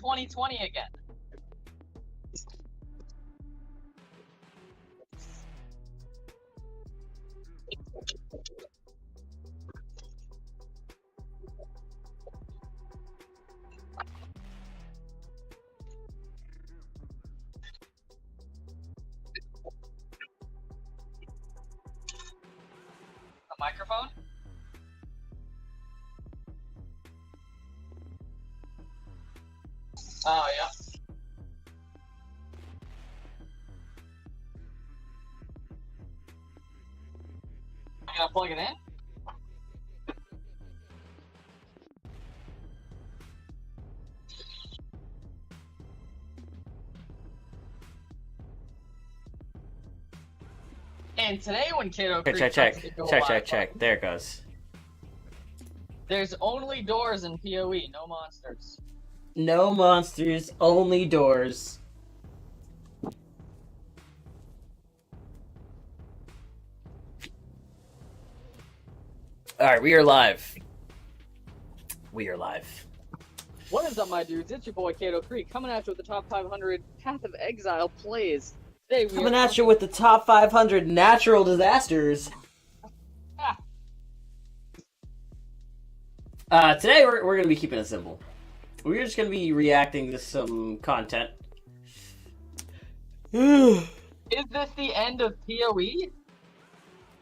2020 again. A microphone? Oh, yeah. I gotta plug it in? And today when KaitoCree Check. There it goes. There's only doors in PoE, no monsters. No monsters, only doors. Alright, we are live. We are live. What is up, my dudes? It's your boy KaitoCree coming at you with the top 500 Path of Exile plays. Today we Coming at you with the top 500 natural disasters. Today we're going to be keeping it simple. We're just going to be reacting to some content. Is this the end of PoE?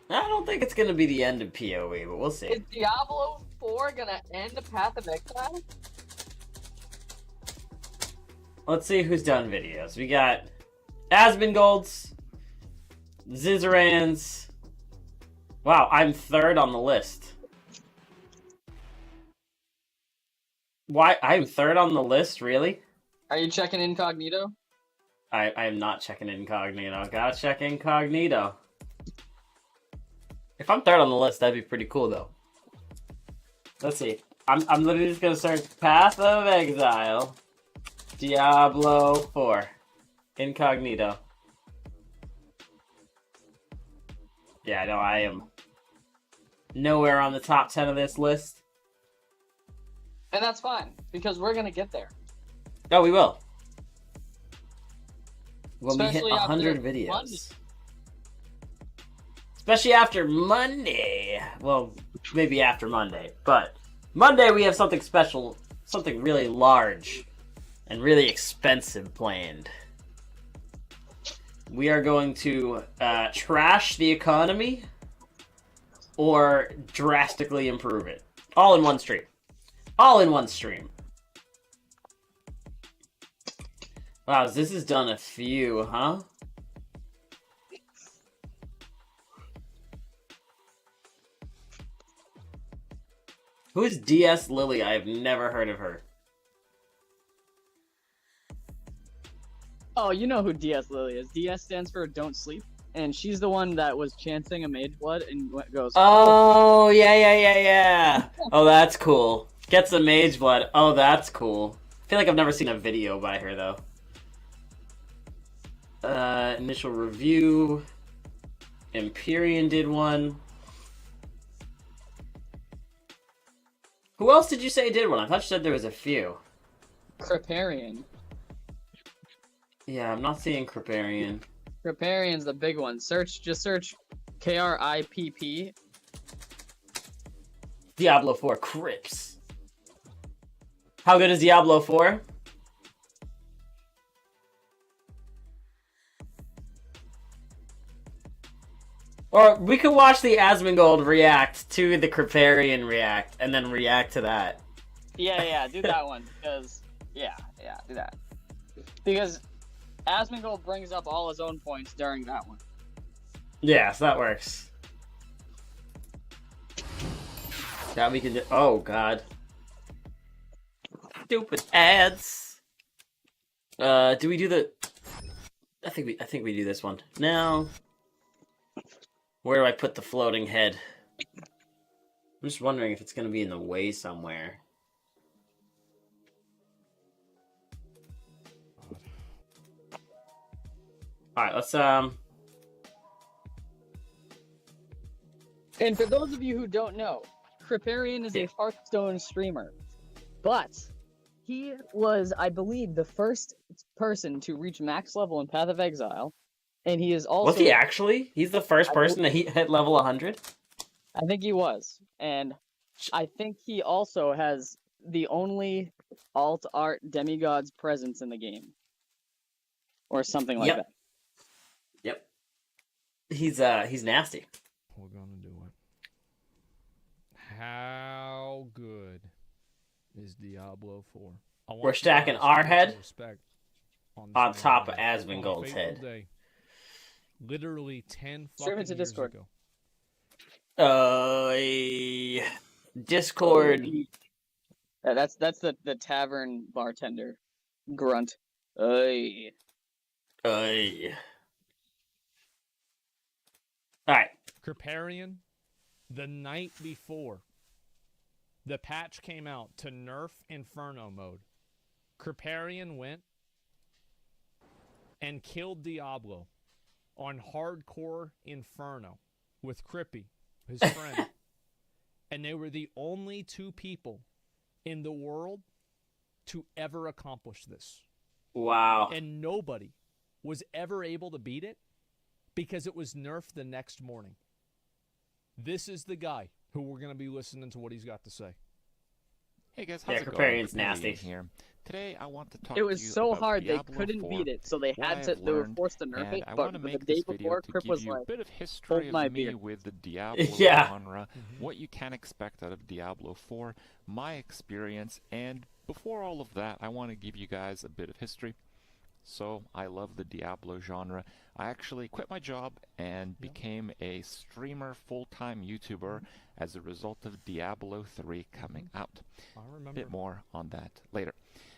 I don't think it's going to be the end of PoE, but we'll see. Is Diablo 4 gonna end the Path of Exile? Let's see who's done videos. We got Asmongold's, Zizarans. Wow, I'm third on the list. Why? I'm third on the list? Really? Are you checking incognito? I am not checking incognito. Gotta check incognito. If I'm third on the list, that'd be pretty cool, though. Let's see. I'm literally just gonna search Path of Exile, Diablo 4, incognito. Yeah, no, I am nowhere on the top 10 of this list. And that's fine, because we're gonna get there. Oh, we will. When we hit Especially 100 after videos. Monday. Especially after Monday. Well, maybe after Monday. But Monday we have something special, something really large and really expensive planned. We are going to trash the economy or drastically improve it. All in one stream. All in one stream. Wow, this has done a few, huh? Who is DS Lily? I have never heard of her. Oh, you know who DS Lily is. DS stands for Don't Sleep. And she's the one that was chanting a mage blood and goes... Oh, yeah. Oh, that's cool. Gets a mage blood. Oh, that's cool. I feel like I've never seen a video by her, though. Initial review. Empyrean did one. Who else did you say did one? I thought you said there was a few. Kripparrian. Yeah, I'm not seeing Kripparrian. Kripparrian's the big one. Just search KRIPP. Diablo 4 Crips. How good is Diablo 4? Or we could watch the Asmongold react to the Kripparrian react, and then react to that. Yeah, do that one. Because, yeah, do that. Because Asmongold brings up all his own points during that one. Yes, that works. That we can do. Oh, God. Stupid ads. Do we do the... I think we do this one. Now... Where do I put the floating head? I'm just wondering if it's going to be in the way somewhere. Alright, let's, And for those of you who don't know, Kripparrian is a Hearthstone streamer. But He was, I believe, the first person to reach max level in Path of Exile, and he is also. Was he actually? He's the first person to hit level 100? I think he was, and I think he also has the only alt art demigod's presence in the game, or something like that. Yep. He's nasty. We're gonna do it. How good is Diablo 4? We're stacking our head on top of Asmongold's head. Day, literally 10 fucking years ago. Discord. That's the tavern bartender grunt. All right. Kripparrian, the night before the patch came out to nerf Inferno mode, Kripparrian went and killed Diablo on hardcore Inferno with Crippy, his friend. And they were the only two people in the world to ever accomplish this. Wow. And nobody was ever able to beat it because it was nerfed the next morning. This is the guy who we're going to be listening to what he's got to say. Hey guys, how's it going? Kripparrian's nasty. Here. Today I want to talk It was to you so about hard Diablo they couldn't 4, beat it, so they were forced to nerf it. But the day before, Crip was like, a bit of history my of me beard. with the Diablo Yeah. genre, what you can expect out of Diablo 4, my experience, and before all of that, I want to give you guys a bit of history. So, I love the Diablo genre. I actually quit my job and became a streamer, full-time YouTuber as a result of Diablo 3 coming out. I remember. A bit more on that later.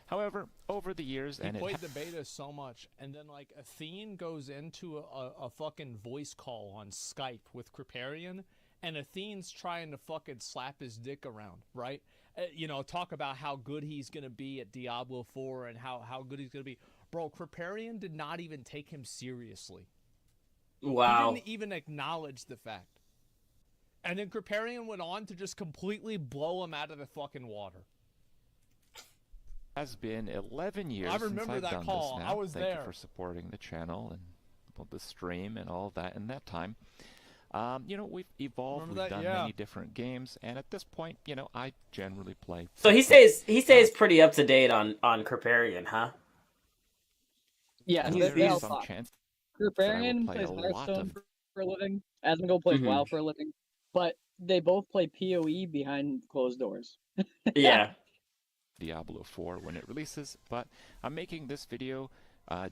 However, over the years, he played the beta so much, and then like Athene goes into a fucking voice call on Skype with Kripparrian, and Athene's trying to fucking slap his dick around, right? You know, talk about how good he's gonna be at Diablo 4 and how good he's gonna be. Bro, Kripparrian did not even take him seriously. Wow. He didn't even acknowledge the fact. And then Kripparrian went on to just completely blow him out of the fucking water. Has been 11 years I remember since I've that done call. this now. I was Thank there. you for supporting the channel and the stream and all that in that time. You know, we've evolved, we've done many different games, and at this point, you know, I generally play. So he stays pretty up to date on Kripparrian, huh? Yeah, there's some chance. Kripparrian plays Hearthstone for a living. Asmongold plays WoW for a living. But they both play PoE behind closed doors. Yeah. Diablo 4 when it releases, but I'm making this video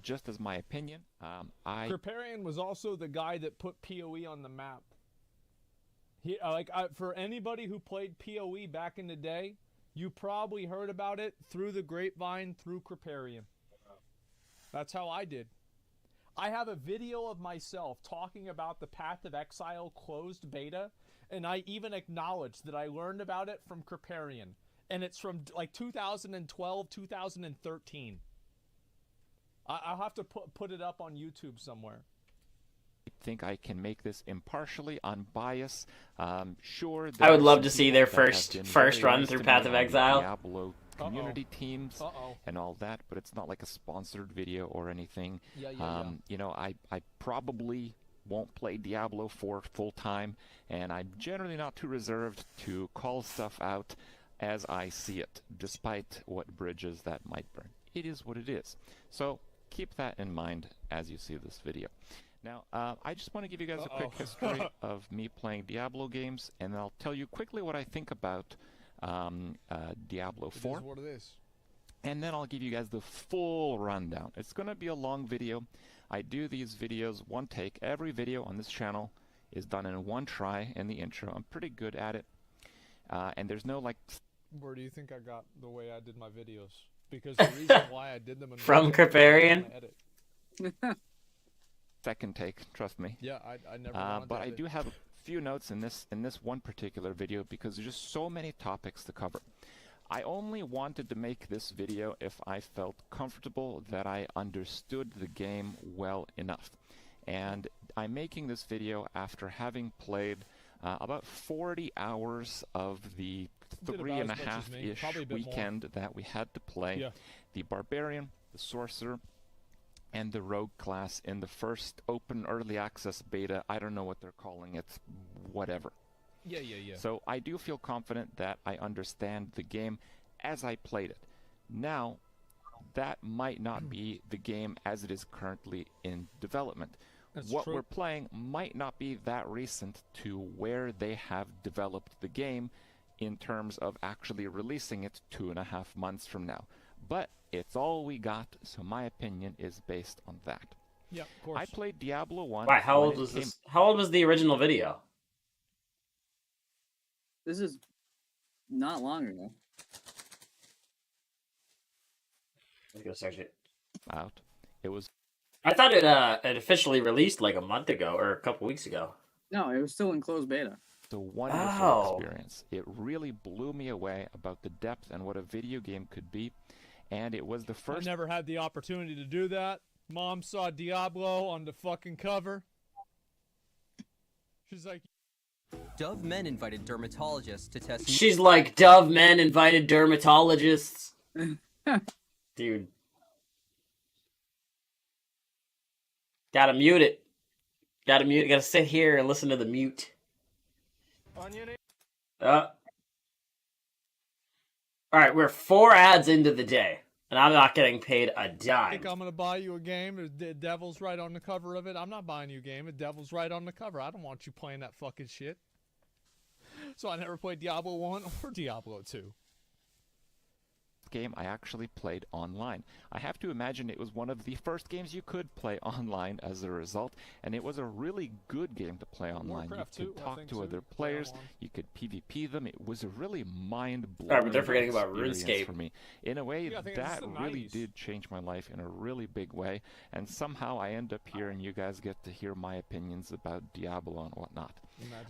just as my opinion. Kripparrian was also the guy that put PoE on the map. He for anybody who played PoE back in the day, you probably heard about it through the grapevine through Kripparrian. That's how I did. I have a video of myself talking about the Path of Exile closed beta, and I even acknowledged that I learned about it from Kripparrian. And it's from like 2012, 2013. I'll have to put it up on YouTube somewhere. I think I can make this impartially, unbiased. Sure, I would love to see their first run through Path of Exile. Diablo community teams and all that, but it's not like a sponsored video or anything. You know, I probably won't play Diablo 4 full time, and I'm generally not too reserved to call stuff out as I see it, despite what bridges that might burn. It is what it is. So keep that in mind as you see this video. Now, I just want to give you guys a quick history of me playing Diablo games, and I'll tell you quickly what I think about Diablo 4. It is what it is. And then I'll give you guys the full rundown. It's going to be a long video. I do these videos one take. Every video on this channel is done in one try in the intro. I'm pretty good at it. And there's no like... Where do you think I got the way I did my videos? Because the reason why I did them in from Kripparrian. Second take, trust me. Yeah, I never wanted but to I edit. do have a few notes in this one particular video because there's just so many topics to cover. I only wanted to make this video if I felt comfortable that I understood the game well enough. And I'm making this video after having played about 40 hours of the 3.5-ish weekend that we had to play the Barbarian, the Sorcerer, and the Rogue class in the first open early access beta. I don't know what they're calling it, whatever. Yeah. So I do feel confident that I understand the game as I played it. Now, that might not be the game as it is currently in development. What we're playing might not be that recent to where they have developed the game in terms of actually releasing it 2.5 months from now. But it's all we got, so my opinion is based on that. Yeah, of course. I played Diablo 1. Why, how old was this? How old was the original video? This is not long ago. Let's go search it. Out. It was. I thought it officially released like a month ago or a couple weeks ago. No, it was still in closed beta. A wonderful experience. It really blew me away about the depth and what a video game could be, and it was the first. I never had the opportunity to do that. Mom saw Diablo on the fucking cover. She's like, Dove Men invited dermatologists to test. She's like, Dove Men invited dermatologists. Dude. Gotta mute it. Gotta sit here and listen to the mute. Alright, we're 4 ads into the day, and I'm not getting paid a dime. I think I'm gonna buy you a game. The devil's right on the cover of it. I'm not buying you a game. The devil's right on the cover. I don't want you playing that fucking shit. So I never played Diablo 1 or Diablo 2. Game I actually played online. I have to imagine it was one of the first games you could play online as a result, and it was a really good game to play online. Warcraft you could 2, talk to other players, you could PvP them. It was a really mind-blowing Alright, but they're forgetting about RuneScape for me. In a way, that really 90s. did change my life in a really big way, and somehow I end up here and you guys get to hear my opinions about Diablo and whatnot.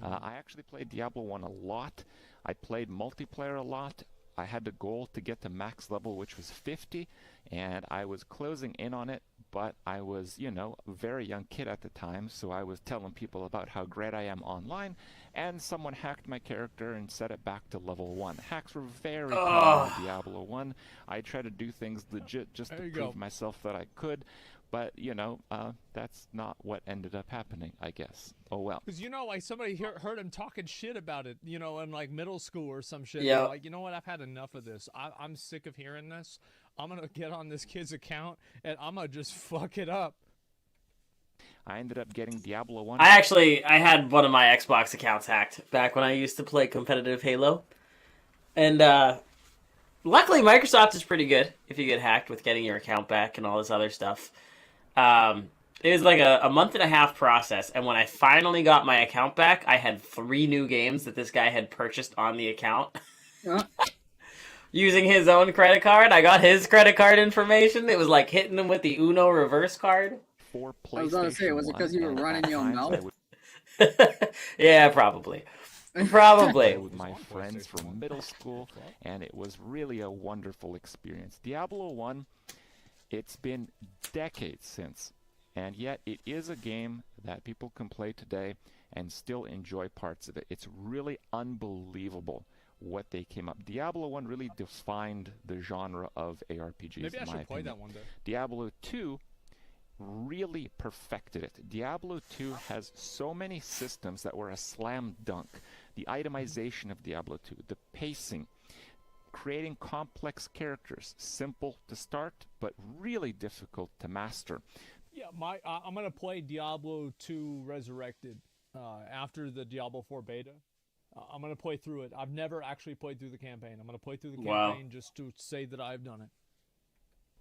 I actually played Diablo 1 a lot. I played multiplayer a lot. I had the goal to get to max level, which was 50, and I was closing in on it, but I was, you know, a very young kid at the time, so I was telling people about how great I am online, and someone hacked my character and set it back to level 1. Hacks were very common in Diablo 1. I tried to do things legit just to prove myself that I could, but, you know, that's not what ended up happening, I guess. Oh, well. Because, you know, like, somebody heard him talking shit about it, you know, in, like, middle school or some shit. Yeah. Like, you know what? I've had enough of this. I'm sick of hearing this. I'm going to get on this kid's account, and I'm going to just fuck it up. I ended up getting Diablo 1. I had one of my Xbox accounts hacked back when I used to play competitive Halo. And, luckily Microsoft is pretty good if you get hacked with getting your account back and all this other stuff. It was like a month-and-a-half process, and when I finally got my account back, I had 3 new games that this guy had purchased on the account. Using his own credit card. I got his credit card information. It was like hitting him with the Uno reverse card. I was going to say, was it because you were running your mouth? Yeah, probably. Probably. With my friends from middle school, and it was really a wonderful experience. Diablo 1, it's been decades since, and yet it is a game that people can play today and still enjoy parts of it. It's really unbelievable what they came up. Diablo 1 really defined the genre of ARPGs, Maybe I should play that one day. Diablo 2 really perfected it. Diablo 2 has so many systems that were a slam dunk. The itemization of Diablo 2, the pacing, creating complex characters, simple to start, but really difficult to master. Yeah, I'm going to play Diablo 2 Resurrected after the Diablo 4 beta. I'm going to play through it. I've never actually played through the campaign. I'm going to play through the campaign just to say that I've done it.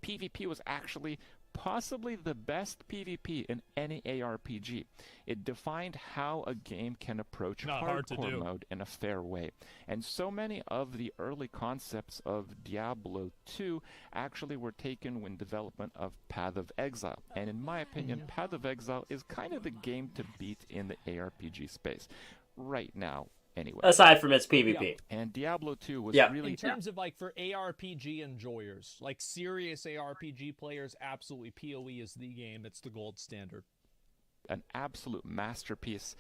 PvP was actually possibly the best PvP in any ARPG. It defined how a game can approach hardcore mode in a fair way. And so many of the early concepts of Diablo 2 actually were taken when development of Path of Exile. And in my opinion, Path of Exile is kind of the game to beat in the ARPG space right now. Anyway. Aside from its PvP. And Diablo 2 was really... In terms of, like, for ARPG enjoyers, like, serious ARPG players, absolutely, PoE is the game. It's the gold standard. An absolute masterpiece.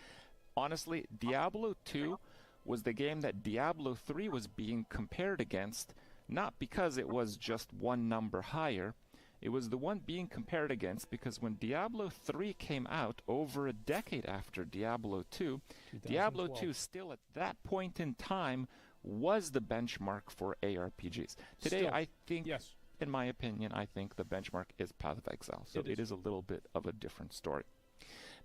Honestly, Diablo 2 was the game that Diablo 3 was being compared against, not because it was just one number higher. It was the one being compared against because when Diablo 3 came out over a decade after Diablo 2, Diablo 2 still at that point in time was the benchmark for ARPGs. Today, I think, in my opinion, I think the benchmark is Path of Exile. So it is a little bit of a different story.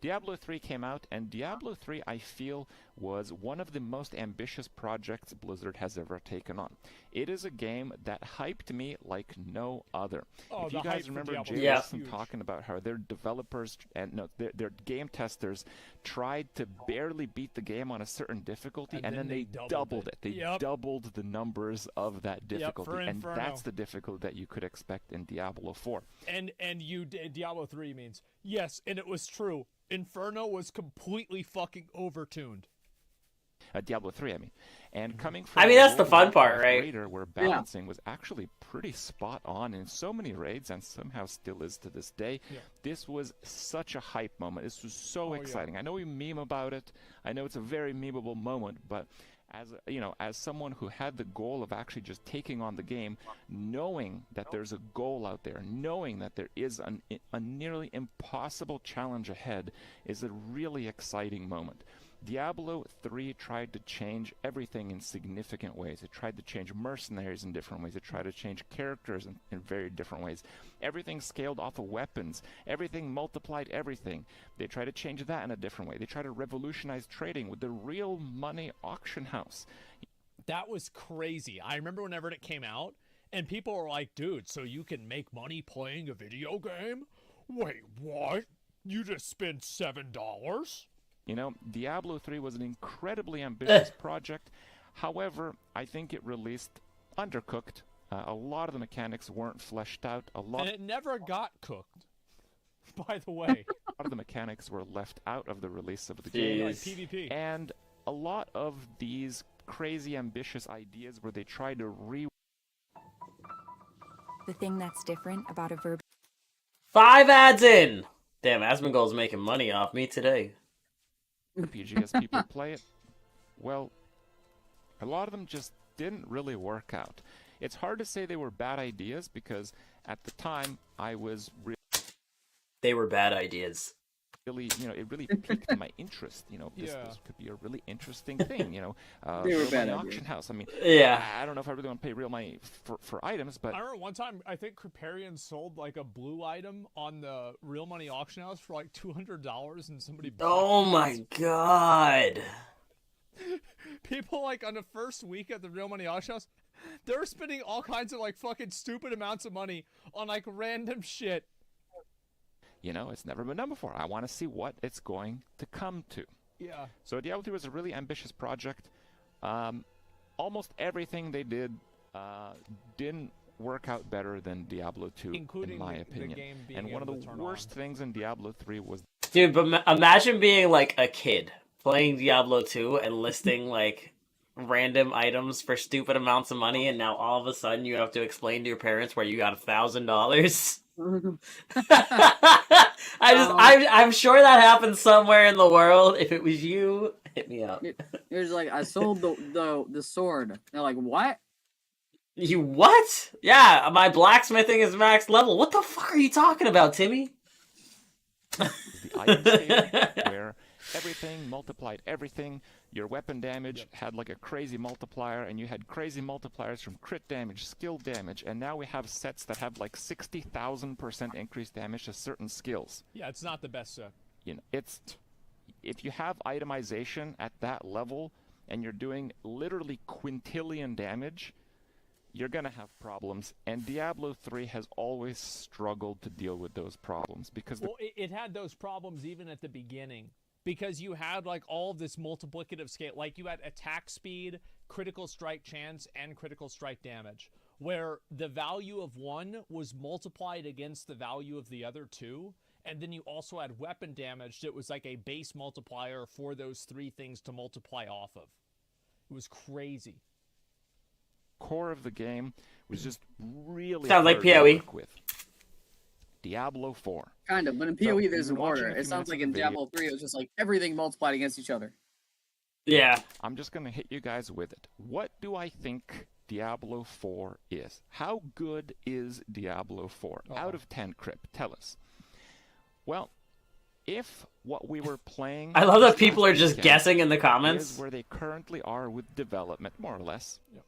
Diablo 3 came out, and Diablo 3, I feel, was one of the most ambitious projects Blizzard has ever taken on. It is a game that hyped me like no other. If you guys remember Jay Wilson talking about how their developers and their game testers tried to barely beat the game on a certain difficulty, and then they doubled it. They doubled the numbers of that difficulty, and that's the difficulty that you could expect in Diablo 4. And Diablo 3 means, yes, and it was true. Inferno was completely fucking overtuned. Diablo 3, I mean. And coming from that's the fun part, right? Raider, where balancing was actually pretty spot on in so many raids, and somehow still is to this day. This was such a hype moment. This was so exciting. I know we meme about it. I know it's a very memeable moment, but as someone who had the goal of actually just taking on the game, knowing that there's a goal out there, knowing that there is a nearly impossible challenge ahead, is a really exciting moment. Diablo 3 tried to change everything in significant ways. It tried to change mercenaries in different ways. It tried to change characters in very different ways. Everything scaled off of weapons. Everything multiplied everything. They tried to change that in a different way. They tried to revolutionize trading with the real money auction house. That was crazy. I remember whenever it came out, and people were like, dude, so you can make money playing a video game? Wait, what? You just spent $7? You know, Diablo 3 was an incredibly ambitious project. However, I think it released undercooked. A lot of the mechanics weren't fleshed out. And it never got cooked, by the way. A lot of the mechanics were left out of the release of the game. Like PvP. And a lot of these crazy ambitious ideas where they tried to The thing that's different about a verb 5 ads in! Damn, Asmongold's making money off me today. RPG as people play it, well, a lot of them just didn't really work out. It's hard to say they were bad ideas because at the time I was they were bad ideas. Really, it really piqued my interest. This could be a really interesting thing. They were real bad money ideas. auction house. I mean, Yeah. I don't know if I really want to pay real money for items, but I remember one time I think Kriparian sold like a blue item on the real money auction house for like $200, and somebody bought Oh my god. People like on the first week at the real money auction house, they were spending all kinds of like fucking stupid amounts of money on like random shit. it's never been done before. I want to see what it's going to come to. Yeah. So Diablo 3 was a really ambitious project. Almost everything they did didn't work out better than Diablo 2, Including in my the opinion. game being And one of able the to turn worst on. things in Diablo 3 was... Dude, but imagine being like a kid playing Diablo 2 and listing like random items for stupid amounts of money, and now all of a sudden you have to explain to your parents where you got $1,000. I'm sure that happens somewhere in the world. If it was you, hit me up. You're just like, I sold the sword. They're like, what? You what? Yeah, my blacksmithing is max level. What the fuck are you talking about, Timmy? the item scaling, where everything multiplied everything. Your weapon damage had like a crazy multiplier, and you had crazy multipliers from crit damage, skill damage, and now we have sets that have like 60,000% increased damage to certain skills. Yeah, it's not the best set. It's if you have itemization at that level and you're doing literally quintillion damage, you're gonna have problems, and Diablo 3 has always struggled to deal with those problems because it had those problems even at the beginning. Because you had like all of this multiplicative scale, like you had attack speed, critical strike chance, and critical strike damage, where the value of one was multiplied against the value of the other two, and then you also had weapon damage that was like a base multiplier for those three things to multiply off of. It was crazy. Core of the game was just really sounds like hard to PoE. work with. Diablo 4. Kind of, but in PoE there's you've an been watching order. a few It sounds minutes like of in the video. Diablo 3 it was just like everything multiplied against each other. Yeah. I'm just going to hit you guys with it. What do I think Diablo 4 is? How good is Diablo 4? Out of 10, Crip, tell us. Well, if what we were playing I love that this people last are just weekend guessing in the comments. is where they currently are with development, more or less. Yep.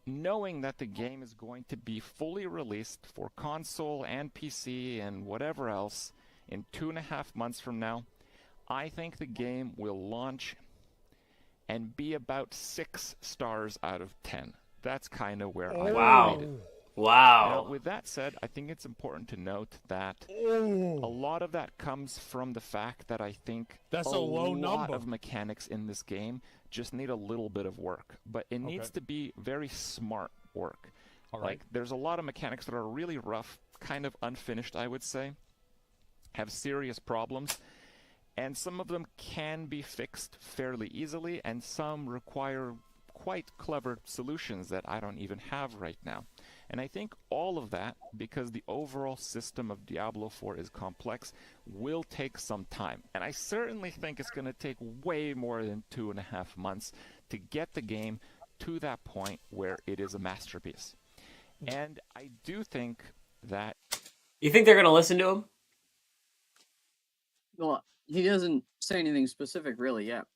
Knowing that the game is going to be fully released for console and PC and whatever else in 2.5 months from now, I think the game will launch and be about 6 stars out of 10. That's kind of where I Wow. rate it. Wow. Now, with that said, I think it's important to note that a lot of that comes from the fact that I think That's a low lot number. of mechanics in this game just need a little bit of work. But it needs to be very smart work. All right. Like, there's a lot of mechanics that are really rough, kind of unfinished, I would say, have serious problems. And some of them can be fixed fairly easily, and some require quite clever solutions that I don't even have right now. And I think all of that, because the overall system of Diablo 4 is complex, will take some time. And I certainly think it's going to take way more than 2.5 months to get the game to that point where it is a masterpiece. And I do think that... You think they're going to listen to him? Well, he doesn't say anything specific really yet.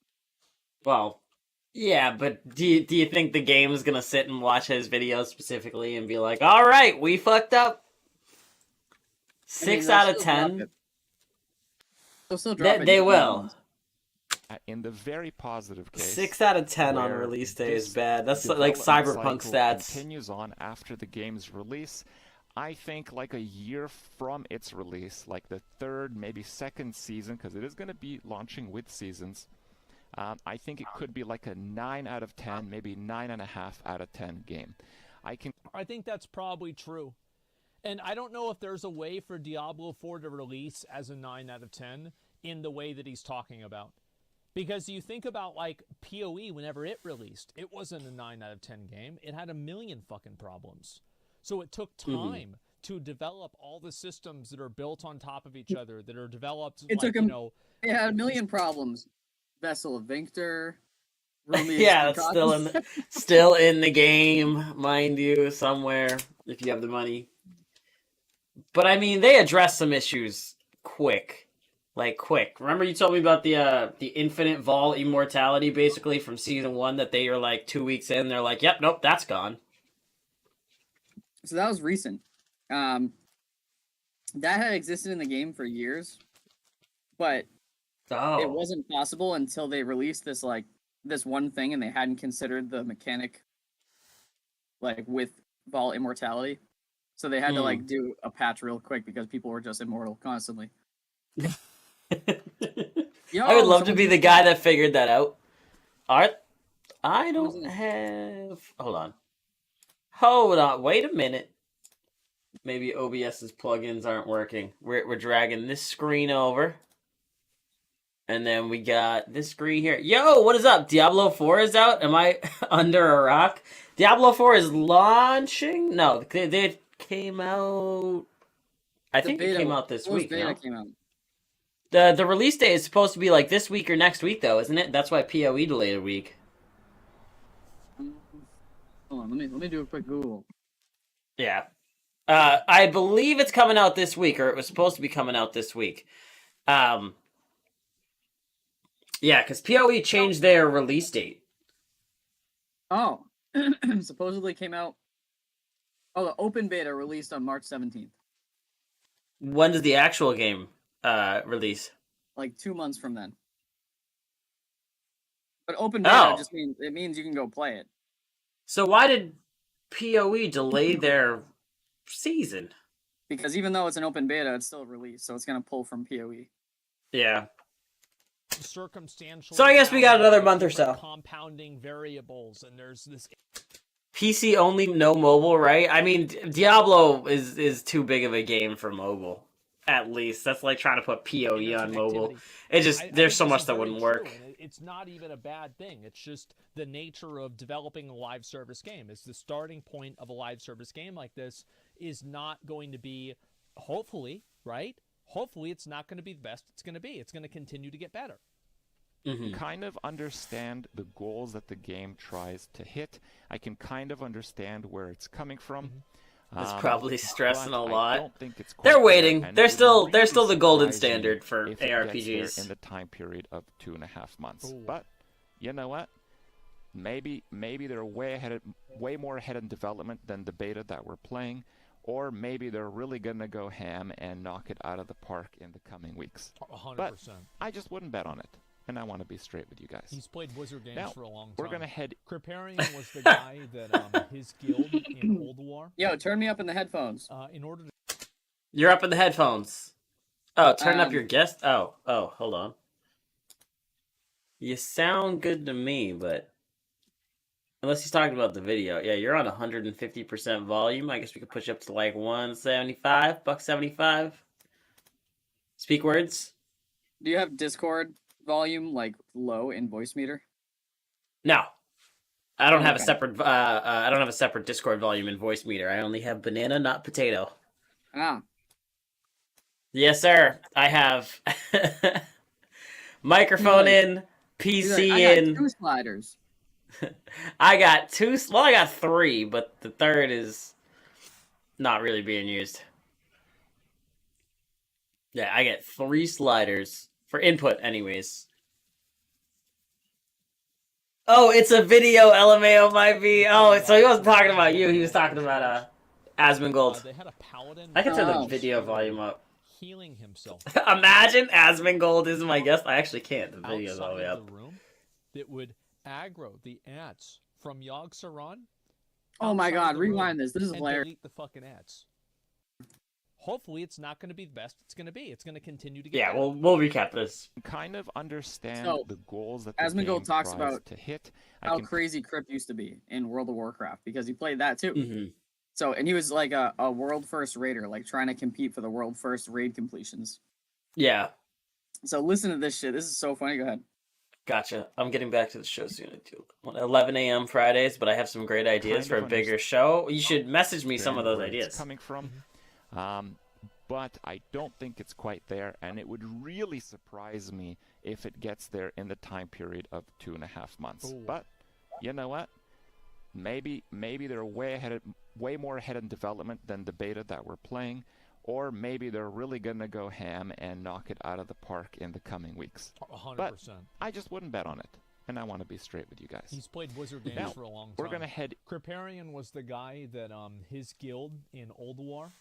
Well, yeah, but do you think the game is going to sit and watch his videos specifically and be like, all right, we fucked up? 6 out of 10? They'll still drop it. They will. In the very positive case, 6 out of 10 on release day is bad. That's like Cyberpunk stats. Continues on after the game's release. I think like a year from its release, like the third, maybe second season, because it is going to be launching with seasons. I think it could be like a 9 out of 10, maybe 9.5 out of 10 game. I think that's probably true. And I don't know if there's a way for Diablo 4 to release as a 9 out of 10 in the way that he's talking about. Because you think about like PoE whenever it released, it wasn't a 9 out of 10 game. It had a million fucking problems. So it took time to develop all the systems that are built on top of each other, that are developed. It like, took him. It had a million problems. Vessel of Vinctor. Yeah, that's still in the game, mind you, somewhere if you have the money. But I mean, they addressed some issues quick. Like quick. Remember you told me about the infinite Vol immortality basically from season 1 that they are like 2 weeks in, they're like, yep, nope, that's gone. So that was recent. That had existed in the game for years, but it wasn't possible until they released this one thing, and they hadn't considered the mechanic like with Vol immortality. So they had to like do a patch real quick because people were just immortal constantly. I would love to be the guy that figured that out. Art, I don't have. Hold on. Wait a minute. Maybe OBS's plugins aren't working. We're dragging this screen over. And then we got this screen here. Yo, what is up? Diablo 4 is out? Am I under a rock? Diablo 4 is launching? No, they came out... I think it came out this week, no? Came out. The release date is supposed to be like this week or next week, though, isn't it? That's why PoE delayed a week. Hold on, let me do a quick Google. Yeah. I believe it's coming out this week, or it was supposed to be coming out this week. Yeah, because PoE changed their release date. Oh. Supposedly came out... Oh, the open beta released on March 17th. When does the actual game release? Like 2 months from then. But open beta just means you can go play it. So why did PoE delay their season? Because even though it's an open beta, it's still released, so it's going to pull from PoE. Yeah. Circumstantial. So I guess we got another month or so. Compounding variables, and there's this PC only, no mobile, right? I mean, Diablo is too big of a game for mobile. At least that's like trying to put PoE on mobile. It just there's so much that wouldn't work. It's not even a bad thing. It's just the nature of developing a live service game. It's the starting point of a live service game like this is not going to be, hopefully, right? Hopefully, it's not going to be the best it's going to be. It's going to continue to get better. kind of understand the goals that the game tries to hit. I can kind of understand where it's coming from. It's probably stressing a lot. I don't think it's quite they're waiting. there, they're still really the golden surprise standard me for if it ARPGs. gets there in the time period of 2.5 months. Ooh. But you know what? Maybe they're way more ahead in development than the beta that we're playing, or maybe they're really gonna go ham and knock it out of the park in the coming weeks. 100%. But I just wouldn't bet on it, and I want to be straight with you guys. He's played Wizard games Now, for a long time. we're gonna head. Kripparrian was the guy that his guild in Old War. Yo, turn me up in the headphones. In order to. You're up in the headphones. Oh, turn up your guest. Oh, hold on. You sound good to me, but unless he's talking about the video, yeah, you're on 150% volume. I guess we could push up to like 175, $1.75. Speak words. Do you have Discord volume like low in voice meter? No, I don't have a separate. I don't have a separate Discord volume and voice meter. I only have banana, not potato. Ah. Yes, sir. I have microphone in, PC I got in. 2 sliders. I got 2. Well, I got 3, but the third is not really being used. Yeah, I get 3 sliders for input, anyways. Oh, it's a video. LMAO might be. Oh, so he wasn't talking about you. He was talking about Asmongold. They had a paladin. I can turn the video volume up. Healing himself. Imagine Asmongold is my guest. I actually can't. The video's all the way up. The room that would aggro the ants from Yogg Saron. Oh my god, rewind this. This is hilarious. Delete the fucking ants. Hopefully, it's not going to be the best it's going to be. It's going to continue to get Yeah, better. we'll recap this. Kind of understand So, the goals that the Asmongold game talks tries about to hit. how crazy Crip used to be in World of Warcraft because he played that too. Mm-hmm. So, and he was like a world first raider, like trying to compete for the world first raid completions. Yeah. So listen to this shit. This is so funny. Go ahead. Gotcha. I'm getting back to the show soon. I do 11 a.m. Fridays, but I have some great ideas for a bigger show. You should message me some of those ideas. Coming from, but I don't think it's quite there, and it would really surprise me if it gets there in the time period of 2.5 months. Ooh. But you know what? Maybe they're way more ahead in development than the beta that we're playing, or maybe they're really gonna go ham and knock it out of the park in the coming weeks. 100%. But I just wouldn't bet on it, and I want to be straight with you guys. He's played Wizard games Now, for a long time. we're gonna head. Kripparrian was the guy that his guild in Old War.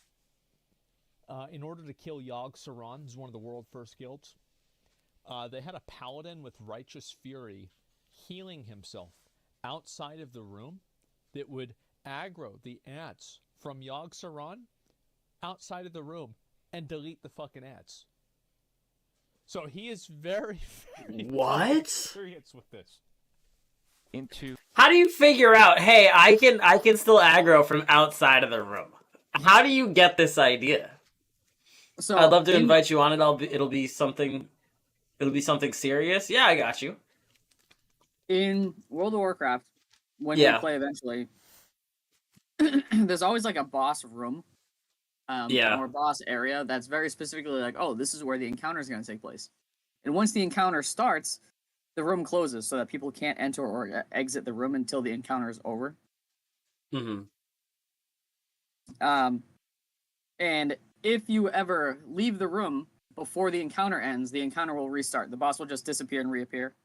In order to kill Yogg Saron, who's one of the world first guilds, they had a paladin with righteous fury healing himself outside of the room that would aggro the ants from Yogg Saron outside of the room and delete the fucking ants. So he is very, very experienced with this. How do you figure out, hey, I can still aggro from outside of the room? How do you get this idea? So I'd love to invite you on it. It'll be something serious. Yeah, I got you. In World of Warcraft, when we play eventually, there's always like a boss room, or boss area that's very specifically like, oh, this is where the encounter is going to take place. And once the encounter starts, the room closes so that people can't enter or exit the room until the encounter is over. Mm-hmm. And if you ever leave the room before the encounter ends, the encounter will restart. The boss will just disappear and reappear.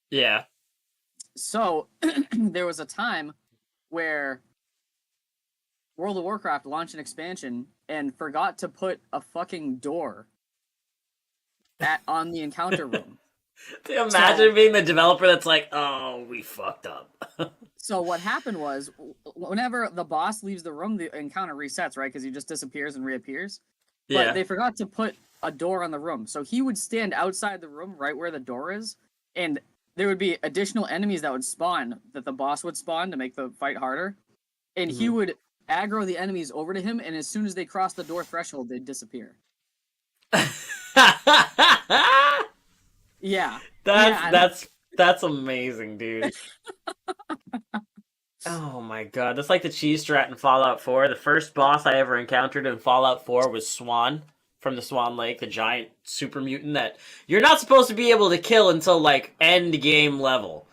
Yeah. So there was a time where World of Warcraft launched an expansion and forgot to put a fucking door on the encounter room. Imagine being the developer that's like, oh, we fucked up. So what happened was, whenever the boss leaves the room, the encounter resets, right? Because he just disappears and reappears. Yeah. But they forgot to put a door on the room. So he would stand outside the room, right where the door is, and there would be additional enemies that would spawn, that the boss would spawn to make the fight harder. And he would aggro the enemies over to him, and as soon as they crossed the door threshold, they'd disappear. Yeah. That's amazing, dude. Oh my god, that's like the cheese strat in Fallout 4. The first boss I ever encountered in Fallout 4 was Swan. from the Swan Lake, the giant super mutant that you're not supposed to be able to kill until like end game level.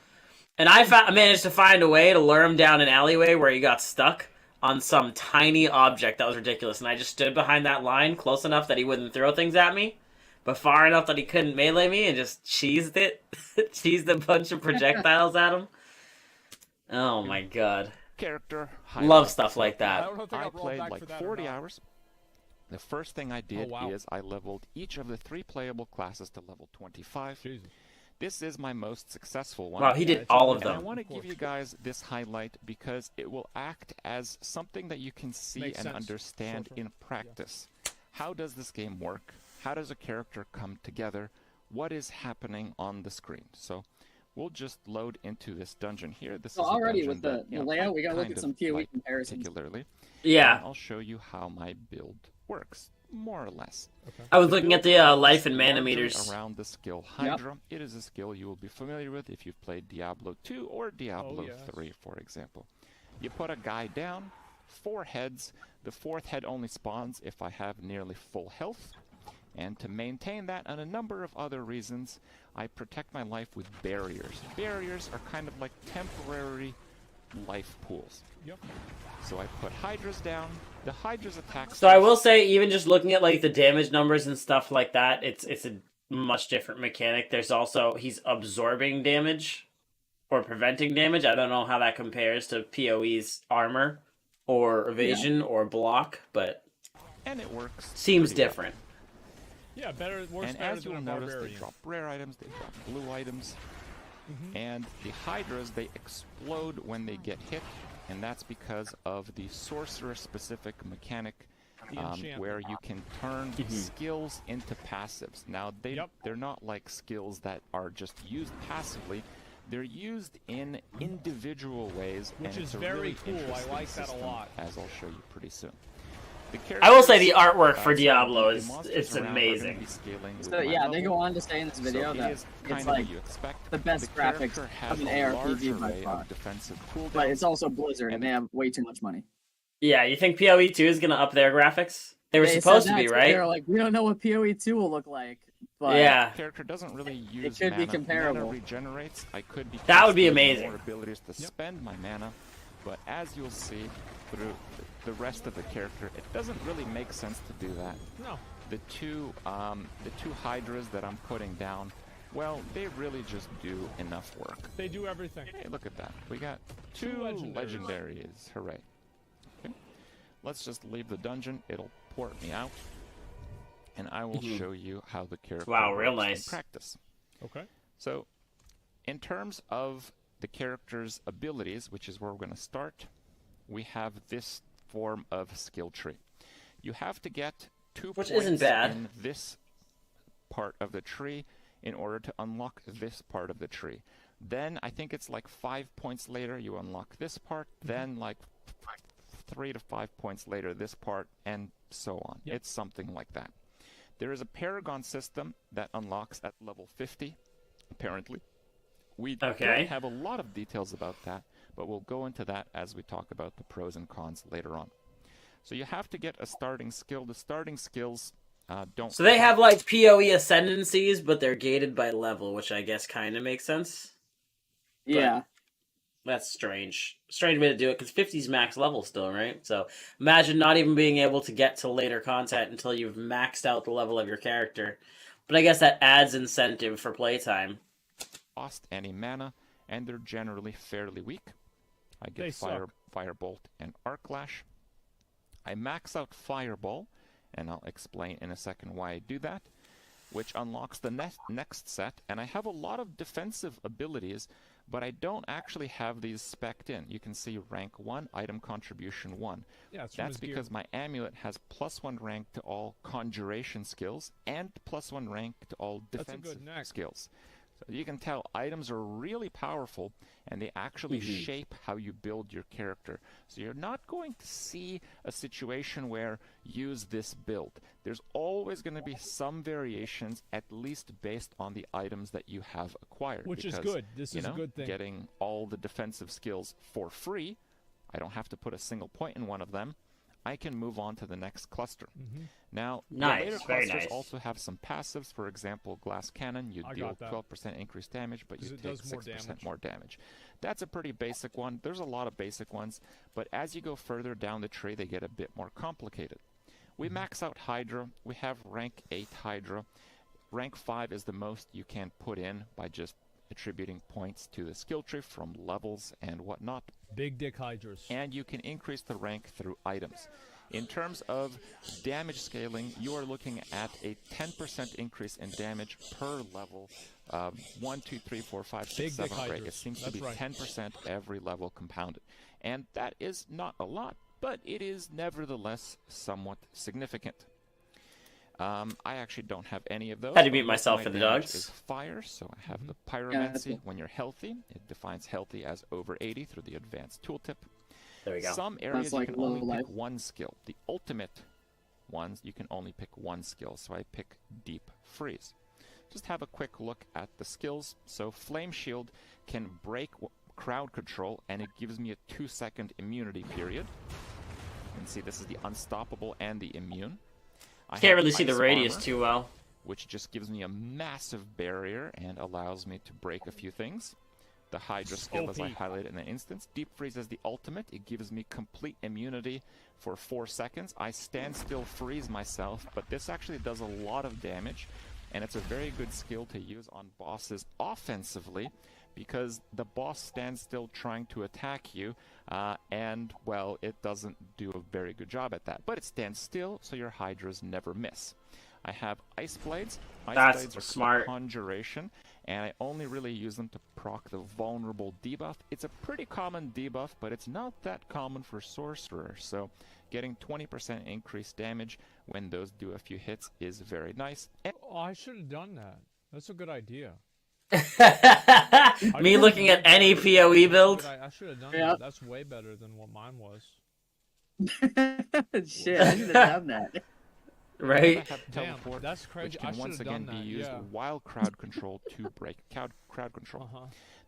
And I managed to find a way to lure him down an alleyway where he got stuck on some tiny object that was ridiculous. And I just stood behind that line close enough that he wouldn't throw things at me, but far enough that he couldn't melee me, and just cheesed it. Cheesed a bunch of projectiles at him. Oh my god. Character. Love stuff like that. I played like 40 hours. The first thing I did is I leveled each of the 3 playable classes to level 25. Jesus. This is my most successful one. Wow, he did all of them. I want to give you guys this highlight because it will act as something that you can see and understand in practice. How does this game work? How does a character come together? What is happening on the screen? So we'll just load into this dungeon here. This is already with the layout, we gotta look at some PoE comparisons. Particularly. Yeah. And I'll show you how my build works, more or less. Okay. I was looking at the life and mana meters. Around the skill Hydra. It is a skill you will be familiar with if you've played Diablo 2 or Diablo 3, for example. You put a guy down, 4 heads. The 4th head only spawns if I have nearly full health. And to maintain that and a number of other reasons, I protect my life with barriers. Barriers are kind of like temporary life pools. Yep. So I put Hydras down. The Hydras attack. So I will say, even just looking at like the damage numbers and stuff like that, it's a much different mechanic. There's also he's absorbing damage or preventing damage. I don't know how that compares to PoE's armor or evasion or block, but and it works. Seems different. Yeah, better. It works and better as you'll notice, they drop rare items, they drop blue items, and the Hydras, they explode when they get hit, and that's because of the sorcerer-specific mechanic where you can turn skills into passives. Now, they're not like skills that are just used passively. They're used in individual ways, which and is it's a very really cool. I like that system, a lot. as I'll show you pretty soon. I will say the artwork for Diablo it's amazing. So yeah, they go on to say in this video that it's like the best graphics of an ARPG by far. But it's also Blizzard, and they have way too much money. Yeah, you think PoE 2 is gonna up their graphics? They were supposed to be, right? They're like, we don't know what PoE 2 will look like. But yeah, the character doesn't really use it could be comparable. Mana regenerates. I could be that would be amazing. More abilities to spend my mana, but as you'll see through the rest of the character, it doesn't really make sense to do that. No. The two Hydras that I'm putting down, well, they really just do enough work. They do everything. Hey, look at that. We got 2 legendaries. Hooray. Okay. Let's just leave the dungeon. It'll port me out. And I will show you how the character works in practice. Okay. So, in terms of the character's abilities, which is where we're going to start, we have this form of skill tree. You have to get 2 points in this part of the tree in order to unlock this part of the tree. Then I think it's like 5 points later you unlock this part, then like 3 to 5 points later this part, and so on. It's something like that. There is a Paragon system that unlocks at level 50, apparently. We don't have a lot of details about that, but we'll go into that as we talk about the pros and cons later on. So you have to get a starting skill. The starting skills don't... So they have like PoE ascendancies, but they're gated by level, which I guess kind of makes sense. Yeah. But that's strange. Strange way to do it, because 50's max level still, right? So imagine not even being able to get to later content until you've maxed out the level of your character. But I guess that adds incentive for playtime. Lost any mana, and they're generally fairly weak. I get Firebolt and Arc Lash. I max out Fireball, and I'll explain in a second why I do that, which unlocks the next set, and I have a lot of defensive abilities, but I don't actually have these spec'd in. You can see rank 1, item contribution 1. Yeah, that's because my amulet has +1 rank to all conjuration skills, and +1 rank to all defensive skills. So you can tell items are really powerful, and they actually shape how you build your character. So you're not going to see a situation where use this build. There's always going to be some variations, at least based on the items that you have acquired. Which is good. This is a good thing. Getting all the defensive skills for free, I don't have to put a single point in one of them. I can move on to the next cluster. Now, Nice, the later very clusters nice. also have some passives. For example, Glass Cannon, you deal 12% increased damage, but you take 6% more damage. That's a pretty basic one. There's a lot of basic ones, but as you go further down the tree, they get a bit more complicated. We max out Hydra. We have rank 8 Hydra. Rank 5 is the most you can put in by just attributing points to the skill tree from levels and whatnot. Big dick Hydras. And you can increase the rank through items. In terms of damage scaling, you are looking at a 10% increase in damage per level. 1, 2, 3, 4, 5, 6, 7, 8. It seems to be 10% every level compounded. And that is not a lot, but it is nevertheless somewhat significant. I actually don't have any of those. Had to mute myself for the dogs. Is fire, so I have the pyromancy. When you're healthy, it defines healthy as over 80 through the advanced tooltip. There we go. Some areas you can only pick one skill. The ultimate ones, you can only pick one skill, so I pick Deep Freeze. Just have a quick look at the skills. So Flame Shield can break crowd control, and it gives me a 2-second immunity period. You can see this is the unstoppable and the immune. I can't really see the Ice radius Armor, too well. which just gives me a massive barrier and allows me to break a few things. The Hydra skill, as I highlighted in an instance. Deep Freeze is the ultimate. It gives me complete immunity for 4 seconds. I stand still freeze myself, but this actually does a lot of damage, and it's a very good skill to use on bosses offensively, because the boss stands still trying to attack you, and, well, it doesn't do a very good job at that. But it stands still, so your Hydras never miss. I have Ice Blades. Ice Blades are smart. Conjuration, and I only really use them to proc the vulnerable debuff. It's a pretty common debuff, but it's not that common for Sorcerer, so getting 20% increased damage when those do a few hits is very nice. Oh, I should have done that. That's a good idea. Me looking at any PoE build? I should have done that. That's way better than what mine was. Shit, I should have done that. Right? Damn, that's crazy. Which can once again be used while crowd control to break crowd control.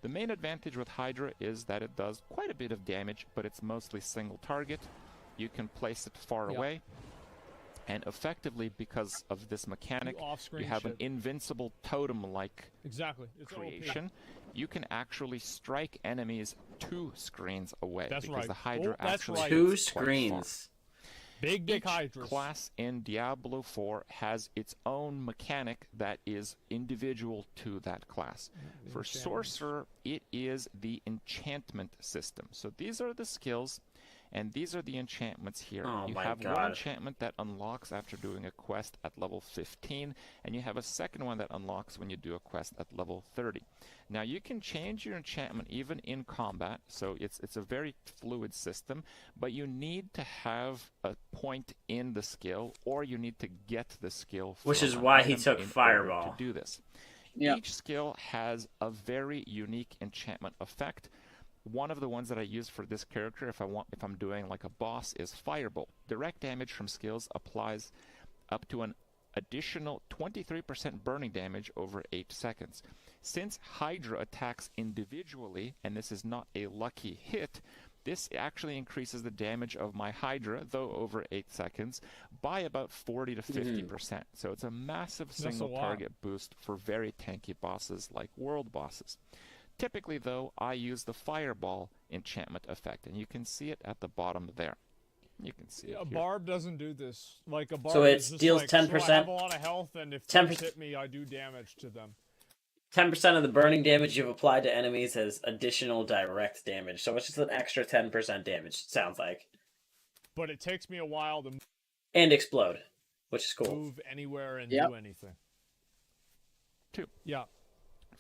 The main advantage with Hydra is that it does quite a bit of damage, but it's mostly single target. You can place it far away, and effectively, because of this mechanic, you have an invincible totem-like creation. You can actually strike enemies 2 screens away, because the Hydra actually 2 screens. Big dick Hydras. Class in Diablo 4 has its own mechanic that is individual to that class. For Sorcerer, it is the enchantment system. So these are the skills, and these are the enchantments here. Oh, you have one enchantment that unlocks after doing a quest at level 15, and you have a second one that unlocks when you do a quest at level 30. Now you can change your enchantment even in combat, so it's a very fluid system, but you need to have a point in the skill, or you need to get the skill from which is why he took in Fireball order to do this. Each skill has a very unique enchantment effect. One of the ones that I use for this character, if I'm doing like a boss, is Firebolt. Direct damage from skills applies up to an additional 23% burning damage over 8 seconds. Since Hydra attacks individually, and this is not a lucky hit, this actually increases the damage of my Hydra, though over 8 seconds, by about 40 to 50%. So it's a massive single target boost for very tanky bosses like world bosses. Typically, though, I use the Fireball enchantment effect, and you can see it at the bottom there. You can see it A here. barb doesn't do this. Like a barb so it deals like, 10%. So I have a lot of health, and if they hit me, I do damage to them. 10% of the burning damage you've applied to enemies has additional direct damage, so it's just an extra 10% damage, it sounds like. But it takes me a while to and explode, which is cool. Move anywhere and do anything. 2. Yeah.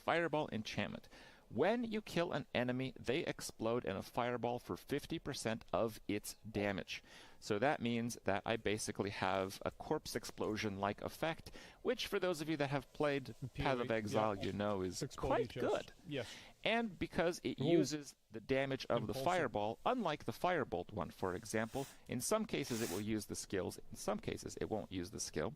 Fireball enchantment. When you kill an enemy, they explode in a fireball for 50% of its damage. So that means that I basically have a corpse explosion-like effect, which for those of you that have played Path of Exile, you know is quite good. Yes. And because it uses the damage of the fireball, unlike the firebolt one, for example, in some cases it will use the skills, in some cases it won't use the skill.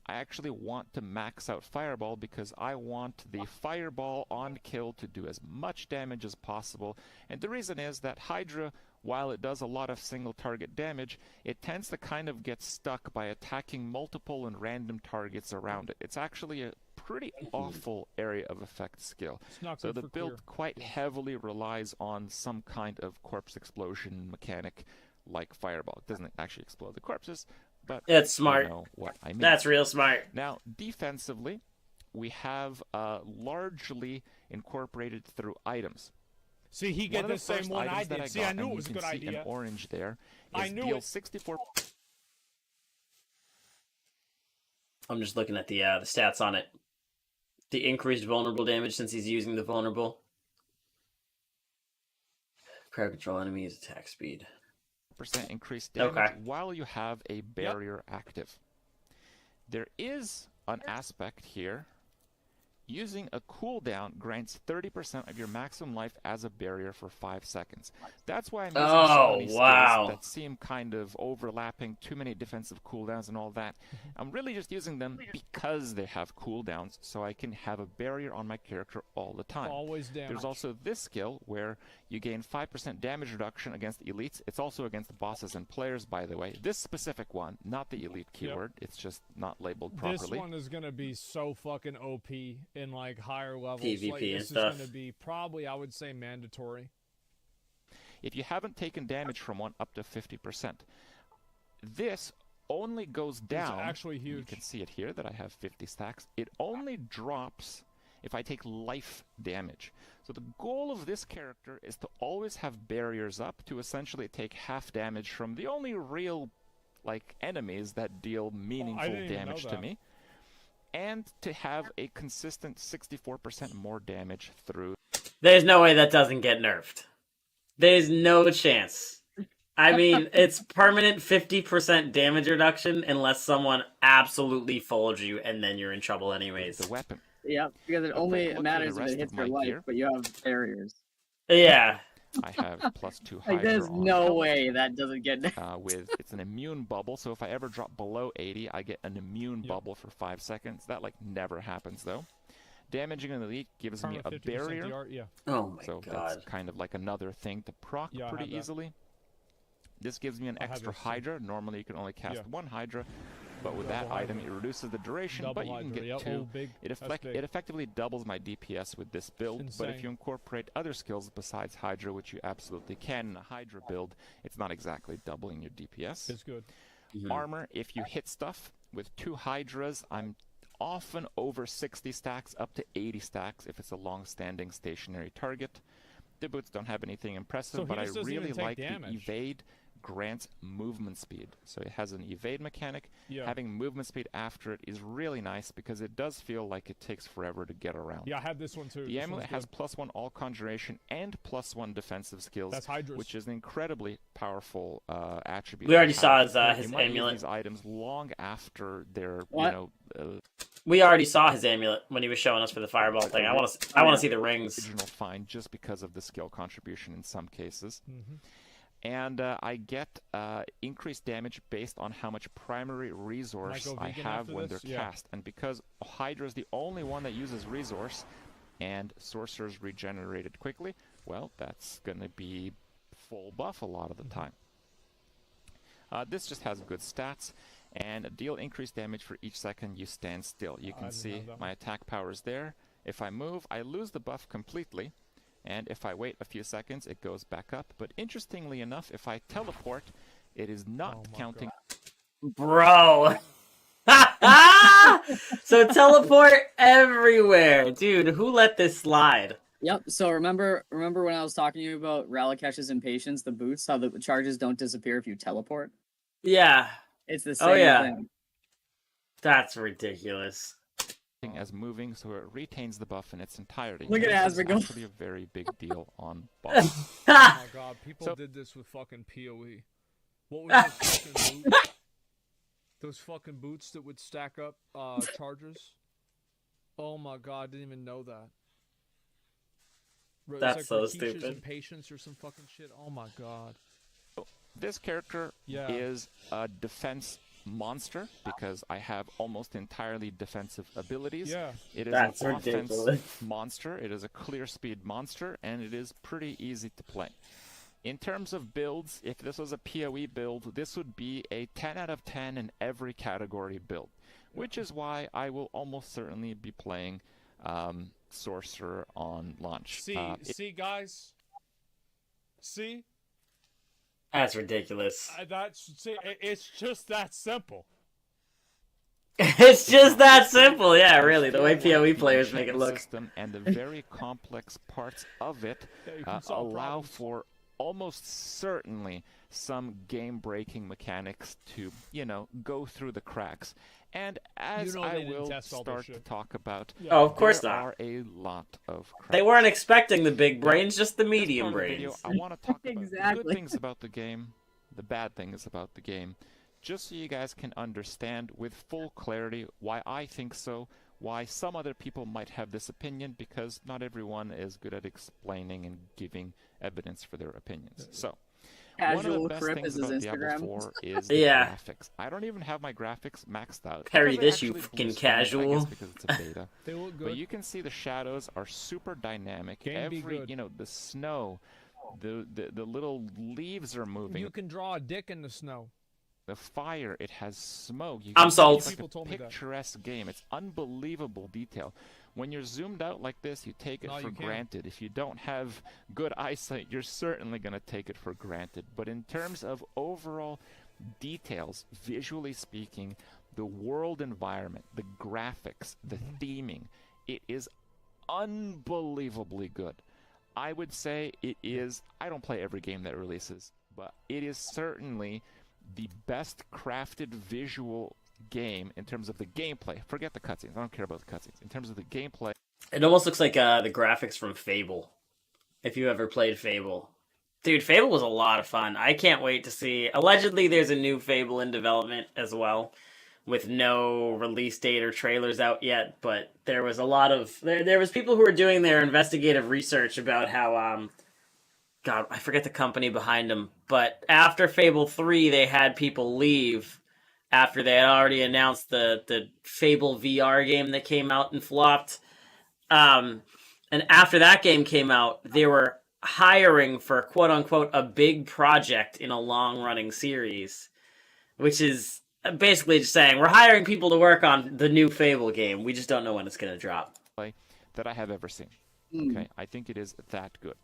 I actually want to max out Fireball because I want the Fireball on kill to do as much damage as possible. And the reason is that Hydra while it does a lot of single target damage, it tends to kind of get stuck by attacking multiple and random targets around it. It's actually a pretty awful area of effect skill. So the build quite heavily relies on some kind of corpse explosion mechanic like Fireball. It doesn't actually explode the corpses, but it's smart. You know what I mean. That's real smart. Now, defensively, we have largely incorporated through items. See, he got the same one I did. See, I knew it was a good idea. An orange there. I knew deal it. 64. I'm just looking at the stats on it. The increased vulnerable damage since he's using the vulnerable. Crowd control enemies attack speed. % increased damage while you have a barrier active. There is an aspect here. Using a cooldown grants 30% of your maximum life as a barrier for 5 seconds. That's why I'm using so many skills that seem kind of overlapping, too many defensive cooldowns and all that. I'm really just using them because they have cooldowns, so I can have a barrier on my character all the time. Always damage. There's also this skill where you gain 5% damage reduction against elites. It's also against bosses and players, by the way. This specific one, not the elite keyword. It's just not labeled properly. This one is going to be so fucking OP in like higher levels. PvP like, and this stuff. is going to be probably, I would say, mandatory. If you haven't taken damage from one, up to 50%. This only goes down. It's actually huge. You can see it here that I have 50 stacks. It only drops if I take life damage. So the goal of this character is to always have barriers up to essentially take half damage from the only real enemies that deal meaningful damage to me. And to have a consistent 64% more damage through. There's no way that doesn't get nerfed. There's no chance. I mean, it's permanent 50% damage reduction unless someone absolutely folds you and then you're in trouble anyways. The weapon. Yeah, because it only matters if it hits your life, but you have barriers. Yeah. I have +2 Hydra there's no way that doesn't get it's an immune bubble, so if I ever drop below 80, I get an immune bubble for 5 seconds. That never happens though. Damaging an elite gives me a barrier. Oh my god. So that's kind of like another thing to proc pretty easily. This gives me an extra Hydra. Normally you can only cast one Hydra, but with that item it reduces the duration, but you can get 2. It effectively doubles my DPS with this build, but if you incorporate other skills besides Hydra, which you absolutely can in a Hydra build, it's not exactly doubling your DPS. It's good. Armor, if you hit stuff with 2 Hydras, I'm often over 60 stacks, up to 80 stacks if it's a long-standing stationary target. The boots don't have anything impressive, but I really like the evade grants movement speed. So it has an evade mechanic. Having movement speed after it is really nice because it does feel like it takes forever to get around. Yeah, I have this one too. The amulet has +1 all conjuration and +1 defensive skills, which is an incredibly powerful attribute. We already saw his amulet. Use these items long after they're we already saw his amulet when he was showing us for the fireball thing. I want to see the rings. Original find just because of the skill contribution in some cases. And I get increased damage based on how much primary resource I have when they're cast. And because Hydra is the only one that uses resource, and sorcerers regenerated quickly, well, that's going to be full buff a lot of the time. This just has good stats, and deal increased damage for each second you stand still. You can see my attack power is there. If I move, I lose the buff completely. And if I wait a few seconds, it goes back up. But interestingly enough, if I teleport, it is not counting. Bro! So teleport everywhere. Dude, who let this slide? Yep, so remember when I was talking to you about Ralakesh's Impatience, the boots, how the charges don't disappear if you teleport? Yeah. It's the same thing. That's ridiculous. As moving, so it retains the buff in its entirety. Look at Asmik go. It's actually a very big deal on buff. Oh my god, people did this with fucking PoE. What was those fucking boots? Those fucking boots that would stack up charges? Oh my god, I didn't even know that. That's so stupid. Impatience or some fucking shit. Oh my god. This character is a defense monster because I have almost entirely defensive abilities. It is an offense monster. It is a clear speed monster, and it is pretty easy to play. In terms of builds, if this was a PoE build, this would be a 10 out of 10 in every category build, which is why I will almost certainly be playing Sorcerer on launch. See, guys? See? That's ridiculous. It's just that simple. It's just that simple, yeah, really. The way PoE players make it look. System and the very complex parts of it allow for almost certainly some game-breaking mechanics to, go through the cracks. And as I will start to talk about, oh, of course there not. are a lot of cracks. They weren't expecting the big brains, just the medium brains. Video, I want to talk about the good things about the game, the bad things about the game, just so you guys can understand with full clarity why I think so, why some other people might have this opinion, because not everyone is good at explaining and giving evidence for their opinions. So, one of the best things about Diablo 4 is the graphics. I don't even have my graphics maxed out. Parry this, you fucking casual. I guess because it's a beta. They look good. But you can see the shadows are super dynamic. The snow, the little leaves are moving. You can draw a dick in the snow. The fire, it has smoke. I'm sold. It's like a picturesque game. It's unbelievable detail. When you're zoomed out like this, you take it for granted. If you don't have good eyesight, you're certainly going to take it for granted. But in terms of overall details, visually speaking, the world environment, the graphics, the theming, it is unbelievably good. I would say it is, I don't play every game that releases, but it is certainly the best crafted visual game in terms of the gameplay. Forget the cutscenes. I don't care about the cutscenes. In terms of the gameplay, it almost looks like the graphics from Fable. If you ever played Fable, dude, Fable was a lot of fun. I can't wait to see. Allegedly, there's a new Fable in development as well, with no release date or trailers out yet. But there was a lot of there was people who were doing their investigative research about how God, I forget the company behind them, but after Fable 3, they had people leave after they had already announced the Fable VR game that came out and flopped. And after that game came out, they were hiring for, quote-unquote, a big project in a long-running series, which is basically just saying, we're hiring people to work on the new Fable game. We just don't know when it's going to drop. That I have ever seen. Okay, I think it is that good.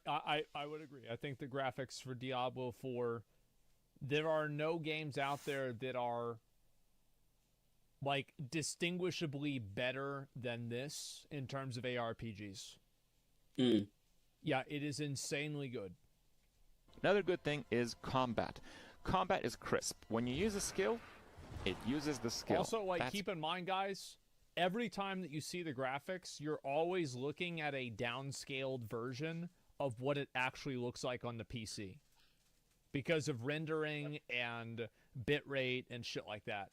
I would agree. I think the graphics for Diablo 4, there are no games out there that are like distinguishably better than this in terms of ARPGs. Yeah, it is insanely good. Another good thing is combat. Combat is crisp. When you use a skill, it uses the skill. Also, keep in mind, guys, every time that you see the graphics, you're always looking at a downscaled version of what it actually looks like on the PC because of rendering and bitrate and shit like that.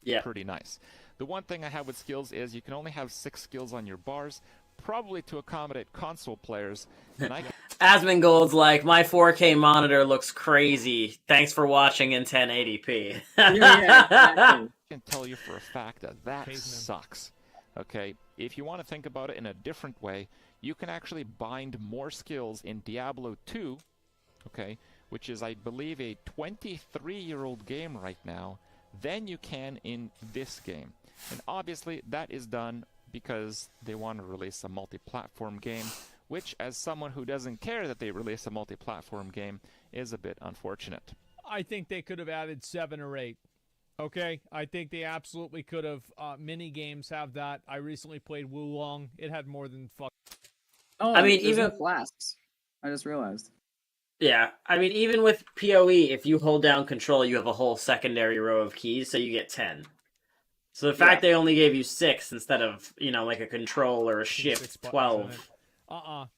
Yeah. Pretty nice. The one thing I have with skills is you can only have 6 skills on your bars, probably to accommodate console players. And Asmongold's like, my 4K monitor looks crazy. Thanks for watching in 1080p. I can tell you for a fact that sucks. Okay, if you want to think about it in a different way, you can actually bind more skills in Diablo 2, okay, which is, I believe, a 23-year-old game right now, than you can in this game. And obviously, that is done because they want to release a multi-platform game, which, as someone who doesn't care that they release a multi-platform game, is a bit unfortunate. I think they could have added 7 or 8. Okay, I think they absolutely could have. Mini games have that. I recently played Wulong. It had more than fuck. Oh, I mean, even flasks. I just realized. Yeah, I mean, even with PoE, if you hold down control, you have a whole secondary row of keys, so you get 10. So the fact they only gave you 6 instead of, like a control or a shift 12.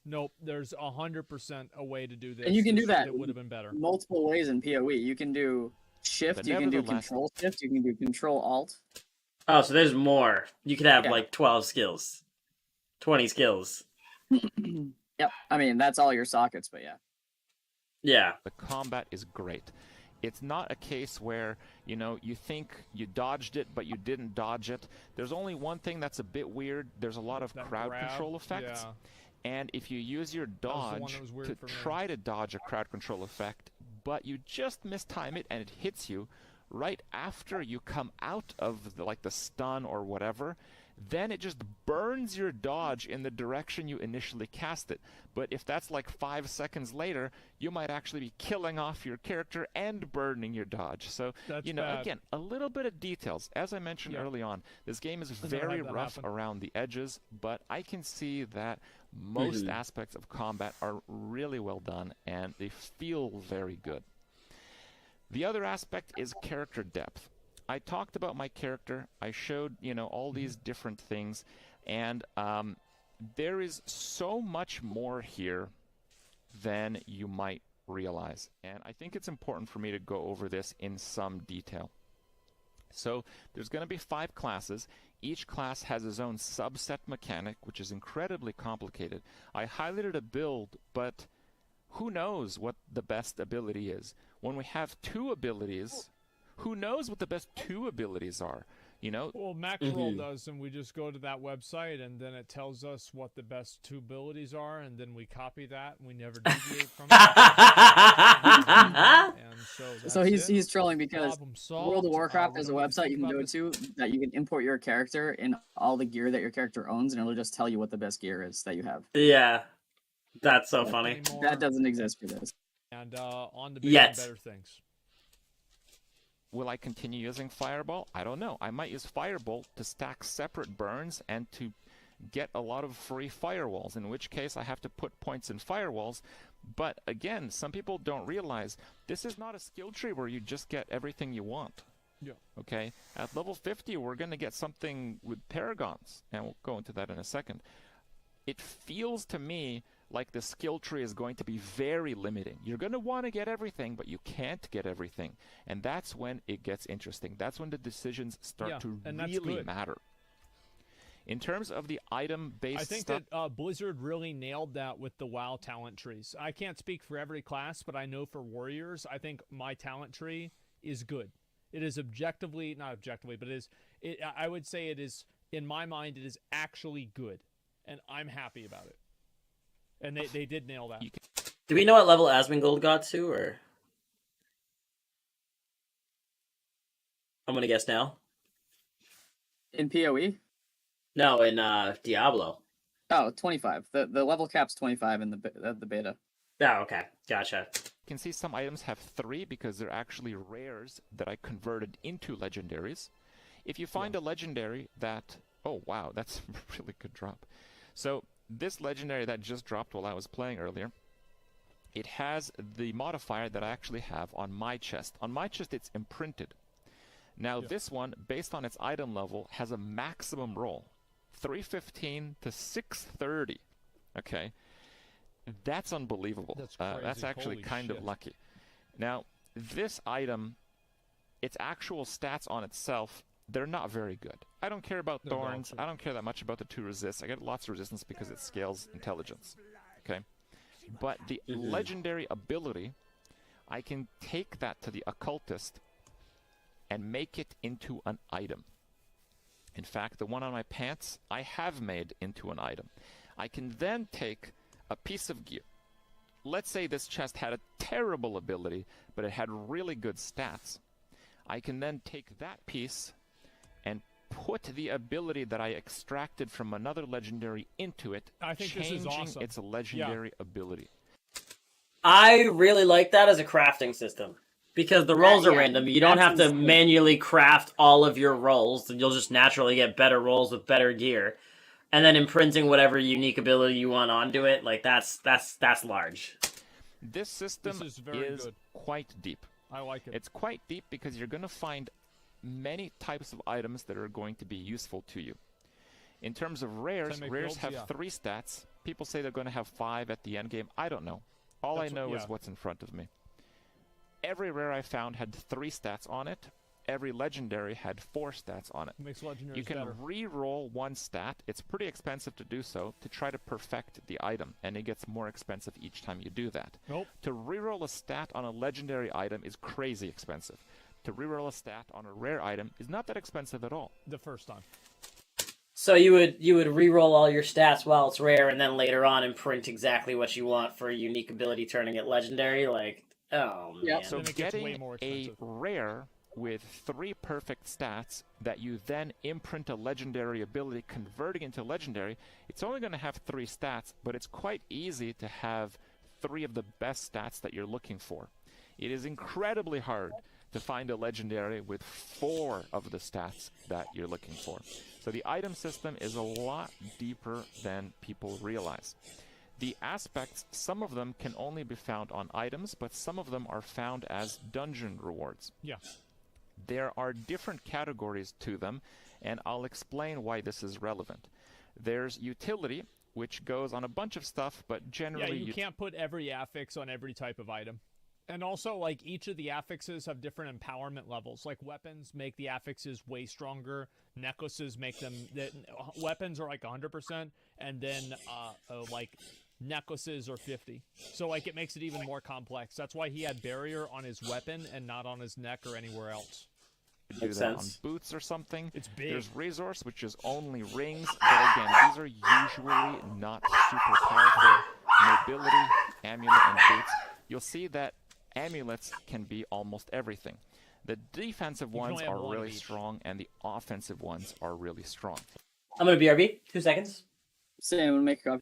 Nope. There's 100% a way to do this. And you can do that. It would have been better. Multiple ways in PoE. You can do shift, you can do control shift, you can do control alt. Oh, so there's more. You could have like 12 skills. 20 skills. Yep. I mean, that's all your sockets, but yeah. Yeah. The combat is great. It's not a case where, you think you dodged it, but you didn't dodge it. There's only one thing that's a bit weird. There's a lot of crowd control effects. And if you use your dodge to try to dodge a crowd control effect, but you just mistime it and it hits you right after you come out of the stun or whatever, then it just burns your dodge in the direction you initially cast it. But if that's like 5 seconds later, you might actually be killing off your character and burning your dodge. So, that's again, a little bit of details. As I mentioned early on, this game is very rough around the edges, but I can see that most aspects of combat are really well done, and they feel very good. The other aspect is character depth. I talked about my character. I showed, all these different things, and there is so much more here than you might realize. And I think it's important for me to go over this in some detail. So there's going to be 5 classes. Each class has its own subset mechanic, which is incredibly complicated. I highlighted a build, but who knows what the best ability is? When we have 2 abilities, who knows what the best 2 abilities are? Well, Maxroll does, and we just go to that website, and then it tells us what the best 2 abilities are, and then we copy that, and we never deviate from it. And so he's trolling because World of Warcraft is a website you can go to that you can import your character and all the gear that your character owns, and it'll just tell you what the best gear is that you have. Yeah, that's so funny. That doesn't exist for this. And on to better things. Will I continue using Fireball? I don't know. I might use Firebolt to stack separate burns and to get a lot of free firewalls, in which case I have to put points in firewalls. But again, some people don't realize this is not a skill tree where you just get everything you want. Yeah. Okay? At level 50, we're going to get something with Paragons, and we'll go into that in a second. It feels to me like the skill tree is going to be very limiting. You're going to want to get everything, but you can't get everything. And that's when it gets interesting. That's when the decisions start to really matter. In terms of the item-based I think that Blizzard really nailed that with the WoW talent trees. I can't speak for every class, but I know for Warriors, I think my talent tree is good. It is objectively, not objectively, but I would say it is, in my mind, it is actually good. And I'm happy about it. And they did nail that. Do we know what level Asmongold got to, or? I'm going to guess now. In PoE? No, in Diablo. Oh, 25. The level cap's 25 in the beta. Oh, okay. Gotcha. You can see some items have 3 because they're actually rares that I converted into legendaries. If you find a legendary that... Oh, wow, that's a really good drop. So this legendary that just dropped while I was playing earlier, it has the modifier that I actually have on my chest. On my chest, it's imprinted. Now, this one, based on its item level, has a maximum roll. 315 to 630. Okay? That's unbelievable. That's crazy. That's actually kind of lucky. Now, this item, its actual stats on itself, they're not very good. I don't care about thorns. I don't care that much about the 2 resists. I get lots of resistance because it scales intelligence. Okay? But the legendary ability, I can take that to the occultist and make it into an item. In fact, the one on my pants, I have made into an item. I can then take a piece of gear. Let's say this chest had a terrible ability, but it had really good stats. I can then take that piece and put the ability that I extracted from another legendary into it, I think this is awesome. Its legendary ability. I really like that as a crafting system. Because the rolls are random. You don't have to manually craft all of your rolls, and you'll just naturally get better rolls with better gear. And then imprinting whatever unique ability you want onto it, like that's large. This system is quite deep. I like it. It's quite deep because you're going to find many types of items that are going to be useful to you. In terms of rares, rares have 3 stats. People say they're going to have 5 at the end game. I don't know. All I know is what's in front of me. Every rare I found had 3 stats on it. Every legendary had 4 stats on it. Makes legendaries you can better. re-roll 1 stat. It's pretty expensive to do so to try to perfect the item, and it gets more expensive each time you do that. Nope. To re-roll a stat on a legendary item is crazy expensive. To re-roll a stat on a rare item is not that expensive at all. The first time. So you would re-roll all your stats while it's rare, and then later on imprint exactly what you want for a unique ability, turning it legendary. Like, oh man. Yeah, so getting a rare with 3 perfect stats that you then imprint a legendary ability, converting into legendary, it's only going to have 3 stats, but it's quite easy to have 3 of the best stats that you're looking for. It is incredibly hard to find a legendary with 4 of the stats that you're looking for. So the item system is a lot deeper than people realize. The aspects, some of them can only be found on items, but some of them are found as dungeon rewards. Yeah. There are different categories to them, and I'll explain why this is relevant. There's utility, which goes on a bunch of stuff, but generally... Yeah, you can't put every affix on every type of item. And also, like, each of the affixes have different empowerment levels. Like, weapons make the affixes way stronger. Necklaces make them... weapons are, like, 100%. And then, like, necklaces are 50. So, like, it makes it even more complex. That's why he had barrier on his weapon and not on his neck or anywhere else. Do that on boots or something. It's big. There's resource, which is only rings. But again, these are usually not super powerful. Mobility, amulet, and boots. You'll see that amulets can be almost everything. The defensive ones are really strong, and the offensive ones are really strong. I'm going to BRB. 2 seconds. Sam, I'm going to make a copy.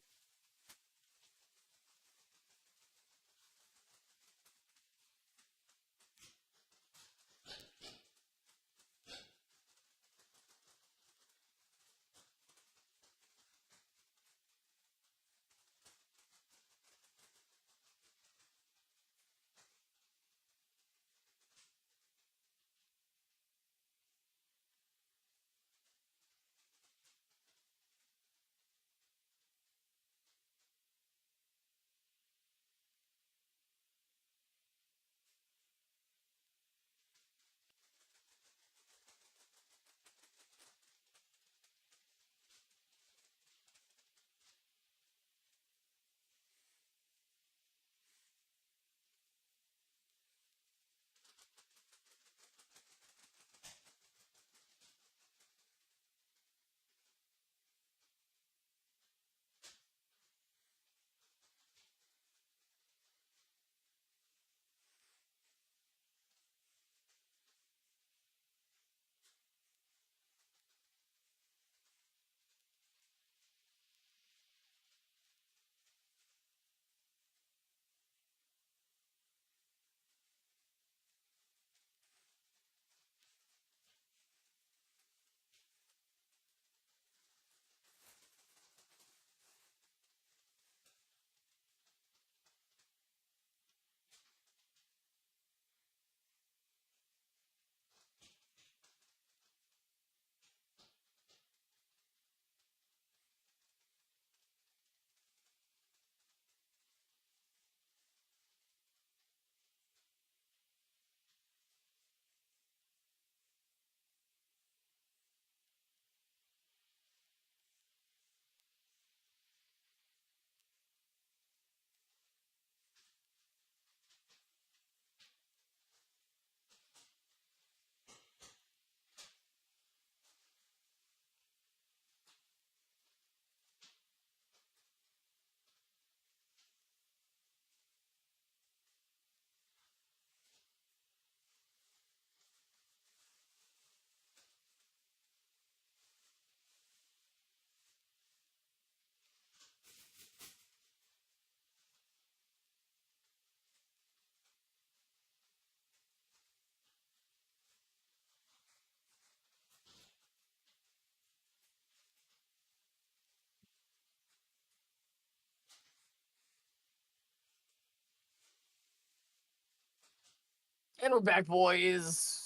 And we're back, boys.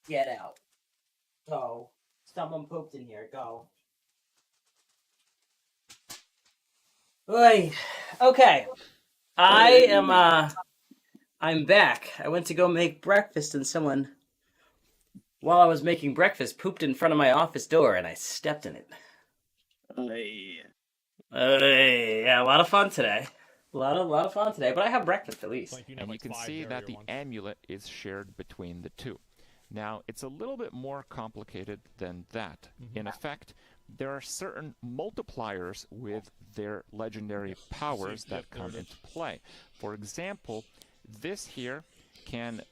Get out. Go. Someone pooped in here. Go. Oy. Okay. I'm back. I went to go make breakfast and someone, while I was making breakfast, pooped in front of my office door and I stepped in it. Yeah, a lot of fun today. A lot of fun today, but I have breakfast at least. And you can see that the amulet is shared between the two. Now, it's a little bit more complicated than that. In effect, there are certain multipliers with their legendary powers that come into play. For example, this here can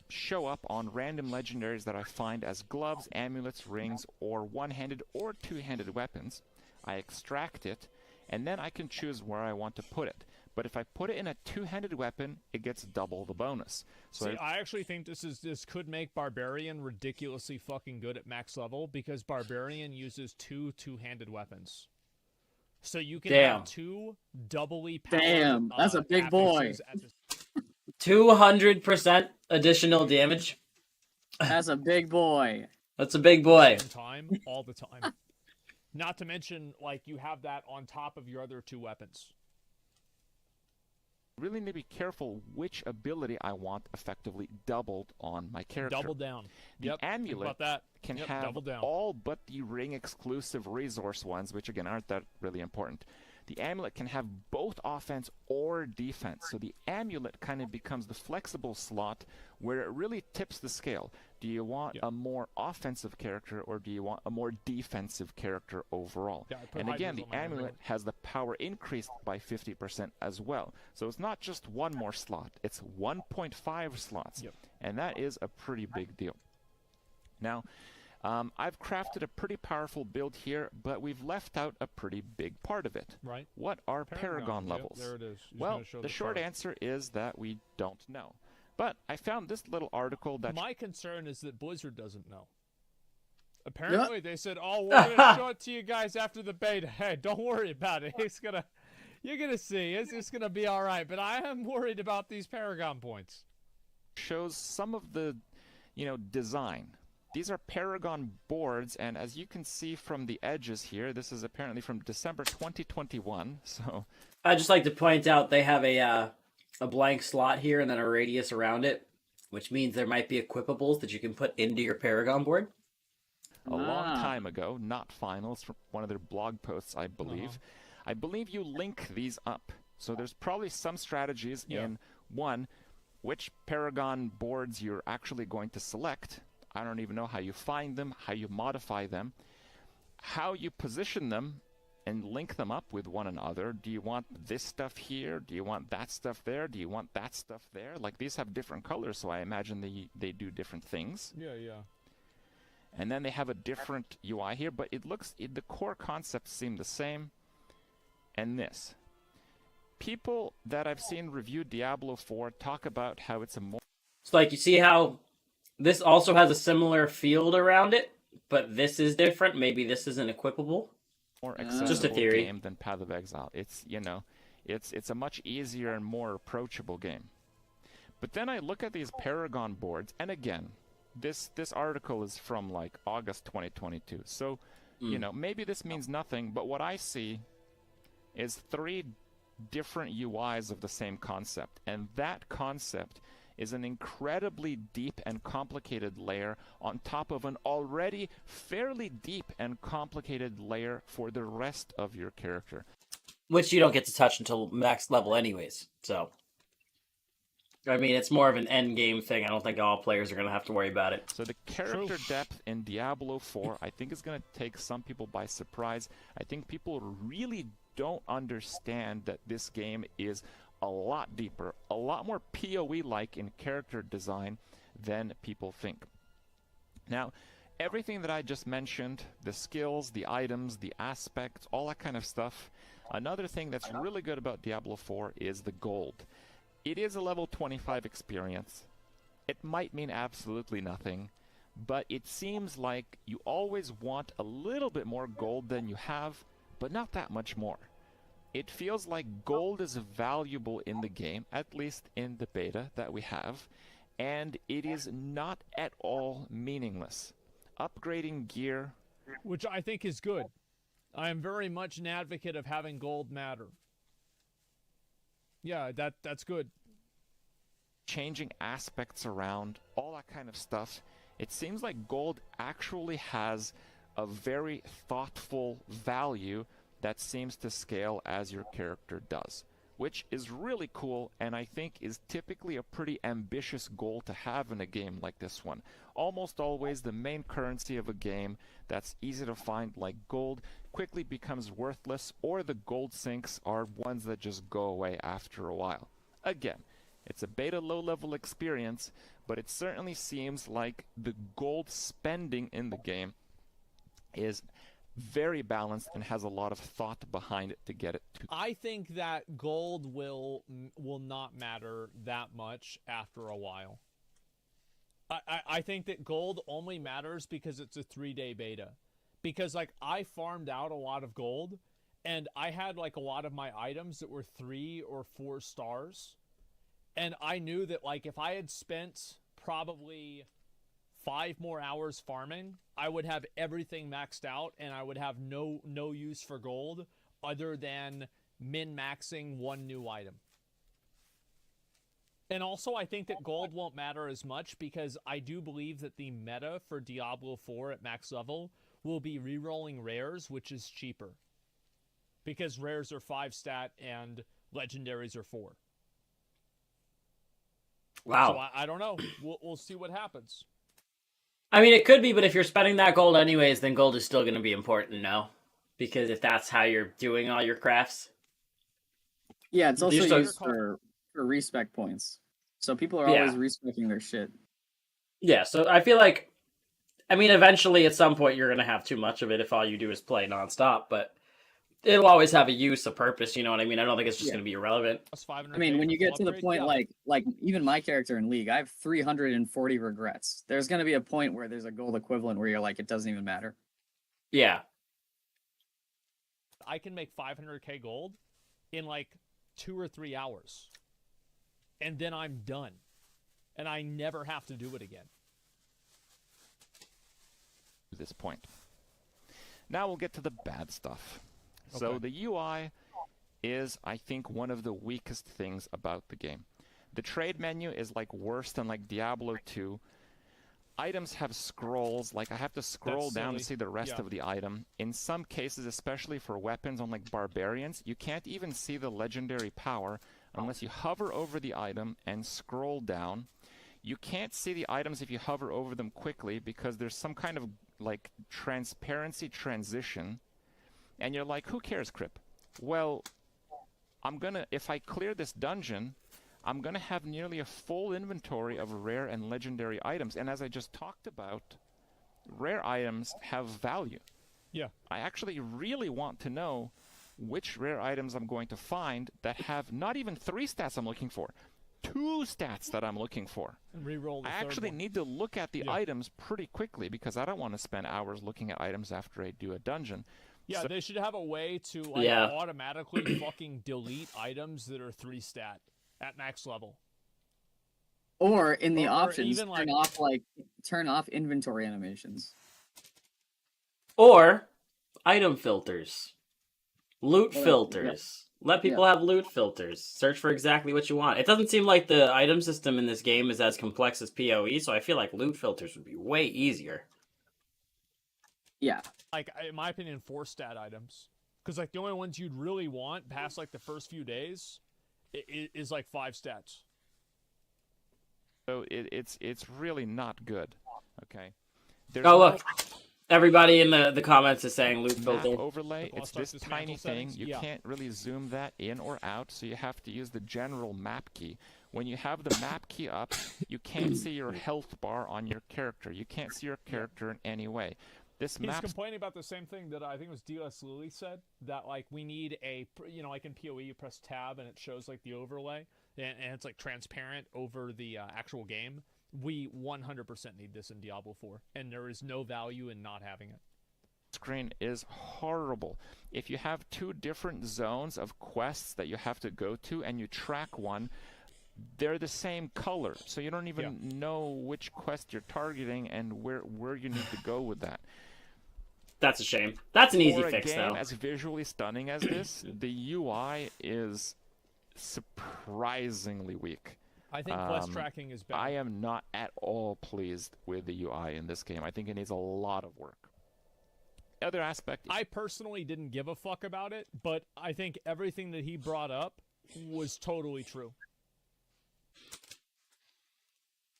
show up on random legendaries that I find as gloves, amulets, rings, or one-handed or two-handed weapons. I extract it, and then I can choose where I want to put it. But if I put it in a two-handed weapon, it gets double the bonus. So see, I actually think this could make Barbarian ridiculously fucking good at max level, because Barbarian uses two-handed weapons. So you can have two doubly powered... Damn, that's a big boy. 200% additional damage. That's a big boy. That's a big boy. All the time. Not to mention, like, you have that on top of your other two weapons. Really need to be careful which ability I want effectively doubled on my character. Double down. The amulet can have all but the ring exclusive resource ones, which again aren't that really important. The amulet can have both offense or defense, so the amulet kind of becomes the flexible slot where it really tips the scale. Do you want a more offensive character, or do you want a more defensive character overall? And again, the amulet has the power increased by 50% as well. So it's not just one more slot, it's 1.5 slots. And that is a pretty big deal. Now, I've crafted a pretty powerful build here, but we've left out a pretty big part of it. Right. What are Paragon levels? There it is. Well, the short answer is that we don't know. But I found this little article that... My concern is that Blizzard doesn't know. Apparently they said, oh, we're going to show it to you guys after the beta. Hey, don't worry about it. You're going to see. It's going to be all right. But I am worried about these Paragon points. Shows some of the, design. These are Paragon boards, and as you can see from the edges here, this is apparently from December 2021, so... I'd just like to point out they have a blank slot here and then a radius around it, which means there might be equipables that you can put into your Paragon board. A long time ago, not finals, from one of their blog posts, I believe. I believe you link these up. So there's probably some strategies in, one, which Paragon boards you're actually going to select. I don't even know how you find them, how you modify them, how you position them and link them up with one another. Do you want this stuff here? Do you want that stuff there? Do you want that stuff there? Like, these have different colors, so I imagine they do different things. Yeah. And then they have a different UI here, but the core concepts seem the same. And this. People that I've seen review Diablo 4 talk about how it's a more... It's like, you see how this also has a similar field around it, but this is different. Maybe this isn't equipable. More accessible just a theory. Game than Path of Exile. It's, it's a much easier and more approachable game. But then I look at these Paragon boards, and again, this article is from like August 2022. So, maybe this means nothing, but what I see is 3 different UIs of the same concept, and that concept is an incredibly deep and complicated layer on top of an already fairly deep and complicated layer for the rest of your character. Which you don't get to touch until max level anyways, so... I mean, it's more of an end game thing. I don't think all players are going to have to worry about it. So the character depth in Diablo 4, I think, is going to take some people by surprise. I think people really don't understand that this game is a lot deeper, a lot more PoE-like in character design than people think. Now, everything that I just mentioned, the skills, the items, the aspects, all that kind of stuff, another thing that's really good about Diablo 4 is the gold. It is a level 25 experience. It might mean absolutely nothing, but it seems like you always want a little bit more gold than you have, but not that much more. It feels like gold is valuable in the game, at least in the beta that we have, and it is not at all meaningless. Upgrading gear, which I think is good. I am very much an advocate of having gold matter. Yeah, that's good. Changing aspects around, all that kind of stuff. It seems like gold actually has a very thoughtful value that seems to scale as your character does, which is really cool, and I think is typically a pretty ambitious goal to have in a game like this one. Almost always the main currency of a game that's easy to find, like gold, quickly becomes worthless, or the gold sinks are ones that just go away after a while. Again, it's a beta low-level experience, but it certainly seems like the gold spending in the game is very balanced and has a lot of thought behind it to get it to. I think that gold will not matter that much after a while. I think that gold only matters because it's a 3-day beta. Because like I farmed out a lot of gold, and I had like a lot of my items that were 3 or 4 stars. And I knew that like if I had spent probably 5 more hours farming, I would have everything maxed out, and I would have no use for gold other than min-maxing 1 new item. And also, I think that gold won't matter as much because I do believe that the meta for Diablo 4 at max level will be rerolling rares, which is cheaper. Because rares are 5 stat and legendaries are 4. Wow. So I don't know. We'll see what happens. I mean, it could be, but if you're spending that gold anyways, then gold is still going to be important, no? Because if that's how you're doing all your crafts. Yeah, it's also used for respec points. So people are always respecing their shit. Yeah, so I feel like, I mean, eventually at some point you're going to have too much of it if all you do is play nonstop, but it'll always have a use, a purpose, you know what I mean? I don't think it's just going to be irrelevant. I mean, when you get to the point, like even my character in League, I have 340 regrets. There's going to be a point where there's a gold equivalent where you're like, it doesn't even matter. Yeah. I can make 500k gold in like 2 or 3 hours. And then I'm done. And I never have to do it again. To this point. Now we'll get to the bad stuff. Okay. So the UI is, I think, one of the weakest things about the game. The trade menu is like worse than like Diablo 2. Items have scrolls, like I have to scroll down to see the rest of the item. In some cases, especially for weapons on like barbarians, you can't even see the legendary power unless you hover over the item and scroll down. You can't see the items if you hover over them quickly because there's some kind of like transparency transition. And you're like, who cares, Crip? Well, if I clear this dungeon, I'm gonna have nearly a full inventory of rare and legendary items. And as I just talked about, rare items have value. Yeah. I actually really want to know which rare items I'm going to find that have not even 3 stats I'm looking for, 2 stats that I'm looking for. And reroll the I actually need to look at the items pretty quickly because I don't want to spend hours looking at items after I do a dungeon. Yeah, so they should have a way to like automatically fucking delete items that are 3 stat at max level. Or in the options, turn off inventory animations. Or item filters. Loot filters. Let people have loot filters. Search for exactly what you want. It doesn't seem like the item system in this game is as complex as PoE, so I feel like loot filters would be way easier. Yeah. Like, in my opinion, 4 stat items. Because, like, the only ones you'd really want past, like, the first few days is like 5 stats. So it's really not good, okay? Look. Everybody in the comments is saying loot filter. Overlay, it's this tiny thing. You can't really zoom that in or out, so you have to use the general map key. When you have the map key up, you can't see your health bar on your character. You can't see your character in any way. He's complaining about the same thing that I think it was DS Lily said, that like we need like in PoE you press tab and it shows like the overlay and it's like transparent over the actual game. We 100% need this in Diablo 4, and there is no value in not having it. Screen is horrible. If you have 2 different zones of quests that you have to go to and you track one, they're the same color, so you don't even know which quest you're targeting and where you need to go with that. That's a shame. That's an easy For fix, a game though. as visually stunning as this, the UI is surprisingly weak. I think quest tracking is better. I am not at all pleased with the UI in this game. I think it needs a lot of work. Other aspect, I personally didn't give a fuck about it, but I think everything that he brought up was totally true.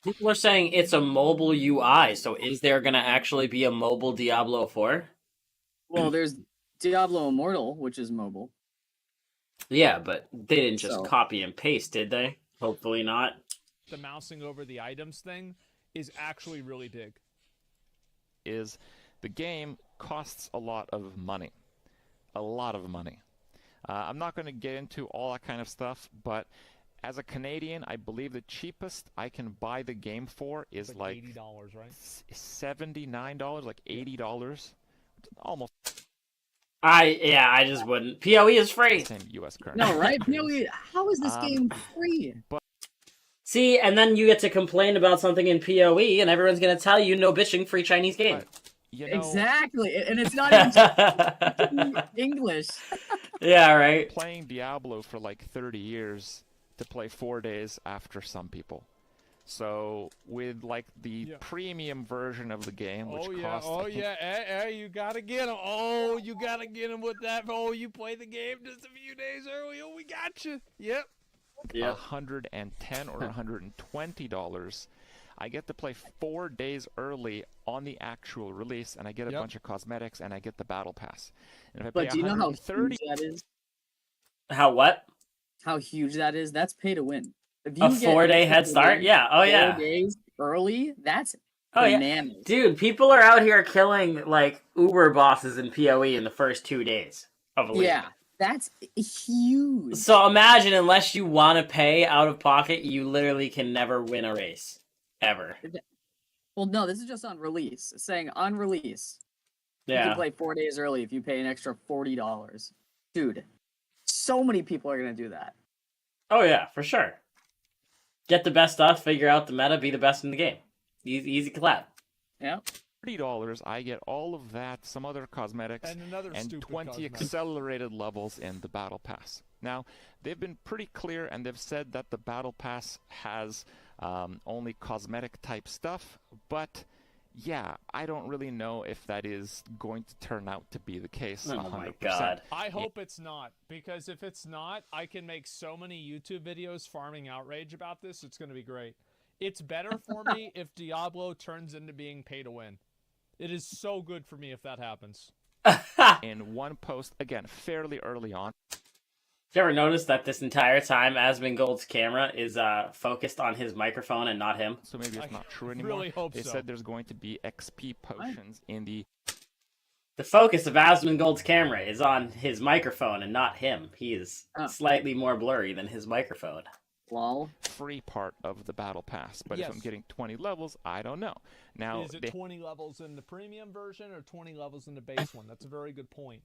People are saying it's a mobile UI, so is there going to actually be a mobile Diablo 4? Well, there's Diablo Immortal, which is mobile. Yeah, but they didn't just copy and paste, did they? Hopefully not. The mousing over the items thing is actually really big. Is the game costs a lot of money. A lot of money. I'm not going to get into all that kind of stuff, but as a Canadian, I believe the cheapest I can buy the game for is like $80, right? $79, like $80. Almost. I just wouldn't. PoE is free. Same US currency. No, right? PoE, how is this game free? But see, and then you get to complain about something in PoE, and everyone's going to tell you no bitching, free Chinese game. You know, exactly, and it's not even English. Yeah, right. Playing Diablo for like 30 years to play 4 days after some people. So with like the premium version of the game, which costs... Hey, you gotta get him. Oh, you gotta get him with that. Oh, you play the game just a few days early. Oh, we got you. Yep. $110 or $120. I get to play 4 days early on the actual release, and I get a bunch of cosmetics, and I get the battle pass. And if I but pay do you know how huge that is? How what? How huge that is? That's pay to win. If you a 4-day head start? Yeah. Oh, yeah. 4 days early? That's bananas. Yeah. Dude, people are out here killing, like, Uber bosses in PoE in the first 2 days of a league. Yeah. That's huge. So imagine, unless you want to pay out of pocket, you literally can never win a race. Ever. Well, no, this is just on release. It's saying on release, you can play 4 days early if you pay an extra $40. Dude, so many people are going to do that. Oh, yeah, for sure. Get the best stuff, figure out the meta, be the best in the game. Easy collab. Yeah. $30, I get all of that, some other cosmetics, and 20 accelerated levels in the Battle Pass. Now, they've been pretty clear, and they've said that the Battle Pass has only cosmetic type stuff, but yeah, I don't really know if that is going to turn out to be the case. 100%. My god. I hope it's not, because if it's not, I can make so many YouTube videos farming outrage about this, it's going to be great. It's better for me if Diablo turns into being pay to win. It is so good for me if that happens. In one post, again, fairly early on. Have you ever noticed that this entire time Asmongold's camera is focused on his microphone and not him? So maybe it's not true anymore. Really hope they said there's going to be XP potions in the... The focus of Asmongold's camera is on his microphone and not him. He is slightly more blurry than his microphone. Lol. Free part of the battle pass, but if I'm getting 20 levels, I don't know. Now, is it 20 levels in the premium version or 20 levels in the base one? That's a very good point.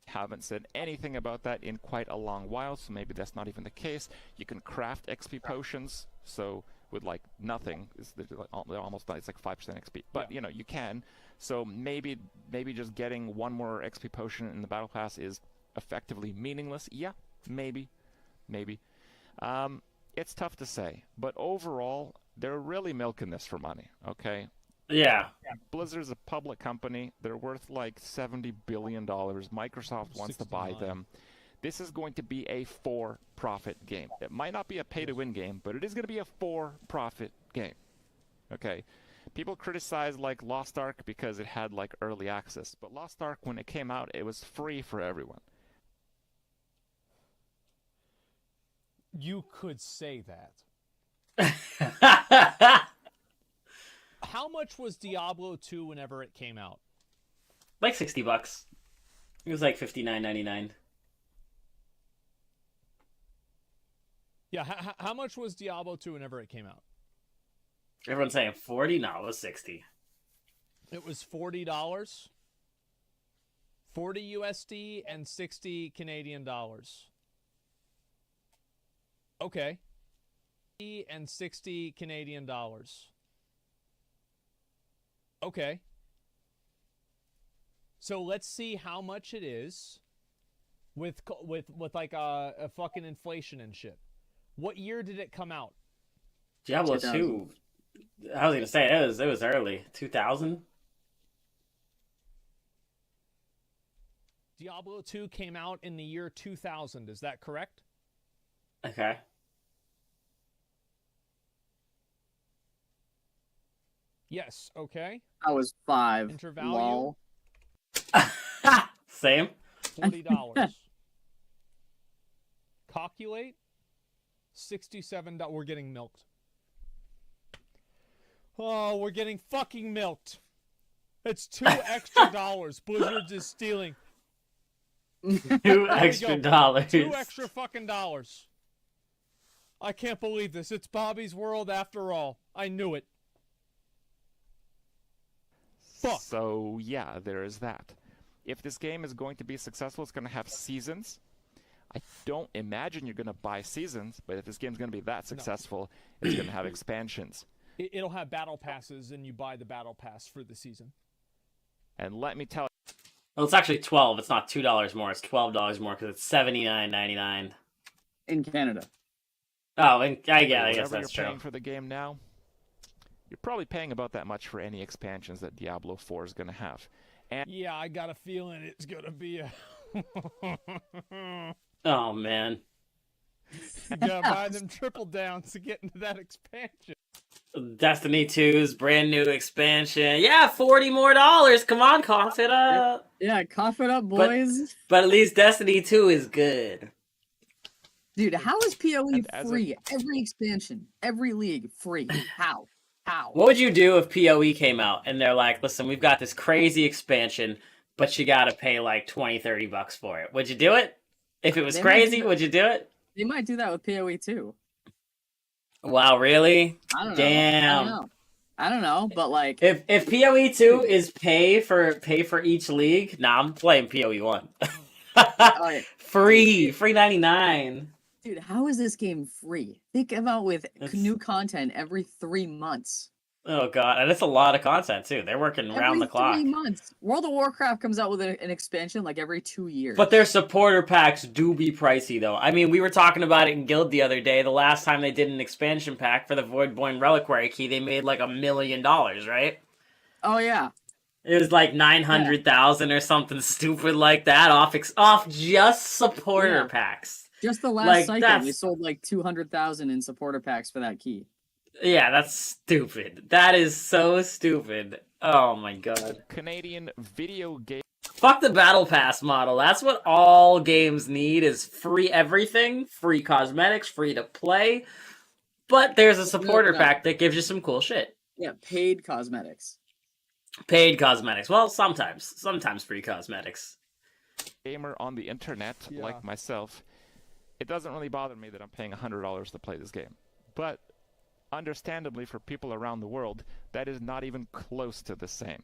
Haven't said anything about that in quite a long while, so maybe that's not even the case. You can craft XP potions, so with like nothing, they're almost it's like 5% XP. But you know, you can. So maybe just getting one more XP potion in the battle pass is effectively meaningless. Yeah, maybe. It's tough to say, but overall, they're really milking this for money, okay? Yeah. Blizzard's a public company. They're worth like $70 billion. Microsoft wants to buy them. This is going to be a for-profit game. It might not be a pay-to-win game, but it is going to be a for-profit game, okay? People criticize like Lost Ark because it had like early access, but Lost Ark, when it came out, it was free for everyone. You could say that. How much was Diablo 2 whenever it came out? Like $60. It was like $59.99. Yeah, how much was Diablo 2 whenever it came out? Everyone's saying 40? No, it was 60. It was $40. 40 USD and 60 Canadian dollars. Okay. and 60 Canadian dollars. Okay. So let's see how much it is with like a fucking inflation and shit. What year did it come out? Diablo 2. I was gonna say it was early 2000. Diablo 2 came out in the year 2000. Is that correct? Okay. Yes. Okay. I was 5. Intervalue. Lol. Same. $40. Calculate. $67. We're getting milked. Oh, we're getting fucking milked. It's $2 extra. Blizzard's is stealing. $2 extra. $2 extra fucking dollars. I can't believe this. It's Bobby's World after all. I knew it. Fuck. So yeah, there is that. If this game is going to be successful, it's going to have seasons. I don't imagine you're going to buy seasons, but if this game's going to be that successful, it's going to have expansions. It'll have battle passes, and you buy the battle pass for the season. And let me tell you... Well, it's actually $12. It's not $2 more. It's $12 more because it's $79.99 in Canada. Oh, and I guess that's you're true. Paying for the game now, you're probably paying about that much for any expansions that Diablo 4 is going to have. And yeah, I got a feeling it's going to be a... Oh, man. You gotta buy them triple downs to get into that expansion. Destiny 2's brand new expansion. Yeah, $40 more. Come on, cough it up. Yeah, cough it up, boys. But at least Destiny 2 is good. Dude, how is PoE free? Every expansion, every league, free. How? How? What would you do if PoE came out and they're like, listen, we've got this crazy expansion, but you gotta pay like $20-$30 for it? Would you do it? If it was crazy, would you do it? They might do that with PoE too. Wow, really? I don't know. Damn. I don't know, but like if PoE 2 is pay for each league, nah, I'm playing PoE 1. Free 99. Dude, how is this game free? They come out with new content every 3 months. Oh god, and it's a lot of content too. They're working round the clock. 3 months. World of Warcraft comes out with an expansion like every 2 years. But their supporter packs do be pricey though. I mean, we were talking about it in Guild the other day. The last time they did an expansion pack for the Voidborn Reliquary Key, they made like $1 million, right? Oh yeah. It was like 900,000 or something stupid like that off just supporter packs. Just the last cycle, they sold like 200,000 in supporter packs for that key. Yeah, that's stupid. That is so stupid. Oh my god. Canadian video game. Fuck the battle pass model. That's what all games need is free everything, free cosmetics, free to play. But there's a supporter pack that gives you some cool shit. Yeah, paid cosmetics. Paid cosmetics. Well, sometimes free cosmetics. Gamer on the internet like myself, it doesn't really bother me that I'm paying $100 to play this game. But understandably, for people around the world, that is not even close to the same.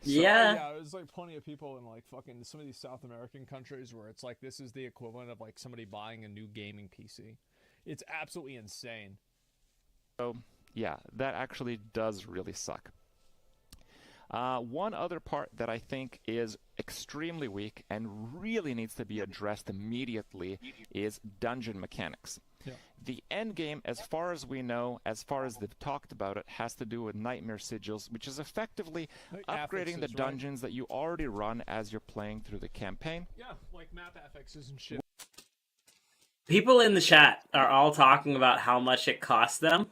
So, yeah, there's like plenty of people in like fucking some of these South American countries where it's like this is the equivalent of like somebody buying a new gaming PC. It's absolutely insane. So, yeah, that actually does really suck. One other part that I think is extremely weak and really needs to be addressed immediately is dungeon mechanics. Yeah. The end game, as far as we know, as far as they've talked about it, has to do with Nightmare Sigils, which is effectively upgrading the dungeons that you already run as you're playing through the campaign. Yeah, like map affixes and shit. People in the chat are all talking about how much it costs them.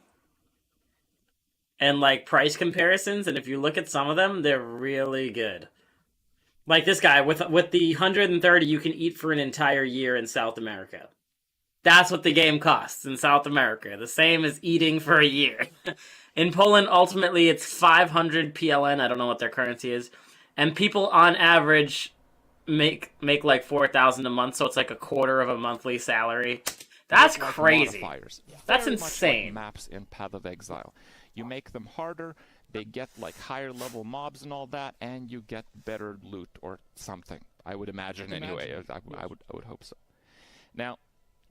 And like price comparisons, and if you look at some of them, they're really good. Like this guy with the 130 you can eat for an entire year in South America. That's what the game costs in South America. The same as eating for a year. In Poland, ultimately, it's 500 PLN. I don't know what their currency is. And people on average make like 4,000 a month, so it's like a quarter of a monthly salary. That's crazy. That's insane. Like maps in Path of Exile. You make them harder, they get like higher level mobs and all that, and you get better loot or something. I would imagine anyway. I would hope so. Now,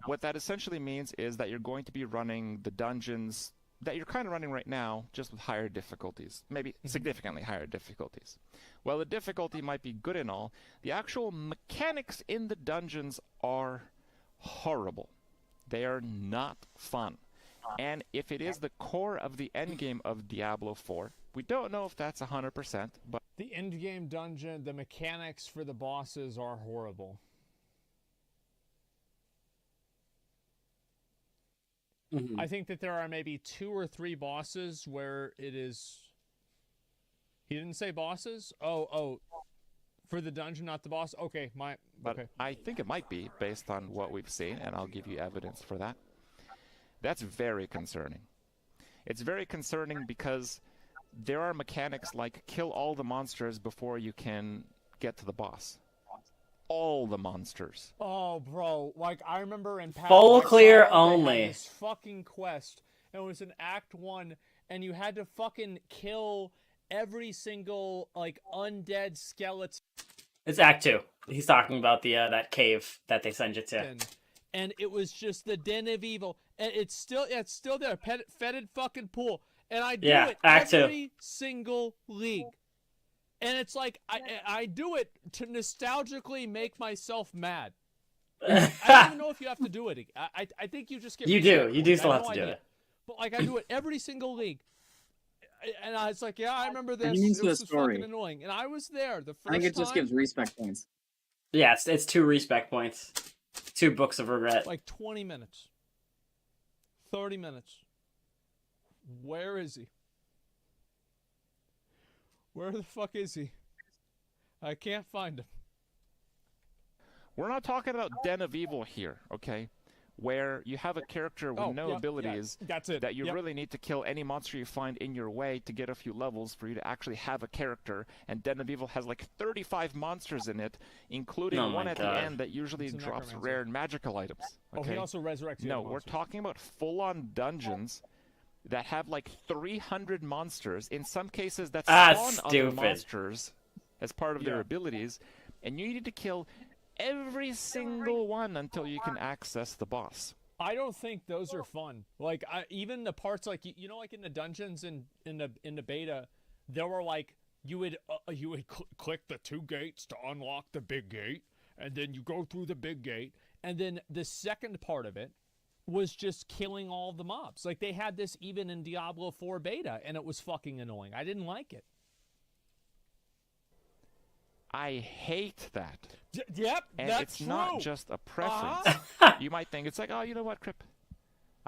what that essentially means is that you're going to be running the dungeons that you're kind of running right now, just with higher difficulties, maybe significantly higher difficulties. While the difficulty might be good and all, the actual mechanics in the dungeons are horrible. They are not fun. And if it is the core of the endgame of Diablo 4, we don't know if that's 100%, but the endgame dungeon, the mechanics for the bosses are horrible. I think that there are maybe 2 or 3 bosses where it is... He didn't say bosses? Oh, for the dungeon, not the boss? Okay, But I think it might be, based on what we've seen, and I'll give you evidence for that. That's very concerning. It's very concerning because there are mechanics like kill all the monsters before you can get to the boss. All the monsters. Oh, bro. Like, I remember in Path Full of Exile, clear they only. had this fucking quest. And it was in Act 1, and you had to fucking kill every single, like, undead skeleton. It's Act 2. He's talking about the that cave that they send you to. And it was just the Den of Evil. And it's still there. Fetid fucking pool. And I do it Act 2. every single league. And it's like, I do it to nostalgically make myself mad. I don't even know if you have to do it. I think you just get... You do. You do still have to do it. But, like, I do it every single league. And I was like, yeah, I remember this. It means This the was story. fucking annoying. And I was there the first time. I think it just gives respect points. Yeah, it's 2 respect points. 2 books of regret. Like 20 minutes. 30 minutes. Where is he? Where the fuck is he? I can't find him. We're not talking about Den of Evil here, okay? Where you have a character with no abilities that's it. that you really need to kill any monster you find in your way to get a few levels for you to actually have a character. And Den of Evil has like 35 monsters in it, including one at the end that usually drops rare and magical items. Okay? Oh, he also resurrects No, we're talking about full-on dungeons that have like 300 monsters, in some cases that spawn other monsters as part of their abilities, and you need to kill every single one until you can access the boss. I don't think those are fun. Like, even the parts, like, you know, like in the dungeons in the beta, there were like, you would click the 2 gates to unlock the big gate, and then you go through the big gate, and then the second part of it was just killing all the mobs. Like, they had this even in Diablo 4 beta, and it was fucking annoying. I didn't like it. I hate that. Yep, and that's it's true. Not just a preference. You might think it's like, oh, you know what, Crip?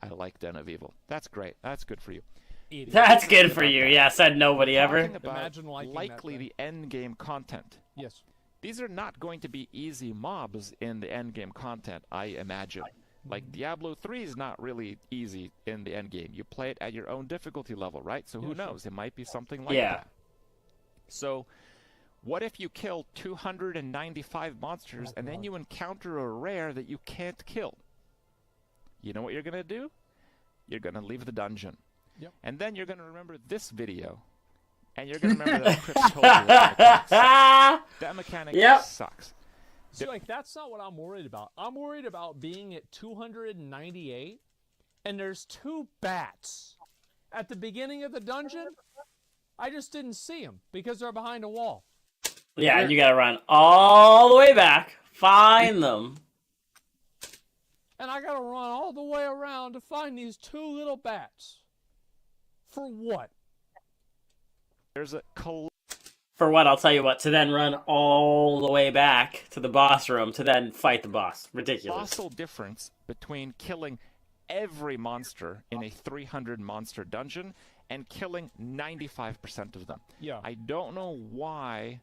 I like Den of Evil. That's great. That's good for you. That's good for you. Yeah, said nobody ever. Imagine likely the end game content. Yes. These are not going to be easy mobs in the end game content, I imagine. Like, Diablo 3 is not really easy in the end game. You play it at your own difficulty level, right? So who knows? It might be something like that. So, what if you kill 295 monsters and then you encounter a rare that you can't kill? You know what you're going to do? You're going to leave the dungeon. Yep. And then you're going to remember this video. And you're going to remember that Chris told you that mechanic sucks. See, like, that's not what I'm worried about. I'm worried about being at 298, and there's 2 bats at the beginning of the dungeon. I just didn't see them because they're behind a wall. Yeah, you gotta run all the way back, find them. And I gotta run all the way around to find these 2 little bats. For what? There's a For what? I'll tell you what. To then run all the way back to the boss room to then fight the boss. Ridiculous. Colossal difference between killing every monster in a 300 monster dungeon and killing 95% of them. Yeah. I don't know why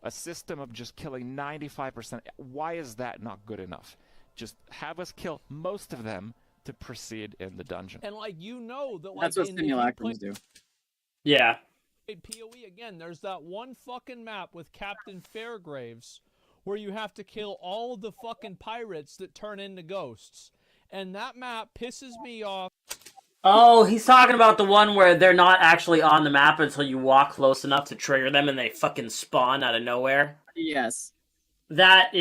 a system of just killing 95%, why is that not good enough? Just have us kill most of them to proceed in the dungeon. And, like, you know that, like, that's what simulacrums do. Yeah. PoE again, there's that one fucking map with Captain Fairgraves where you have to kill all of the fucking pirates that turn into ghosts. And that map pisses me off. Oh, he's talking about the one where they're not actually on the map until you walk close enough to trigger them and they fucking spawn out of nowhere. Yes. That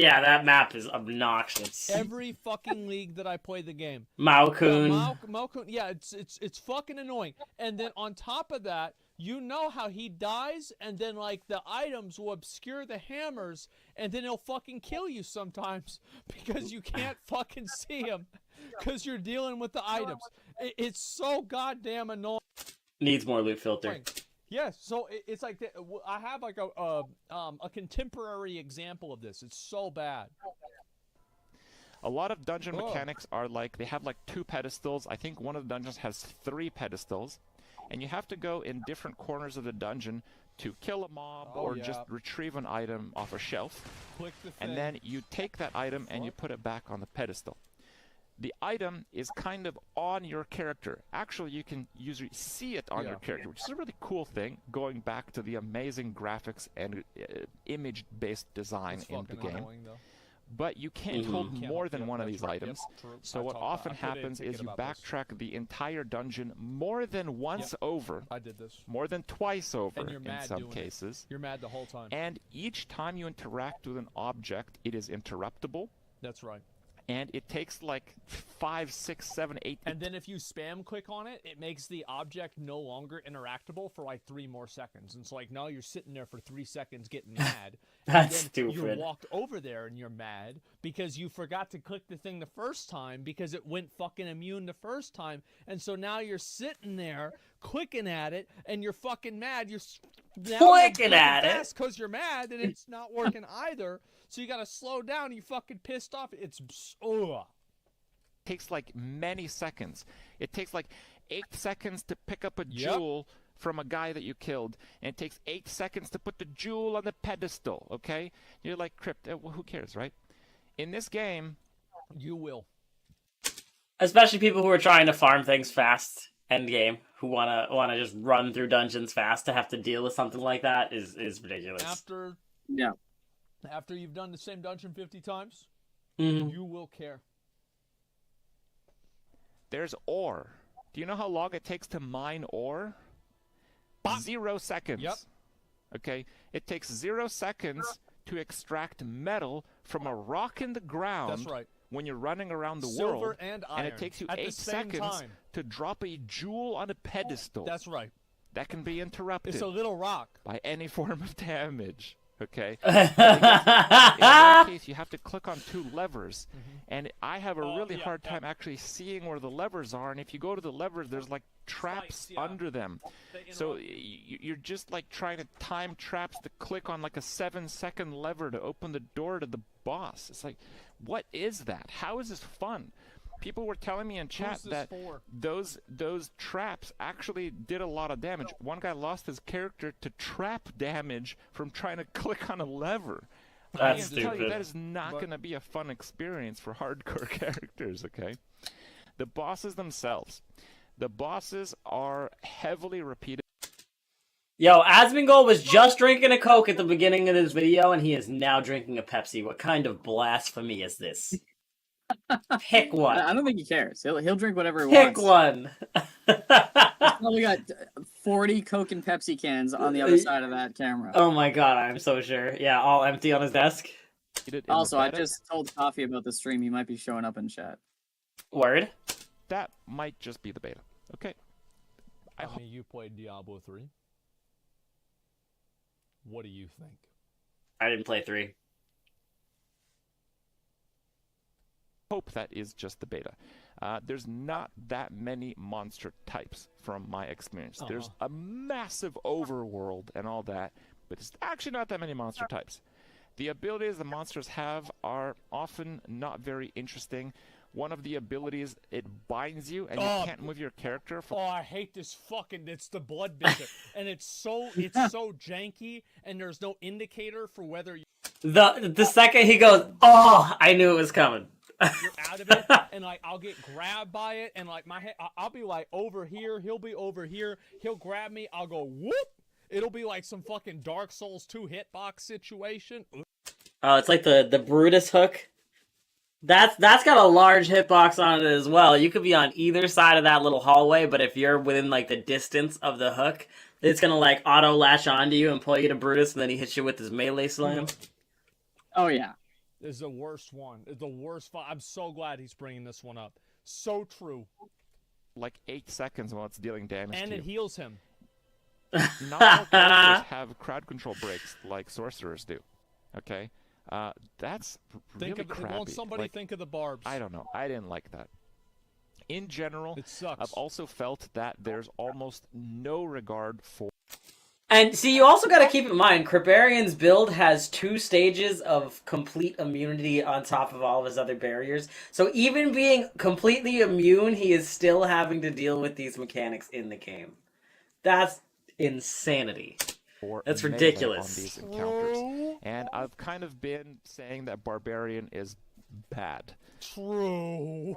map is obnoxious. Every fucking league that I play the game. Maokun. Maokun, yeah, it's fucking annoying. And then on top of that, you know how he dies, and then like the items will obscure the hammers, and then he'll fucking kill you sometimes because you can't fucking see him because you're dealing with the items. It's so goddamn annoying. Needs more loot filter. Yes, so it's like I have like a contemporary example of this. It's so bad. A lot of dungeon mechanics are like, they have like 2 pedestals. I think one of the dungeons has 3 pedestals. And you have to go in different corners of the dungeon to kill a mob or just retrieve an item off a shelf. And then you take that item and you put it back on the pedestal. The item is kind of on your character. Actually, you can usually see it on your character, which is a really cool thing, going back to the amazing graphics and image-based design in the game. But you can't hold more than one of these items. So what often happens is you backtrack the entire dungeon more than once over. I did this. More than twice over in some cases. You're mad the whole time. And each time you interact with an object, it is interruptible. That's right. And it takes like 5, 6, 7, 8... And then if you spam click on it, it makes the object no longer interactable for like 3 more seconds. And so like now you're sitting there for 3 seconds getting mad. That's stupid. You walked over there and you're mad because you forgot to click the thing the first time because it went fucking immune the first time. And so now you're sitting there clicking at it and you're fucking mad. You're clicking at it because you're mad and it's not working either. So you gotta slow down. You fucking pissed off. It's takes like many seconds. It takes like 8 seconds to pick up a jewel from a guy that you killed, and it takes 8 seconds to put the jewel on the pedestal. Okay, you're like, Crypt, well, who cares, right? In this game, you will. Especially people who are trying to farm things fast end game, who wanna just run through dungeons fast, to have to deal with something like that is ridiculous. After you've done the same dungeon 50 times, Mm-hmm. You will care. There's ore. Do you know how long it takes to mine ore? 0 seconds. Yep. Okay? It takes 0 seconds to extract metal from a rock in the ground. That's right. When you're running around the Silver world, and iron. it takes you at 8 the same seconds time. to drop a jewel on a pedestal. That's right. That can be interrupted. It's a little rock. By any form of damage. Okay? In that case, you have to click on 2 levers. And I have a really hard time actually seeing where the levers are. And if you go to the levers, there's like traps under them. So you're just like trying to time traps to click on like a 7-second lever to open the door to the boss. It's like, what is that? How is this fun? People were telling me in chat that those traps actually did a lot of damage. One guy lost his character to trap damage from trying to click on a lever. That's I can tell you that is not going to be a fun experience for hardcore characters, okay? The bosses themselves. The bosses are heavily repeated. Yo, Asmongold was just drinking a Coke at the beginning of this video, and he is now drinking a Pepsi. What kind of blasphemy is this? Pick one. I don't think he cares. He'll drink whatever he wants. Pick one. We got 40 Coke and Pepsi cans on the other side of that camera. Oh my god, I'm so sure. Yeah, all empty on his desk. Also, I just told Coffee about the stream. He might be showing up in chat. Word? That might just be the beta. Okay. I mean, you played Diablo 3. What do you think? I didn't play 3. Hope that is just the beta. There's not that many monster types from my experience. There's a massive overworld and all that, but it's actually not that many monster types. The abilities the monsters have are often not very interesting. One of the abilities, it binds you and you can't move your character. I hate this fucking, it's the blood binder. And it's so janky and there's no indicator for whether you... The second he goes, I knew it was coming. You're out of it, and like I'll get grabbed by it, and like my head, I'll be like over here, he'll be over here, he'll grab me, I'll go whoop. It'll be like some fucking Dark Souls 2 hitbox situation. It's like the Brutus hook. That's got a large hitbox on it as well. You could be on either side of that little hallway, but if you're within like the distance of the hook, it's gonna like auto latch onto you and pull you to Brutus, and then he hits you with his melee slam. Oh yeah. Is the worst one. Is the worst fight. I'm so glad he's bringing this one up. So true. Like 8 seconds while it's dealing damage and to it you. heals him. Not all characters have crowd control breaks like sorcerers do. Okay? That's really crappy. Won't somebody think of the barbs? I don't know. I didn't like that. In general, it sucks. I've also felt that there's almost no regard for... And see, you also got to keep in mind, Kribarian's build has 2 stages of complete immunity on top of all of his other barriers. So even being completely immune, he is still having to deal with these mechanics in the game. That's insanity. That's ridiculous. On these encounters. And I've kind of been saying that Barbarian is bad. True.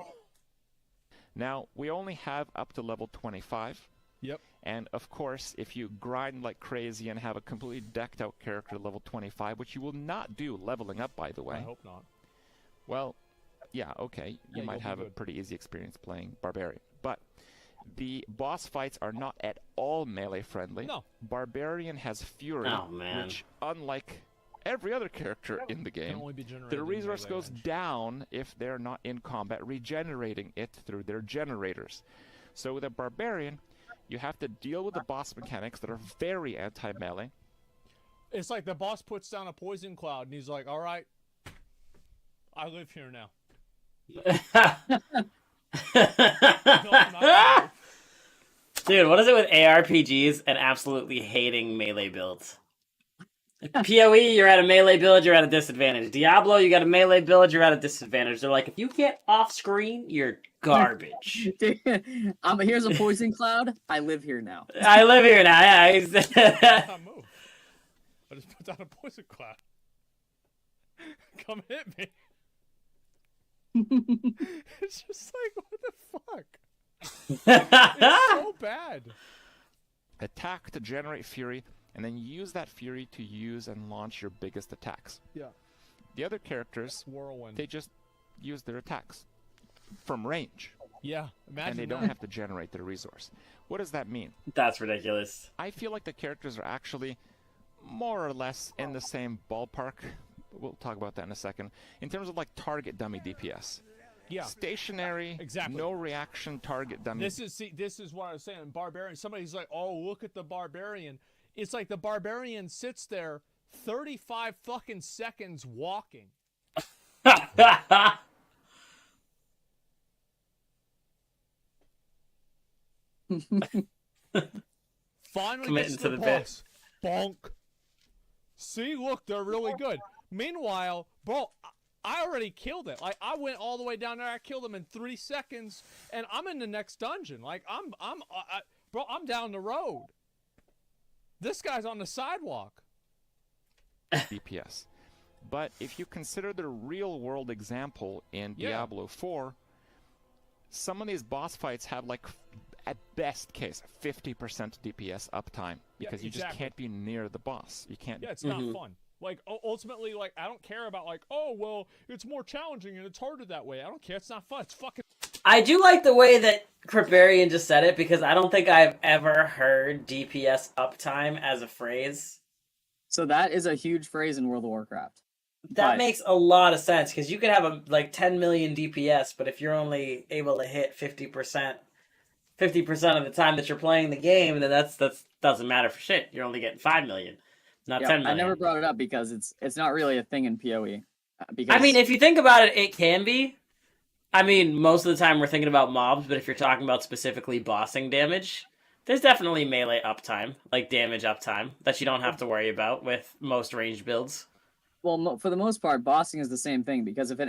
Now, we only have up to level 25. Yep. And of course, if you grind like crazy and have a completely decked out character at level 25, which you will not do leveling up, by the way. I hope not. Well, yeah, okay. You might have a pretty easy experience playing Barbarian. But the boss fights are not at all melee friendly. No. Barbarian has Fury, which, unlike every other character in the game, the resource goes down if they're not in combat, regenerating it through their generators. So with a Barbarian, you have to deal with the boss mechanics that are very anti-melee. It's like the boss puts down a poison cloud, and he's like, all right, I live here now. Dude, what is it with ARPGs and absolutely hating melee builds? PoE, you're at a melee build, you're at a disadvantage. Diablo, you got a melee build, you're at a disadvantage. They're like, if you get off screen, you're garbage. Here's a poison cloud. I live here now. I live here now, yeah. I just put down a poison cloud. Come hit me. It's just like, what the fuck? It's so bad. Attack to generate fury, and then use that fury to use and launch your biggest attacks. Yeah. The other characters, Whirlwind. they just use their attacks from range. Yeah, imagine and they don't have to generate their resource. What does that mean? That's ridiculous. I feel like the characters are actually more or less in the same ballpark. We'll talk about that in a second. In terms of like target dummy DPS. Yeah. Stationary, exactly. No reaction target dummy. This is what I was saying. Barbarian. Somebody's like, oh, look at the Barbarian. It's like the Barbarian sits there 35 fucking seconds walking. Finally committing to the boss. Bonk. See, look, they're really good. Meanwhile, bro, I already killed it. Like, I went all the way down there. I killed him in 3 seconds, and I'm in the next dungeon. Like, bro, I'm down the road. This guy's on the sidewalk. DPS. But if you consider the real-world example in Diablo 4, some of these boss fights have, like, at best case, 50% DPS uptime. Because you just can't be near the boss. You can't... Yeah, it's not fun. Like, ultimately, like, I don't care about, like, oh, well, it's more challenging and it's harder that way. I don't care. It's not fun. It's fucking... I do like the way that Kribarian just said it, because I don't think I've ever heard DPS uptime as a phrase. So that is a huge phrase in World of Warcraft. That makes a lot of sense, because you could have, like, 10 million DPS, but if you're only able to hit 50% of the time that you're playing the game, then that doesn't matter for shit. You're only getting 5 million. Not 10 million. I never brought it up because it's not really a thing in PoE. Because... I mean, if you think about it, it can be. I mean, most of the time we're thinking about mobs, but if you're talking about specifically bossing damage, there's definitely melee uptime, like damage uptime, that you don't have to worry about with most ranged builds. Well, for the most part, bossing is the same thing, because if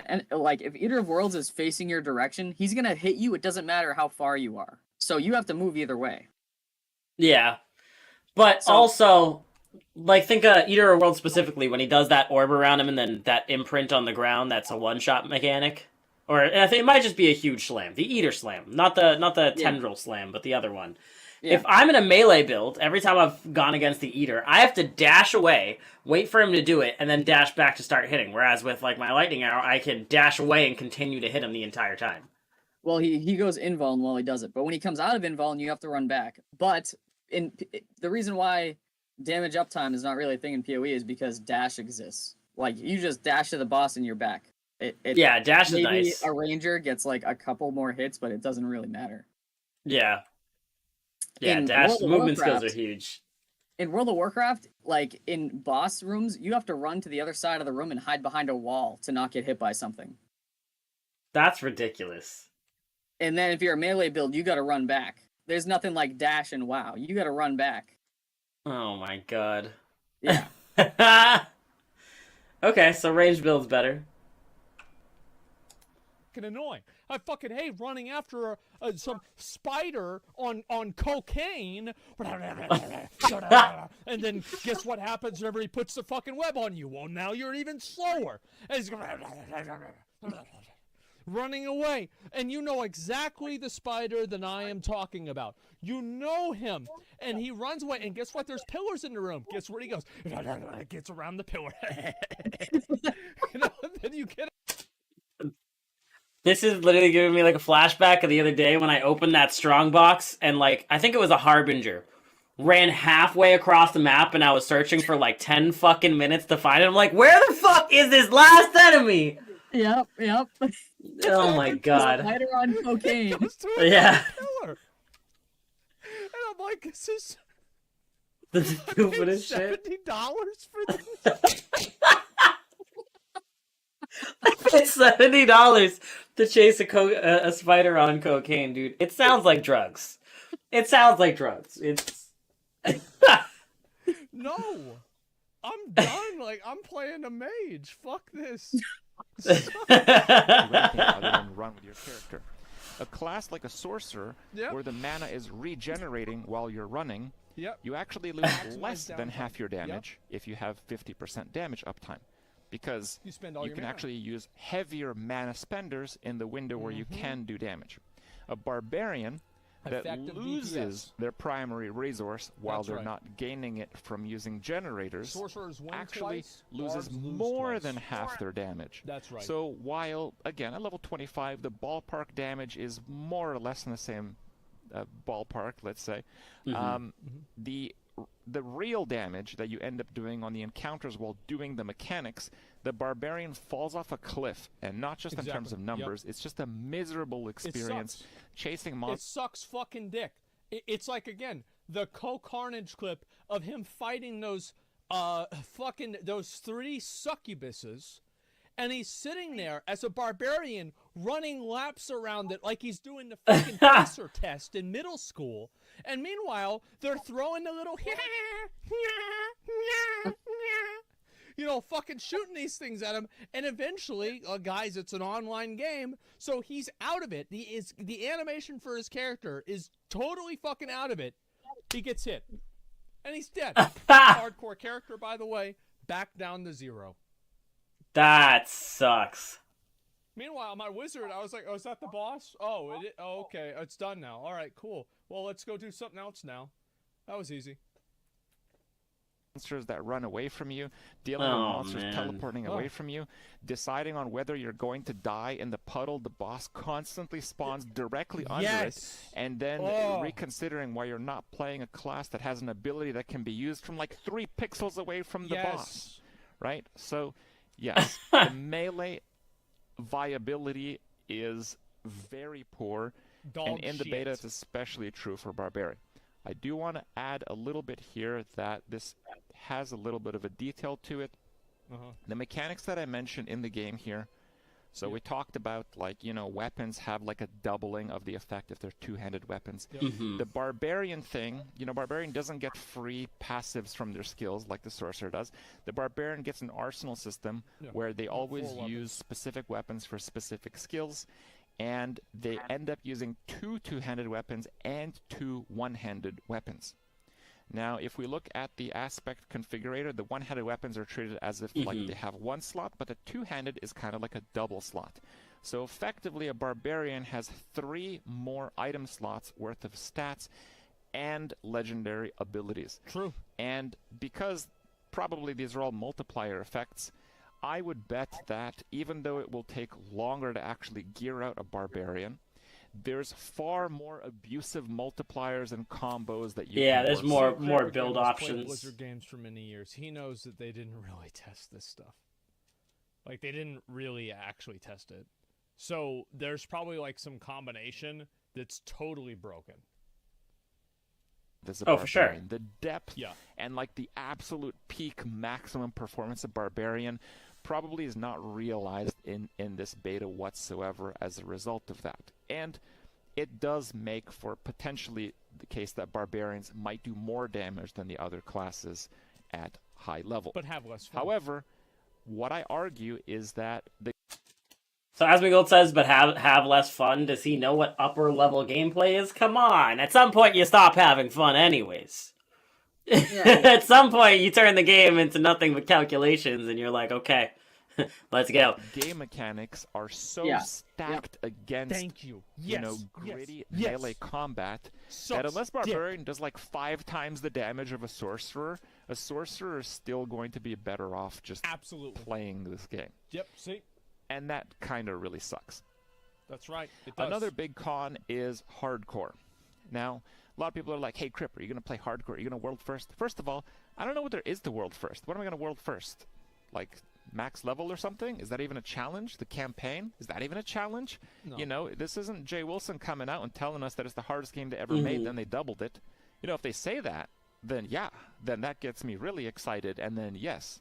Eater of Worlds is facing your direction, he's gonna hit you. It doesn't matter how far you are, so you have to move either way. Yeah, but also, like, think of Eater of Worlds specifically when he does that orb around him and then that imprint on the ground. That's a one-shot mechanic, or I think it might just be a huge slam, the Eater slam, not the tendril slam, but the other one. Yeah. If I'm in a melee build, every time I've gone against the Eater, I have to dash away, wait for him to do it, and then dash back to start hitting. Whereas with, like, my lightning arrow, I can dash away and continue to hit him the entire time. Well, he goes invuln while he does it, but when he comes out of invuln, you have to run back. But the reason why damage uptime is not really a thing in PoE is because dash exists. Like, you just dash to the boss and you're back. Yeah, dash is maybe nice. a ranger gets like a couple more hits, but it doesn't really matter. Yeah. Yeah, In dash movement skills are Warcraft, huge. In World of Warcraft, like in boss rooms, you have to run to the other side of the room and hide behind a wall to not get hit by something. That's ridiculous. And then if you're a melee build, you gotta run back. There's nothing like dash and WoW. You gotta run back. Oh my god. Yeah. Okay, so range build's better. Fucking annoying. I fucking hate running after some spider on cocaine. And then guess what happens whenever he puts the fucking web on you? Well, now you're even slower. And he's running away. And you know exactly the spider that I am talking about. You know him. And he runs away. And guess what? There's pillars in the room. Guess where he goes? Gets around the pillar. Then you get This is literally giving me like a flashback of the other day when I opened that strong box and like I think it was a harbinger. Ran halfway across the map and I was searching for like 10 fucking minutes to find it. I'm like, where the fuck is this last enemy? Yep. Oh my god. Spider on cocaine. Yeah. And I'm like, this is The stupidest shit. $70 for this. It's $70 to chase a spider on cocaine, dude. It sounds like drugs. It's No, I'm done. Like, I'm playing a mage. Fuck this. Do anything other than run with your character. A class like a sorcerer, where the mana is regenerating while you're running, you actually lose less than half your damage if you have 50% damage uptime. Because you can actually use heavier mana spenders in the window where you can do damage. A barbarian that loses their primary resource while they're not gaining it from using generators actually loses more than half their damage. That's right. So while, again, at level 25, the ballpark damage is more or less in the same ballpark, let's say, the real damage that you end up doing on the encounters while doing the mechanics, the barbarian falls off a cliff, and not just in terms of numbers, it's just a miserable experience chasing monsters. It sucks fucking dick. It's like, again, the co-carnage clip of him fighting those those 3 succubuses, and he's sitting there as a barbarian running laps around it like he's doing the fucking pacer test in middle school. And meanwhile, they're throwing the little fucking shooting these things at him. And eventually, guys, it's an online game, so he's out of it. The animation for his character is totally fucking out of it. He gets hit. And he's dead. Hardcore character, by the way, back down to 0. That sucks. Meanwhile, my wizard, I was like, oh, is that the boss? Oh, okay, it's done now. All right, cool. Well, let's go do something else now. That was easy. Monsters that run away from you, dealing with monsters teleporting away from you, deciding on whether you're going to die in the puddle the boss constantly spawns directly under it, and then reconsidering why you're not playing a class that has an ability that can be used from like 3 pixels away from the boss, right? So, yes, the melee viability is very poor, and in the beta it's especially true for Barbarian. I do want to add a little bit here that this has a little bit of a detail to it. The mechanics that I mentioned in the game here, so we talked about, like, weapons have like a doubling of the effect if they're 2-handed weapons. The Barbarian thing, Barbarian doesn't get free passives from their skills like the Sorcerer does. The Barbarian gets an arsenal system where they always use specific weapons for specific skills, and they end up using 2 2-handed weapons and 2 1-handed weapons. Now, if we look at the aspect configurator, the 1-handed weapons are treated as if like they have 1 slot, but the 2-handed is kind of like a double slot. So effectively, a Barbarian has 3 more item slots worth of stats and legendary abilities. True. And because probably these are all multiplier effects, I would bet that even though it will take longer to actually gear out a Barbarian, there's far more abusive multipliers and combos that you can there's more build options. Blizzard games for many years. He knows that they didn't really test this stuff. Like, they didn't really actually test it. So there's probably like some combination that's totally broken. Oh, for sure. The depth and like the absolute peak maximum performance of Barbarian probably is not realized in this beta whatsoever as a result of that. And it does make for potentially the case that Barbarians might do more damage than the other classes at high level. But have less fun. However, what I argue is that the... So Asmongold says, but have less fun. Does he know what upper level gameplay is? Come on. At some point, you stop having fun anyways. Yeah. At some point, you turn the game into nothing but calculations, and you're like, okay, let's go. Game mechanics are so stacked against, gritty melee combat that unless Barbarian does like 5 times the damage of a sorcerer is still going to be better off just playing this game. Yep, see? And that kind of really sucks. That's right. It does. Another big con is hardcore. Now, a lot of people are like, hey, Crip, are you going to play hardcore? Are you going to world first? First of all, I don't know what there is to world first. What am I going to world first? Like, max level or something? Is that even a challenge? The campaign? Is that even a challenge? No. You know, this isn't Jay Wilson coming out and telling us that it's the hardest game they ever made, then they doubled it. You know, if they say that, then then that gets me really excited, and then yes.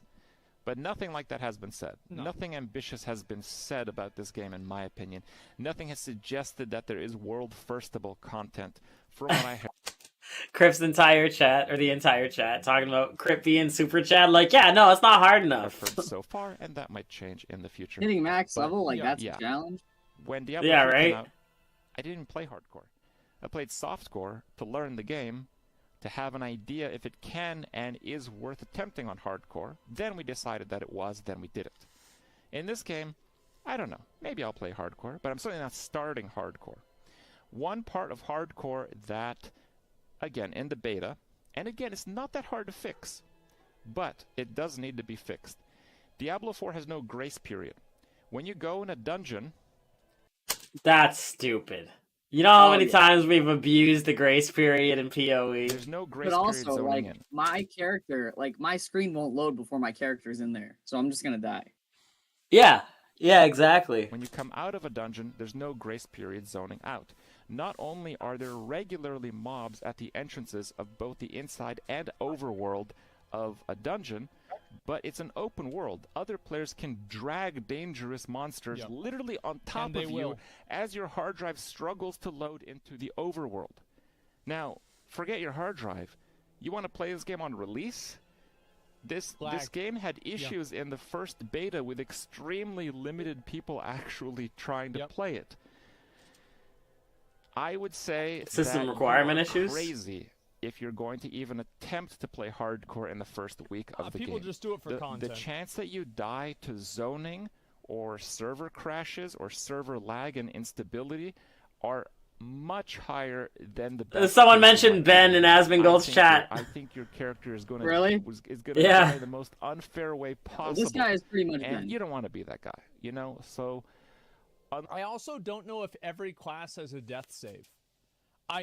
But nothing like that has been said. No. Nothing ambitious has been said about this game, in my opinion. Nothing has suggested that there is world-firstable content from what I heard. Crip's entire chat, or the entire chat, talking about Crip being super chat, like, yeah, no, it's not hard enough. I've heard so far, and that might change in the future. Hitting max level, like, that's a challenge? When Diablo came out, I didn't play hardcore. I played softcore to learn the game, to have an idea if it can and is worth attempting on hardcore. Then we decided that it was, then we did it. In this game, I don't know. Maybe I'll play hardcore, but I'm certainly not starting hardcore. One part of hardcore that, again, in the beta, and again, it's not that hard to fix, but it does need to be fixed. Diablo 4 has no grace period. When you go in a dungeon... That's stupid. You know how many times we've abused the grace period in PoE? There's no grace period zoning in. But also, like, my character, like, my screen won't load before my character's in there, so I'm just gonna die. Yeah, exactly. When you come out of a dungeon, there's no grace period zoning out. Not only are there regularly mobs at the entrances of both the inside and overworld of a dungeon, but it's an open world. Other players can drag dangerous monsters literally on top of you as your hard drive struggles to load into the overworld. Now, forget your hard drive. You want to play this game on release? This game had issues in the first beta with extremely limited people actually trying to play it. I would say system requirement issues. Crazy if you're going to even attempt to play hardcore in the first week of the game. People just do it for content. The chance that you die to zoning or server crashes or server lag and instability are much higher than the best. Someone mentioned Ben in Asmongold's chat. I think your character is going to die the most unfair way possible. This guy is pretty much and Ben. You don't want to be that guy, you know? So I also don't know if every class has a death save.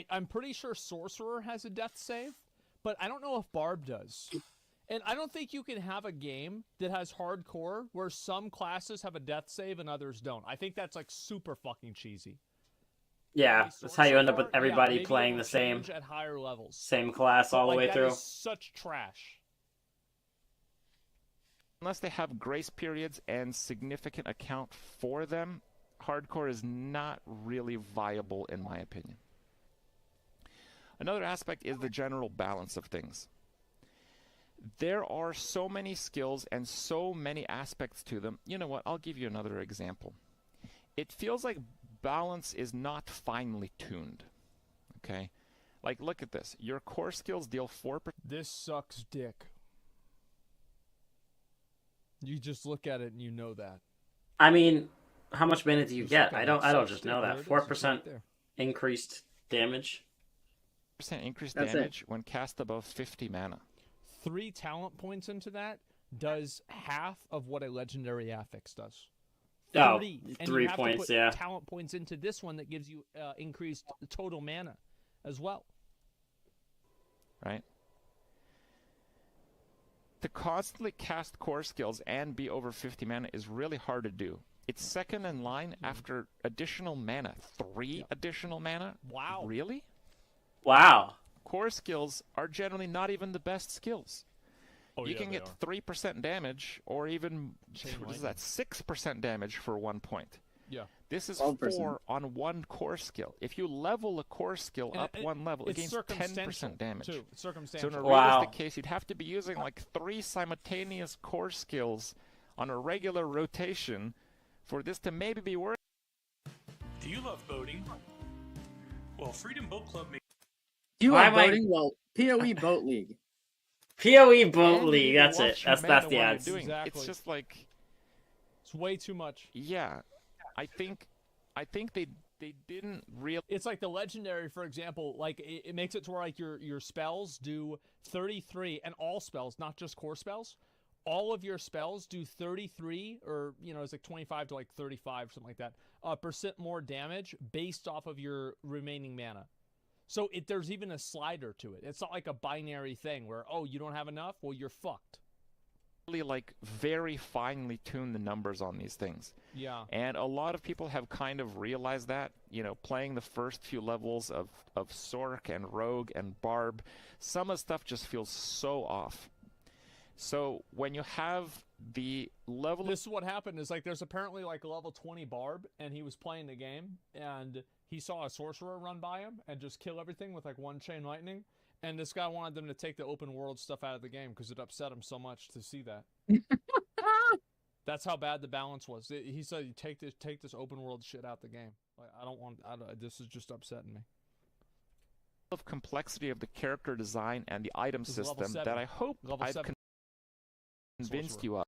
I'm pretty sure Sorcerer has a death save, but I don't know if Barb does. And I don't think you can have a game that has hardcore where some classes have a death save and others don't. I think that's like super fucking cheesy. Yeah, that's how you end up with everybody playing the same at higher levels. Same class all the way through. That is such trash. Unless they have grace periods and significant account for them, hardcore is not really viable in my opinion. Another aspect is the general balance of things. There are so many skills and so many aspects to them. You know what? I'll give you another example. It feels like balance is not finely tuned. Okay? Like, look at this. Your core skills deal 4%. This sucks dick. You just look at it and you know that. I mean, how much mana do you get? I don't just know that. 4% increased damage. Increased damage when cast above 50 mana. 3 talent points into that does half of what a legendary affix does. 3 points, to put talent points into this one that gives you increased total mana as well. Right. to constantly cast core skills and be over 50 mana is really hard to do. It's second in line after additional mana. 3 additional mana? Wow. Really? Wow. Core skills are generally not even the best skills. You can get 3% damage, or even, what is that, 6% damage for 1 point. Yeah. This is 12%. 4 on 1 core skill. If you level a core skill up 1 level, it gains 10% damage. Too. It's circumstantial. So in a realistic case, you'd have to be using like 3 simultaneous core skills on a regular rotation for this to maybe be worth. Do you love boating? Well, Freedom Boat Club makes... Do you love boating? Well, PoE Boat League. PoE Boat League, that's it. That's the ads. Exactly. It's just like... It's way too much. Yeah. I think they didn't really... It's like the legendary, for example, like it makes it to where like your spells do 33, and all spells, not just core spells, all of your spells do 33, or it's like 25 to like 35, something like that, % more damage based off of your remaining mana. So there's even a slider to it. It's not like a binary thing where, oh, you don't have enough, well, you're fucked. Really like very finely tune the numbers on these things. Yeah. And a lot of people have kind of realized that, playing the first few levels of Sork and Rogue and Barb, some of the stuff just feels so off. So when you have the level... This is what happened, is like there's apparently like a level 20 Barb, and he was playing the game, and he saw a sorcerer run by him and just kill everything with like 1 chain lightning. And this guy wanted them to take the open world stuff out of the game because it upset him so much to see that. That's how bad the balance was. He said, take this open world shit out the game. Like, this is just upsetting me. Of complexity of the character design and the item system that I hope I've convinced you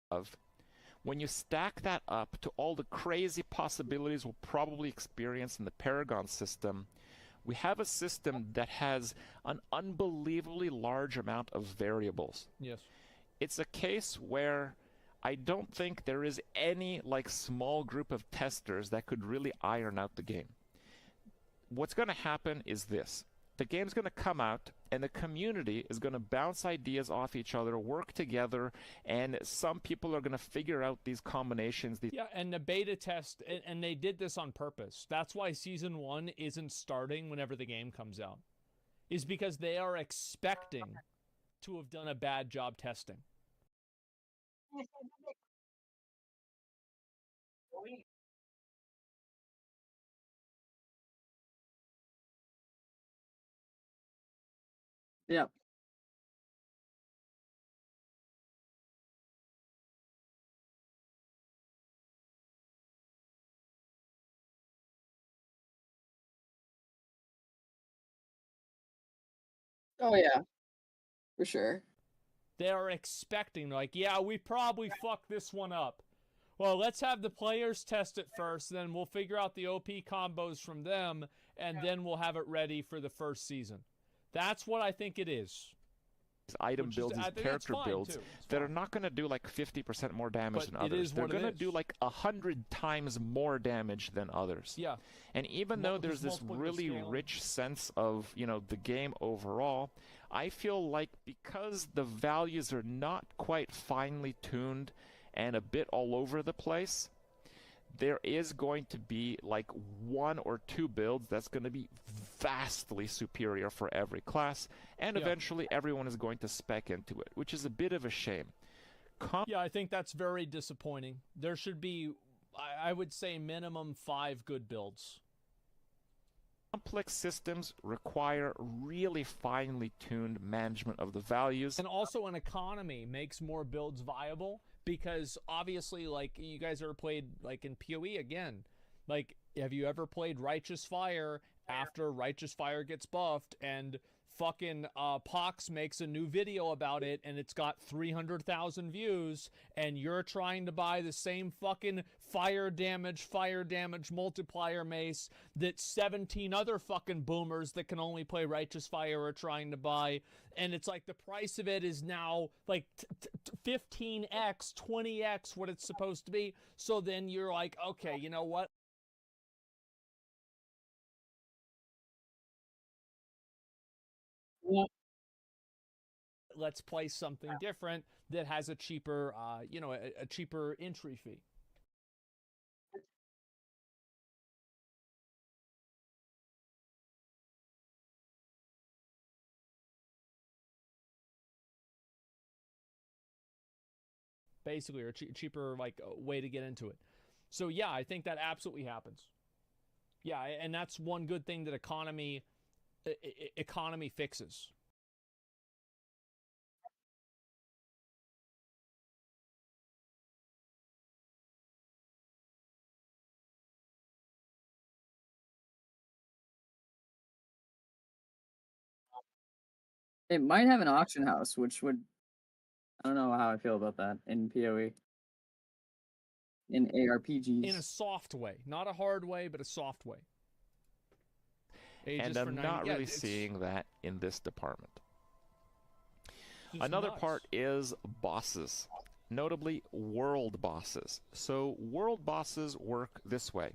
of. When you stack that up to all the crazy possibilities we'll probably experience in the Paragon system, we have a system that has an unbelievably large amount of variables. Yes. It's a case where I don't think there is any small group of testers that could really iron out the game. What's going to happen is this. The game's going to come out, and the community is going to bounce ideas off each other, work together, and some people are going to figure out these combinations. Yeah, and the beta test, and they did this on purpose. That's why Season 1 isn't starting whenever the game comes out, is because they are expecting to have done a bad job testing. Yeah. Oh yeah, for sure. They are expecting, like, yeah, we probably fucked this one up. Well, let's have the players test it first, then we'll figure out the OP combos from them, and then we'll have it ready for the first season. That's what I think it is. Item builds, these character builds that are not going to do 50% more damage than others. They're going to do 100 times more damage than others. Yeah. And even though there's this really rich sense of, the game overall, I feel like because the values are not quite finely tuned and a bit all over the place, there is going to be 1 or 2 builds that's going to be vastly superior for every class, and eventually everyone is going to spec into it, which is a bit of a shame. Yeah, I think that's very disappointing. There should be, I would say, minimum 5 good builds. Complex systems require really finely tuned management of the values. And also an economy makes more builds viable. Because obviously, you guys ever played, in PoE again, have you ever played Righteous Fire after Righteous Fire gets buffed and fucking Pox makes a new video about it and it's got 300,000 views and you're trying to buy the same fucking fire damage multiplier mace that 17 other fucking boomers that can only play Righteous Fire are trying to buy, and it's the price of it is now 15x, 20x what it's supposed to be. So then you're like, okay, you know what? let's play something different that has a cheaper, a cheaper entry fee. Basically, or a cheaper way to get into it. So yeah, I think that absolutely happens. Yeah, and that's one good thing that economy fixes. It might have an auction house, which would, I don't know how I feel about that in PoE. In ARPGs. In a soft way, not a hard way, but a soft way. And I'm not really seeing that in this department. Another part is bosses, notably world bosses. So world bosses work this way.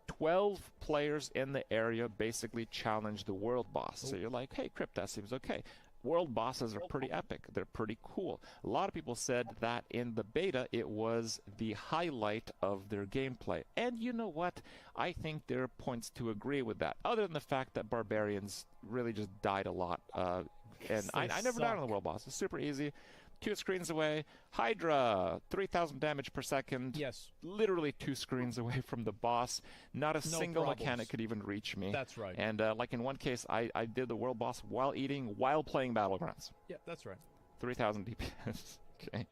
12 players in the area basically challenge the world boss. So you're like, hey, Crypt, that seems okay. World bosses are pretty epic. They're pretty cool. A lot of people said that in the beta, it was the highlight of their gameplay. And you know what? I think there are points to agree with that, other than the fact that barbarians really just died a lot. And I never died on the world boss. It's super easy. 2 screens away. Hydra, 3,000 damage per second. Yes. Literally 2 screens away from the boss. Not a single mechanic could even reach me. That's right. And like in one case, I did the world boss while eating, while playing Battlegrounds. Yeah, that's right. 3,000 DPS. Okay.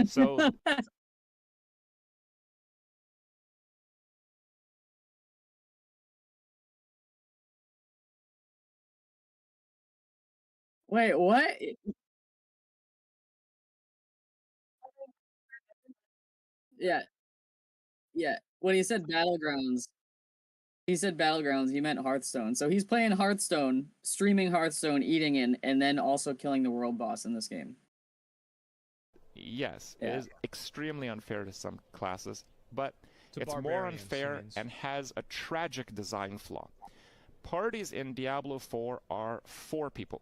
So... Wait, what? Yeah. Yeah. When he said Battlegrounds, he meant Hearthstone. So he's playing Hearthstone, streaming Hearthstone, eating it, and then also killing the world boss in this game. Yes, it is extremely unfair to some classes, but it's more unfair and has a tragic design flaw. Parties in Diablo 4 are 4 people.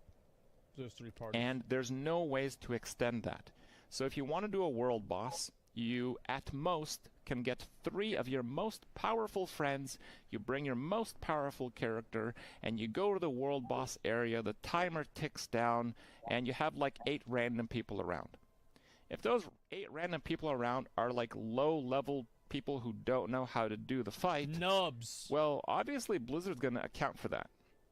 There's 3 parties. And there's no ways to extend that. So if you want to do a world boss, you at most can get 3 of your most powerful friends, you bring your most powerful character, and you go to the world boss area, the timer ticks down, and you have like 8 random people around. If those 8 random people around are like low-level people who don't know how to do the fight... Nubs! Well, obviously Blizzard's going to account for that.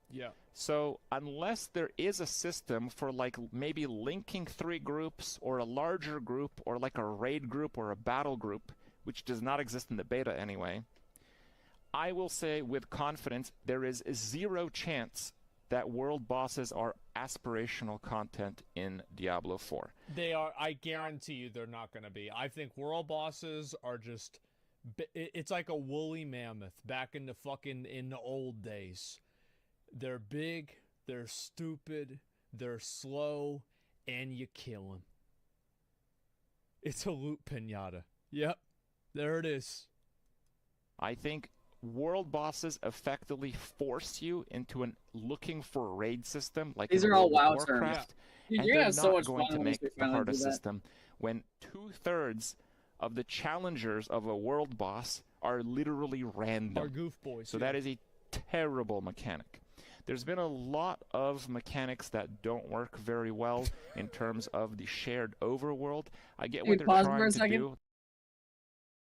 Yeah. So unless there is a system for like maybe linking 3 groups or a larger group or like a raid group or a battle group, which does not exist in the beta anyway, I will say with confidence there is 0 chance that world bosses are aspirational content in Diablo 4. They are. I guarantee you they're not going to be. I think world bosses are just... It's like a woolly mammoth back in the old days. They're big, they're stupid, they're slow, and you kill them. It's a loot pinata. Yep, there it is. I think world bosses effectively force you into an looking for raid system, like these in are all WoW Warcraft, terms. and they're not going to make the hardest system when 2/3 of the challengers of a world boss are literally random. Are goofboys. So that is a terrible mechanic. There's been a lot of mechanics that don't work very well in terms of the shared overworld. I get what they're trying to do.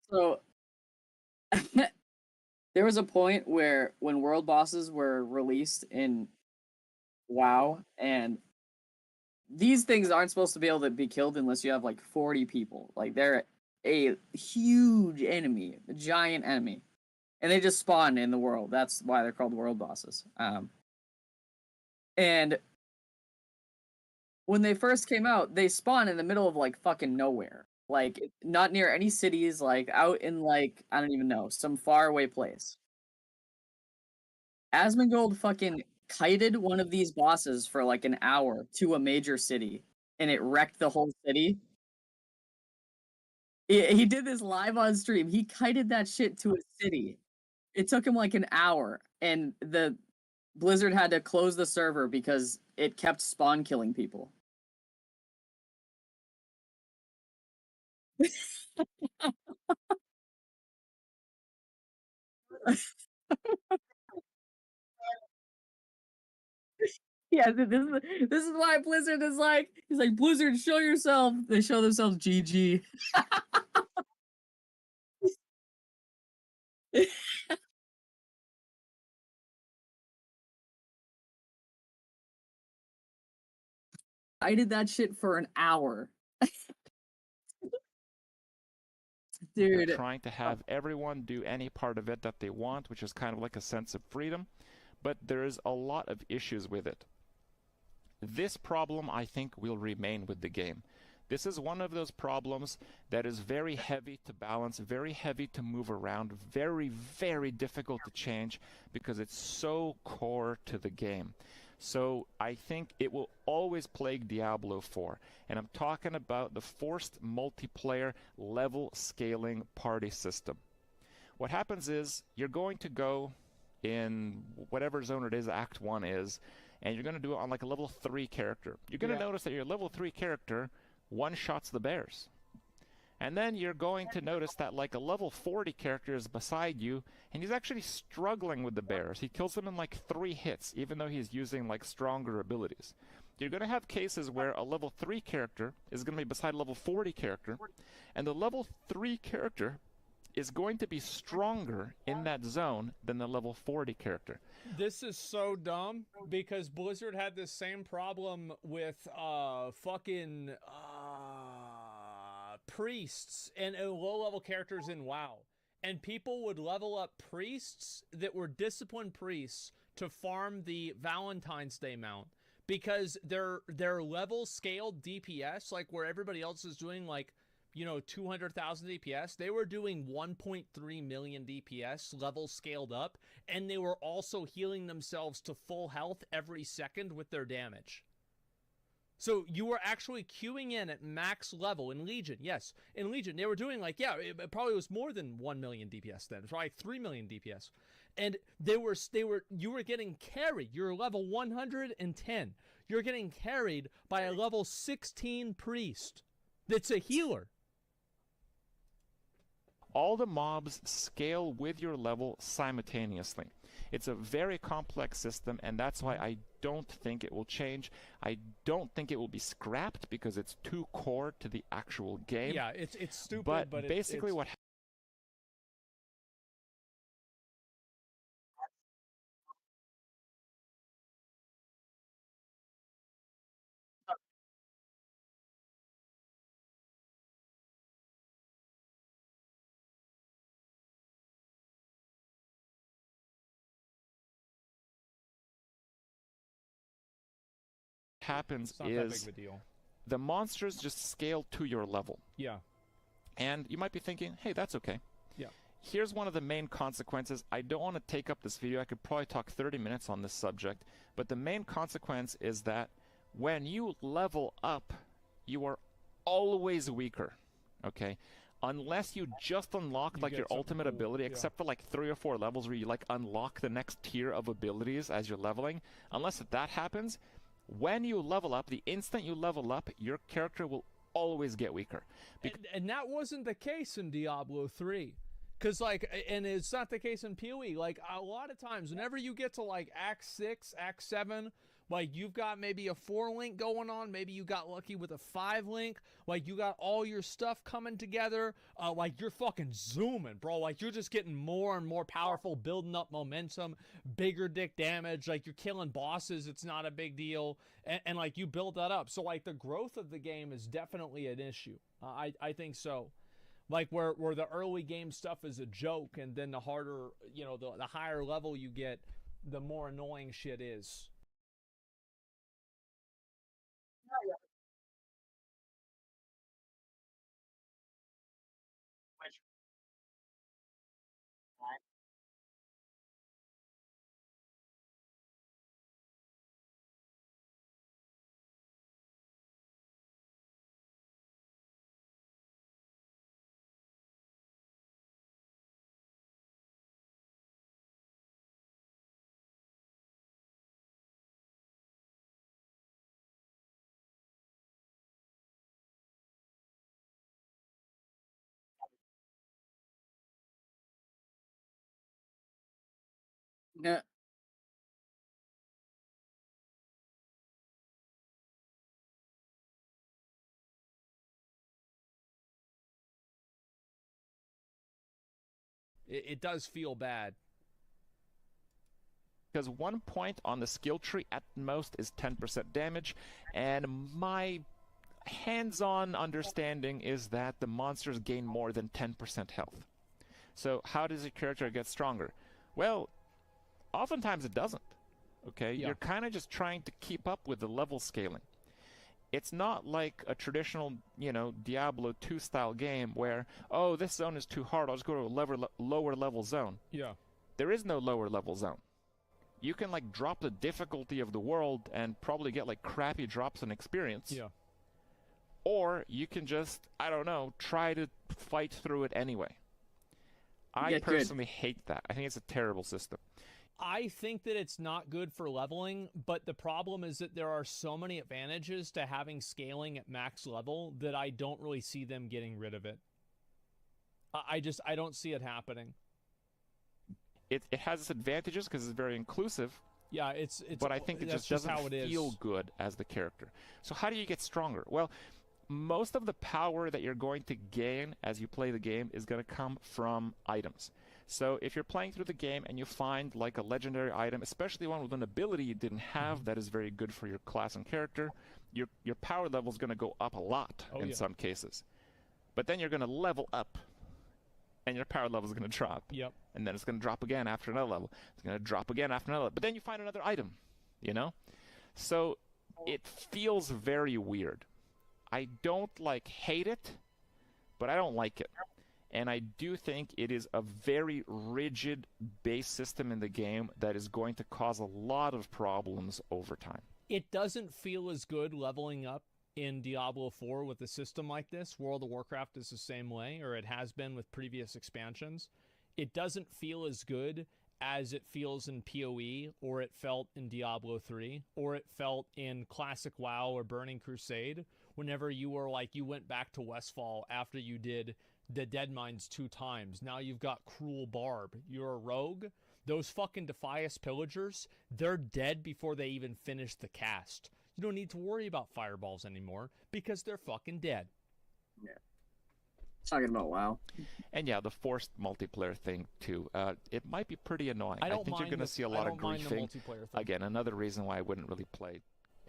So, there was a point where when world bosses were released in WoW, and these things aren't supposed to be able to be killed unless you have like 40 people. Like they're a huge enemy, a giant enemy, and they just spawn in the world. That's why they're called world bosses. And when they first came out, they spawned in the middle of like fucking nowhere. Like not near any cities, like out in like, I don't even know, some faraway place. Asmongold fucking kited one of these bosses for like an hour to a major city, and it wrecked the whole city. He did this live on stream. He kited that shit to a city. It took him like an hour, and the Blizzard had to close the server because it kept spawn killing people. Yeah, this is why Blizzard is like, he's like, Blizzard, show yourself. They show themselves GG. I did that shit for an hour. Dude. They're trying to have everyone do any part of it that they want, which is kind of like a sense of freedom, but there is a lot of issues with it. This problem, I think, will remain with the game. This is one of those problems that is very heavy to balance, very heavy to move around, very, very difficult to change because it's so core to the game. So I think it will always plague Diablo 4. And I'm talking about the forced multiplayer level scaling party system. What happens is you're going to go in whatever zone it is, Act 1 is, and you're going to do it on like a level 3 character. You're going to notice that your level 3 character one-shots the bears. And then you're going to notice that like a level 40 character is beside you, and he's actually struggling with the bears. He kills them in like 3 hits, even though he's using like stronger abilities. You're going to have cases where a level 3 character is going to be beside a level 40 character, and the level 3 character is going to be stronger in that zone than the level 40 character. This is so dumb because Blizzard had this same problem with fucking priests and low-level characters in WoW. And people would level up priests that were disciplined priests to farm the Valentine's Day mount because their level scaled DPS, like where everybody else is doing like, you know, 200,000 DPS, they were doing 1.3 million DPS, level scaled up, and they were also healing themselves to full health every second with their damage. So you were actually queuing in at max level in Legion. Yes, in Legion, they were doing like, yeah, it probably was more than 1 million DPS then. It was probably 3 million DPS. And you were getting carried. You're level 110. You're getting carried by a level 16 priest that's a healer. All the mobs scale with your level simultaneously. It's a very complex system, and that's why I don't think it will change. I don't think it will be scrapped because it's too core to the actual game. Yeah, it's stupid, but basically what happens is the monsters just scale to your level. Yeah. And you might be thinking, hey, that's okay. Yeah. Here's one of the main consequences. I don't want to take up this video. I could probably talk 30 minutes on this subject. But the main consequence is that when you level up, you are always weaker. Okay? Unless you just unlock like your ultimate ability, except for like 3 or 4 levels where you like unlock the next tier of abilities as you're leveling. Unless that happens, when you level up, the instant you level up, your character will always get weaker. And that wasn't the case in Diablo 3. Because, like, and it's not the case in PoE. Like, a lot of times, whenever you get to, like, Act 6, Act 7, like, you've got maybe a 4-link going on. Maybe you got lucky with a 5-link. Like, you got all your stuff coming together. Like, you're fucking zooming, bro. Like, you're just getting more and more powerful, building up momentum, bigger dick damage. Like, you're killing bosses. It's not a big deal. And like, you build that up. So, like, the growth of the game is definitely an issue. I think so. Like where the early game stuff is a joke, and then the harder, you know, the higher level you get, the more annoying shit is. It does feel bad. Because 1 point on the skill tree at most is 10% damage, and my hands-on understanding is that the monsters gain more than 10% health. So how does your character get stronger? Well, oftentimes it doesn't. Okay, Yeah. You're kind of just trying to keep up with the level scaling. It's not like a traditional, Diablo 2 style game where, oh, this zone is too hard, I'll just go to a lower level zone. Yeah. There is no lower level zone. You can like drop the difficulty of the world and probably get like crappy drops in experience. Yeah. Or you can just, I don't know, try to fight through it anyway. I Get personally hate that. I think it's a terrible system. I think that it's not good for leveling, but the problem is that there are so many advantages to having scaling at max level that I don't really see them getting rid of it. I don't see it happening. It has its advantages because it's very inclusive. Yeah, it's but I think it just doesn't feel good as the character. So how do you get stronger? Well, most of the power that you're going to gain as you play the game is going to come from items. So if you're playing through the game and you find like a legendary item, especially one with an ability you didn't have that is very good for your class and character, your power level is going to go up a lot in some cases. But then you're going to level up, and your power level is going to drop. Yep. And then it's going to drop again after another level. It's going to drop again after another level. But then you find another item, So it feels very weird. I don't hate it, but I don't like it. And I do think it is a very rigid base system in the game that is going to cause a lot of problems over time. It doesn't feel as good leveling up in Diablo 4 with a system like this. World of Warcraft is the same way, or it has been with previous expansions. It doesn't feel as good as it feels in PoE, or it felt in Diablo 3, or it felt in Classic WoW or Burning Crusade, whenever you went back to Westfall after you did the Dead Mines 2 times. Now you've got Cruel Barb. You're a rogue. Those fucking Defias pillagers, they're dead before they even finish the cast. You don't need to worry about fireballs anymore because they're fucking dead. Yeah. Talking about WoW. And yeah, the forced multiplayer thing too. It might be pretty annoying. I think you're going to see a lot of griefing. Again, another reason why I wouldn't really play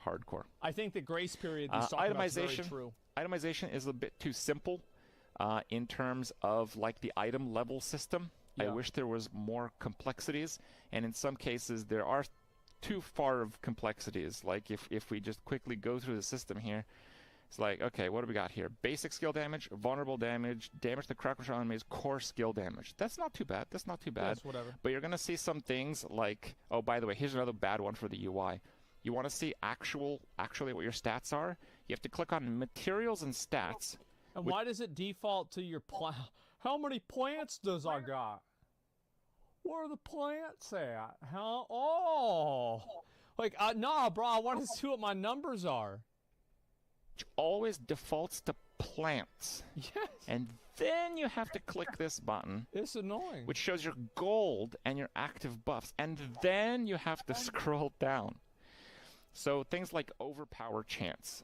hardcore. I think the grace period is very true. Itemization is a bit too simple in terms of the item level system. Yeah. I wish there was more complexities, and in some cases there are too far of complexities. Like if we just quickly go through the system here, it's like, okay, what do we got here? Basic skill damage, vulnerable damage, damage to crackers enemies, core skill damage. That's not too bad. That's whatever. But you're going to see some things like, oh, by the way, here's another bad one for the UI. You want to see actually what your stats are? You have to click on materials and stats. And why does it default to your plant? How many plants does I got? Where are the plants at? Huh? Oh! Nah, bro, I want to see what my numbers are. Which always defaults to plants. Yes. And then you have to click this button. It's annoying. Which shows your gold and your active buffs. And then you have to scroll down. So things like overpower chance.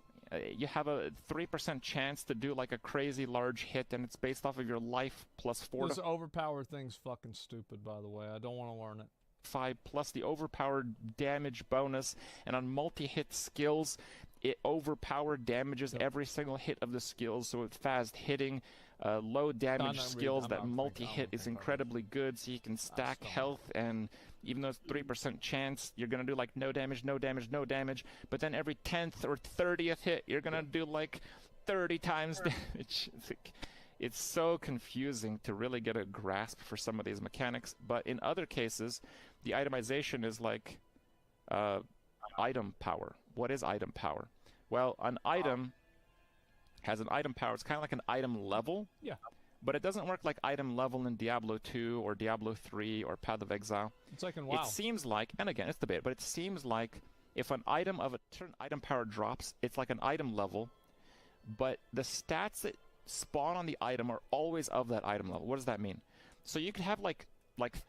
You have a 3% chance to do a crazy large hit, and it's based off of your life plus 4 This overpower thing's fucking stupid, by the way. I don't want to learn it. 5 plus the overpowered damage bonus, and on multi-hit skills, it overpowered damages every single hit of the skills, so it's fast hitting. Low damage skills that multi-hit is incredibly good, so you can stack health, and even though it's 3% chance, you're going to do no damage, no damage, no damage, but then every 10th or 30th hit, you're going to do 30 times damage. It's so confusing to really get a grasp for some of these mechanics, but in other cases, the itemization is item power. What is item power? Well, an item has an item power. It's kind of like an item level. Yeah. But it doesn't work like item level in Diablo 2 or Diablo 3 or Path of Exile. It's like in WoW. It seems like, and again, it's debate, but it seems like if an item of a certain item power drops, it's like an item level, but the stats that spawn on the item are always of that item level. What does that mean? So you could have like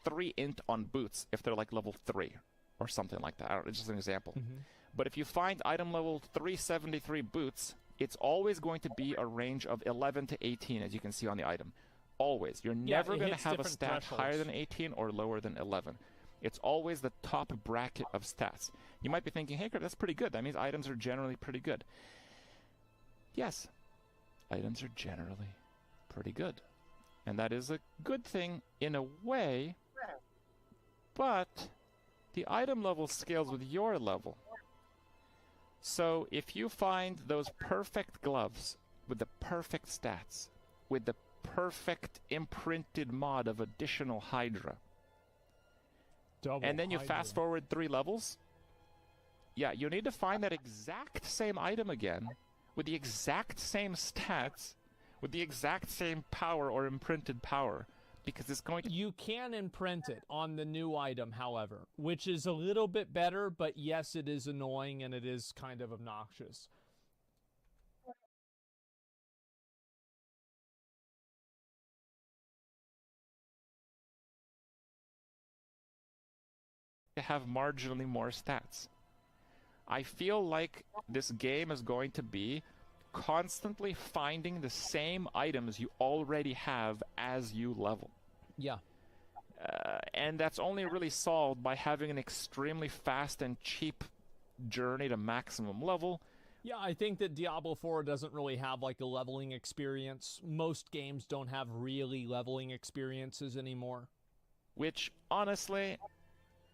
3 int on boots if they're level 3 or something like that. I don't know, it's just an example. Mm-hmm. But if you find item level 373 boots, it's always going to be a range of 11 to 18, as you can see on the item. Always. You're never going to have a stat thresholds. higher than 18 or lower than 11. It's always the top bracket of stats. You might be thinking, hey, that's pretty good. That means items are generally pretty good. Yes, items are generally pretty good. And that is a good thing in a way, but the item level scales with your level. So if you find those perfect gloves with the perfect stats, with the perfect imprinted mod of additional Hydra, and then you fast forward 3 levels, yeah, you need to find that exact same item again, with the exact same stats, with the exact same power or imprinted power, because it's going to... You can imprint it on the new item, however, which is a little bit better, but yes, it is annoying and it is kind of obnoxious. to have marginally more stats. I feel like this game is going to be constantly finding the same items you already have as you level. Yeah. And that's only really solved by having an extremely fast and cheap journey to maximum level. Yeah, I think that Diablo 4 doesn't really have like a leveling experience. Most games don't have really leveling experiences anymore. Which, honestly,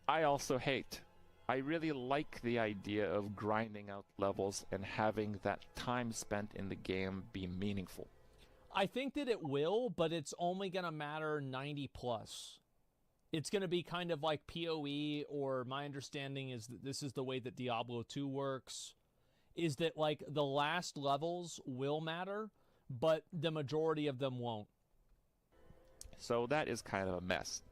I also hate. I really like the idea of grinding out levels and having that time spent in the game be meaningful. I think that it will, but it's only going to matter 90 plus. It's going to be kind of like PoE, or my understanding is that this is the way that Diablo 2 works, is that like the last levels will matter, but the majority of them won't. So that is kind of a mess.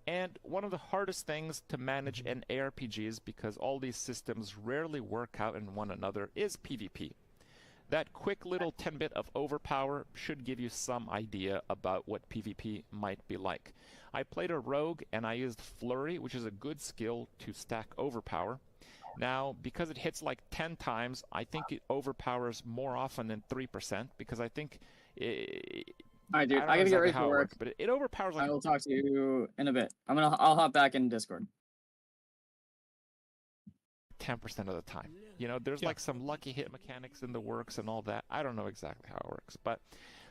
And one of the hardest things to manage in ARPGs, because all these systems rarely work out in one another, is PvP. That quick little 10-bit of overpower should give you some idea about what PvP might be like. I played a rogue and I used Flurry, which is a good skill to stack overpower. Now, because it hits like 10 times, I think it overpowers more often than 3%, because I think... All right, dude, I gotta get ready for work. But it overpowers like... I will talk to you in a bit. I'll hop back in Discord. 10% of the time. You know, there's like some lucky hit mechanics in the works and all that. I don't know exactly how it works, but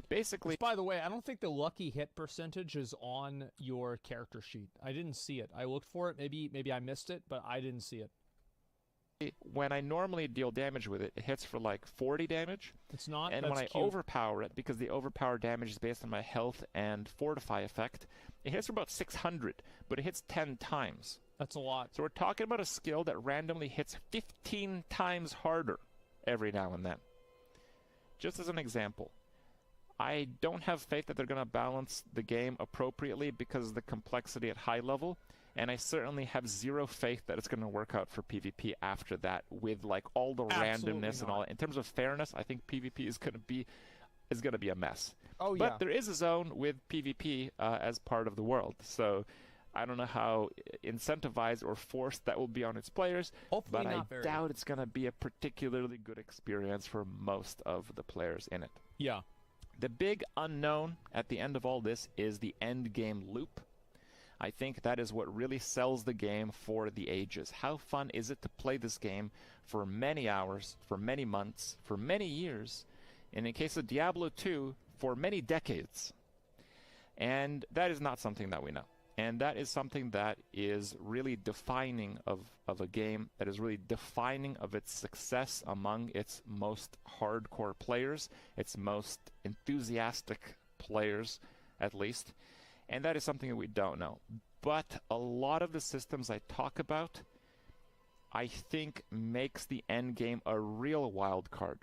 basically... Which, by the way, I don't think the lucky hit percentage is on your character sheet. I didn't see it. I looked for it. Maybe I missed it, but I didn't see it. When I normally deal damage with it, it hits for like 40 damage. It's not. And when I overpower it, because the overpower damage is based on my health and fortify effect, it hits for about 600, but it hits 10 times. That's a lot. So we're talking about a skill that randomly hits 15 times harder every now and then. Just as an example, I don't have faith that they're going to balance the game appropriately because of the complexity at high level, and I certainly have zero faith that it's going to work out for PvP after that with like all the randomness and all that. In terms of fairness, I think PvP is going to be a mess. Oh yeah. But there is a zone with PvP as part of the world, so I don't know how incentivized or forced that will be on its players, Hopefully but not I doubt it's going to be a particularly good experience for most of the players in it. Yeah. The big unknown at the end of all this is the end game loop. I think that is what really sells the game for the ages. How fun is it to play this game for many hours, for many months, for many years, and in case of Diablo 2, for many decades? And that is not something that we know. And that is something that is really defining of a game, that is really defining of its success among its most hardcore players, its most enthusiastic players, at least. And that is something that we don't know. But a lot of the systems I talk about, I think makes the end game a real wild card.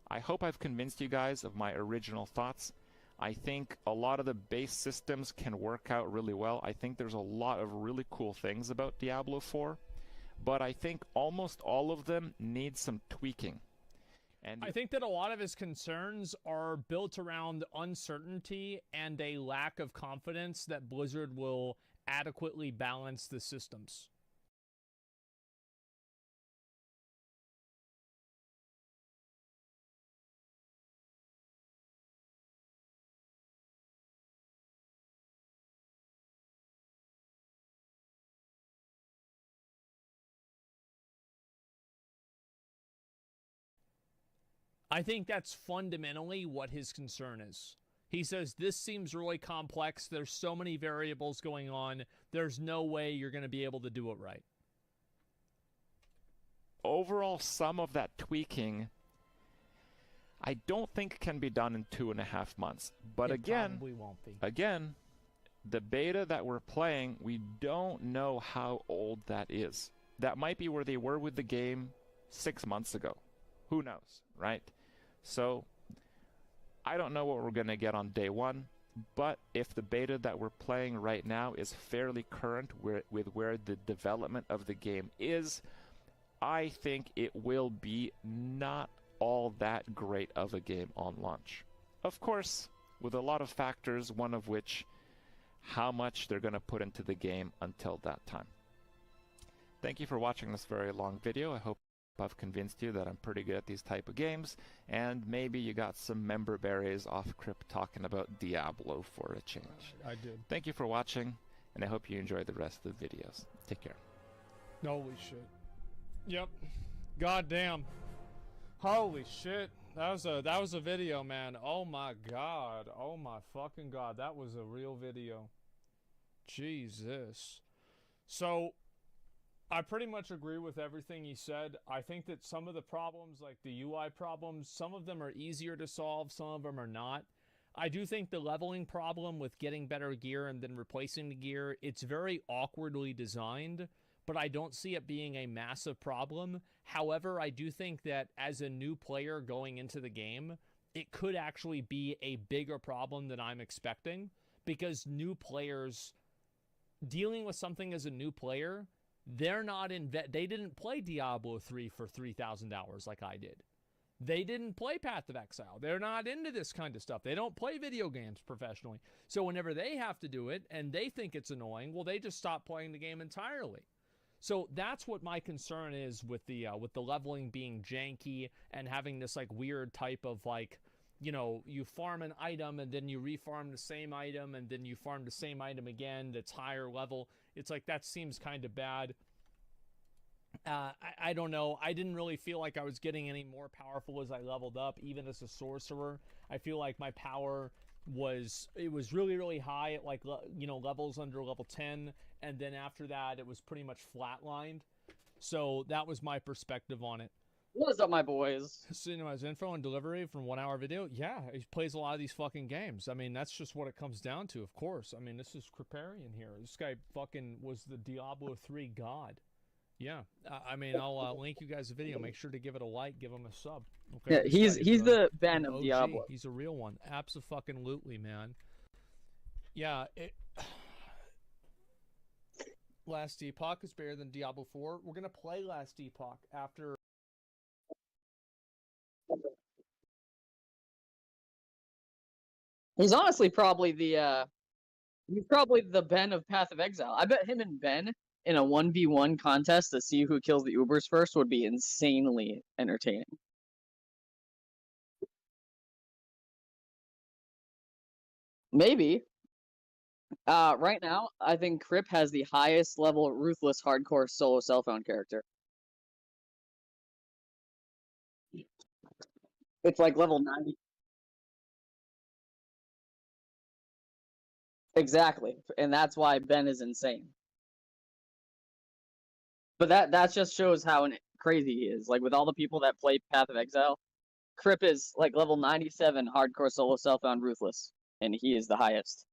I hope I've convinced you guys of my original thoughts. I think a lot of the base systems can work out really well. I think there's a lot of really cool things about Diablo 4, but I think almost all of them need some tweaking. And I think that a lot of his concerns are built around uncertainty and a lack of confidence that Blizzard will adequately balance the systems. I think that's fundamentally what his concern is. He says, this seems really complex. There's so many variables going on. There's no way you're going to be able to do it right. Overall, some of that tweaking, I don't think can be done in 2.5 months. But probably won't be. Again, the beta that we're playing, we don't know how old that is. That might be where they were with the game 6 months ago. Who knows, right? So I don't know what we're going to get on day one, but if the beta that we're playing right now is fairly current with where the development of the game is, I think it will be not all that great of a game on launch. Of course, with a lot of factors, one of which, how much they're going to put into the game until that time. Thank you for watching this very long video. I hope I've convinced you that I'm pretty good at these type of games, and maybe you got some member berries off Crypt talking about Diablo for a change. I did. Thank you for watching, and I hope you enjoy the rest of the videos. Take care. Holy shit. Yep. Goddamn. Holy shit. That was a video, man. Oh my god. Oh my fucking god. That was a real video. Jesus. So, I pretty much agree with everything he said. I think that some of the problems, like the UI problems, some of them are easier to solve, some of them are not. I do think the leveling problem with getting better gear and then replacing the gear, it's very awkwardly designed, but I don't see it being a massive problem. However, I do think that as a new player going into the game, it could actually be a bigger problem than I'm expecting, because new players, dealing with something as a new player, they're not they didn't play Diablo 3 for 3,000 hours like I did. They didn't play Path of Exile. They're not into this kind of stuff. They don't play video games professionally. So whenever they have to do it and they think it's annoying, well, they just stop playing the game entirely. So that's what my concern is with the leveling being janky and having this like weird type of like, you know, you farm an item and then you refarm the same item and then you farm the same item again that's higher level. It's like, that seems kind of bad. I don't know. I didn't really feel like I was getting any more powerful as I leveled up, even as a sorcerer. I feel like my power was really, really high at like, you know, levels under level 10. And then after that, it was pretty much flatlined. So that was my perspective on it. What is up, my boys? Cinema's info and delivery from 1 hour video. Yeah, he plays a lot of these fucking games. I mean, that's just what it comes down to, of course. I mean, this is Kriparian here. This guy fucking was the Diablo 3 god. Yeah, I mean, I'll link you guys a video. Make sure to give it a like, give him a sub. Okay, yeah, he's the Ben of OG. Diablo. He's a real one. Abso-fucking-lutely, man. Yeah, Last Epoch is better than Diablo 4. We're gonna play Last Epoch after. He's honestly probably the Ben of Path of Exile. I bet him and Ben in a 1v1 contest to see who kills the Ubers first would be insanely entertaining. Maybe. Right now, I think Crip has the highest level ruthless hardcore solo cell-phone character. It's like level 90. Exactly, and that's why Ben is insane. But that just shows how crazy he is. Like, with all the people that play Path of Exile, Crip is like level 97 hardcore solo self-found ruthless, and he is the highest.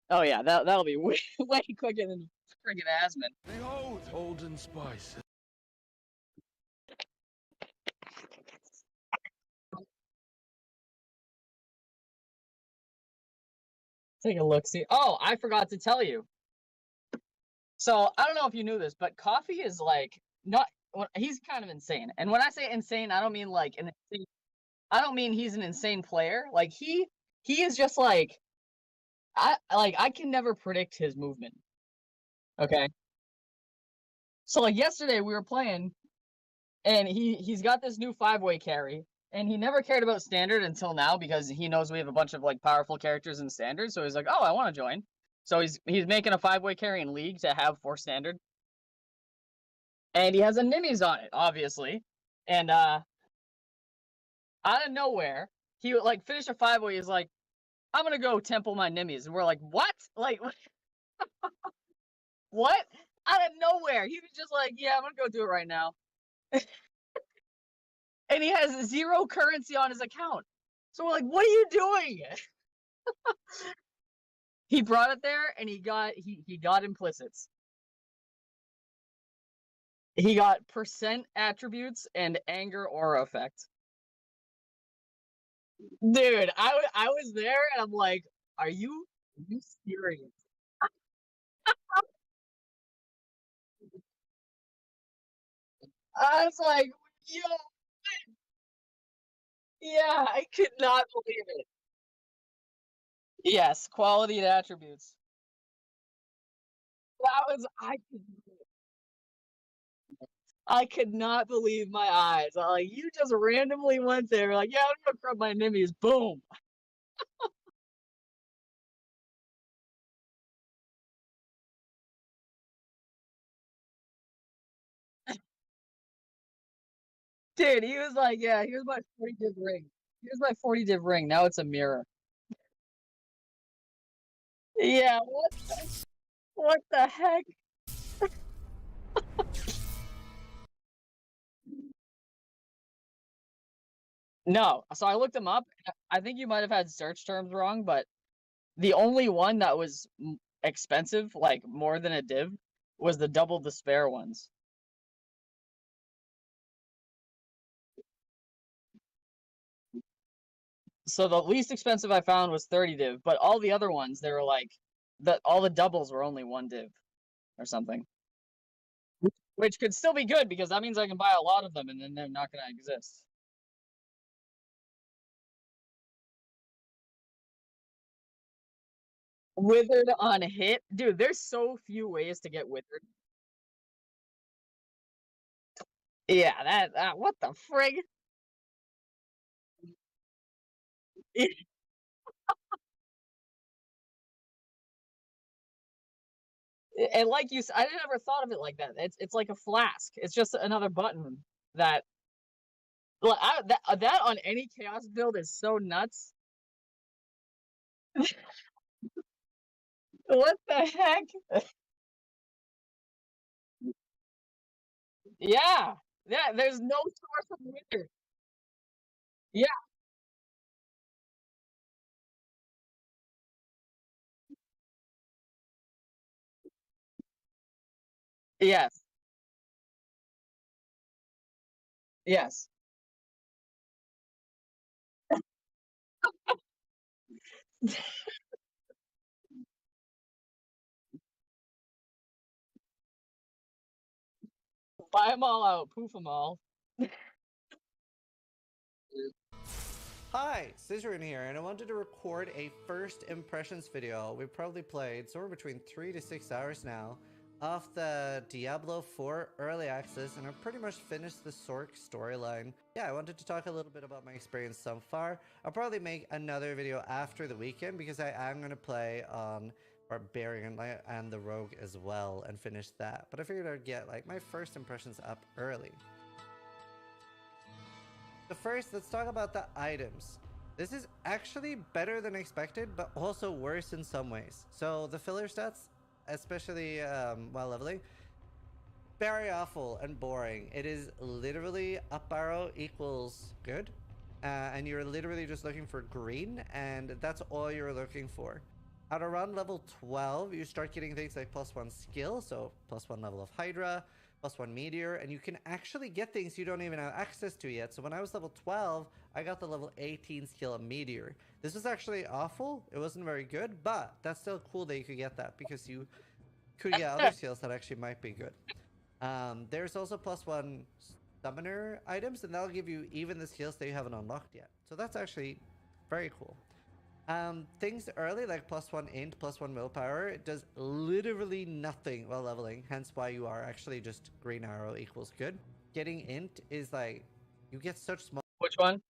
Oh yeah, that'll be way quicker than friggin' Asmon. Behold, old and spice. Take a look, see. Oh, I forgot to tell you. So, I don't know if you knew this, but Coffee is like, he's kind of insane. And when I say insane, I don't mean like I don't mean he's an insane player. Like he is just like, I can never predict his movement. Okay. So like yesterday we were playing and he's got this new 5-way carry. And he never cared about standard until now because he knows we have a bunch of like powerful characters in standard. So he's like, oh, I want to join. So he's making a 5-way carry in league to have for standard. and he has a Nimmy's on it, obviously. And out of nowhere, he like finished a 5-0. He's like, "I'm gonna go temple my Nimmy's," and we're like, "What? Like, what?" Out of nowhere, he was just like, "Yeah, I'm gonna go do it right now," and he has 0 currency on his account. So we're like, "What are you doing?" He brought it there, and he got implicits. He got percent attributes and anger aura effect. Dude, I was there, and I'm like, are you serious? I was like, yo, yeah, I could not believe it. Yes, quality and attributes. That was I could not believe my eyes. I'm like, you just randomly went there, like, yeah, I'm gonna grab my Nimmies, boom. Dude, he was like, yeah, here's my 40 div ring. Here's my 40 div ring. Now it's a mirror. Yeah, what the heck? No, so I looked him up. I think you might have had search terms wrong, but the only one that was expensive, like more than a div, was the double despair ones. So the least expensive I found was 30 div, but all the other ones, they were like, all the doubles were only 1 div or something. Which could still be good, because that means I can buy a lot of them and then they're not going to exist. Withered on hit? Dude, there's so few ways to get withered. Yeah, that what the frig? And like you said, I never thought of it like that. It's like a flask. It's just another button that that on any chaos build is so nuts. What the heck? Yeah. Yeah, there's no source of wither. Yeah. Yes. Yes. Buy them all out. Poof them all. Hi, Scissorin here, and I wanted to record a first impressions video. We've probably played somewhere between 3 to 6 hours now of the Diablo 4 early access, and I've pretty much finished the Sork storyline. Yeah, I wanted to talk a little bit about my experience so far. I'll probably make another video after the weekend, because I am going to play on Barbarian and the Rogue as well and finish that. But I figured I'd get like my first impressions up early. So first, let's talk about the items. This is actually better than expected, but also worse in some ways. So the filler stats, especially while leveling, very awful and boring. It is literally up arrow equals good, and you're literally just looking for green, and that's all you're looking for. At around level 12, you start getting things like +1 skill, so +1 level of Hydra, +1 meteor, and you can actually get things you don't even have access to yet. So when I was level 12, I got the level 18 skill of meteor. This was actually awful. It wasn't very good, but that's still cool that you could get that, because you could get other skills that actually might be good. There's also +1 summoner items, and that'll give you even the skills that you haven't unlocked yet. So that's actually very cool. Things early, like +1 int, +1 willpower, it does literally nothing while leveling, hence why you are actually just green arrow equals good. Getting int is like, you get such small... Which one?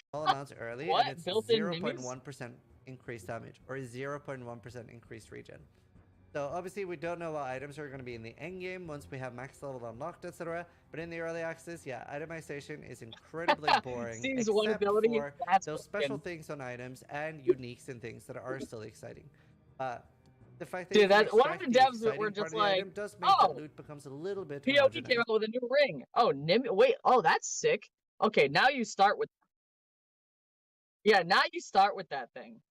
Small amounts early, What? and it's Built-in 0.1% increased damage or 0.1% increased regen. So obviously we don't know what items are going to be in the end game once we have max level unlocked, etc. But in the early access, yeah, itemization is incredibly boring, Sees except one ability, for that's those broken. special things on items and uniques and things that are still exciting. The fact that Dude, you can that one of extract the the devs that exciting were part just of the like, item does make the oh, loot becomes a little bit POE homogenized. came out with a new ring. Oh, wait, oh, that's sick. Okay, now you start with. Yeah, now you start with that thing.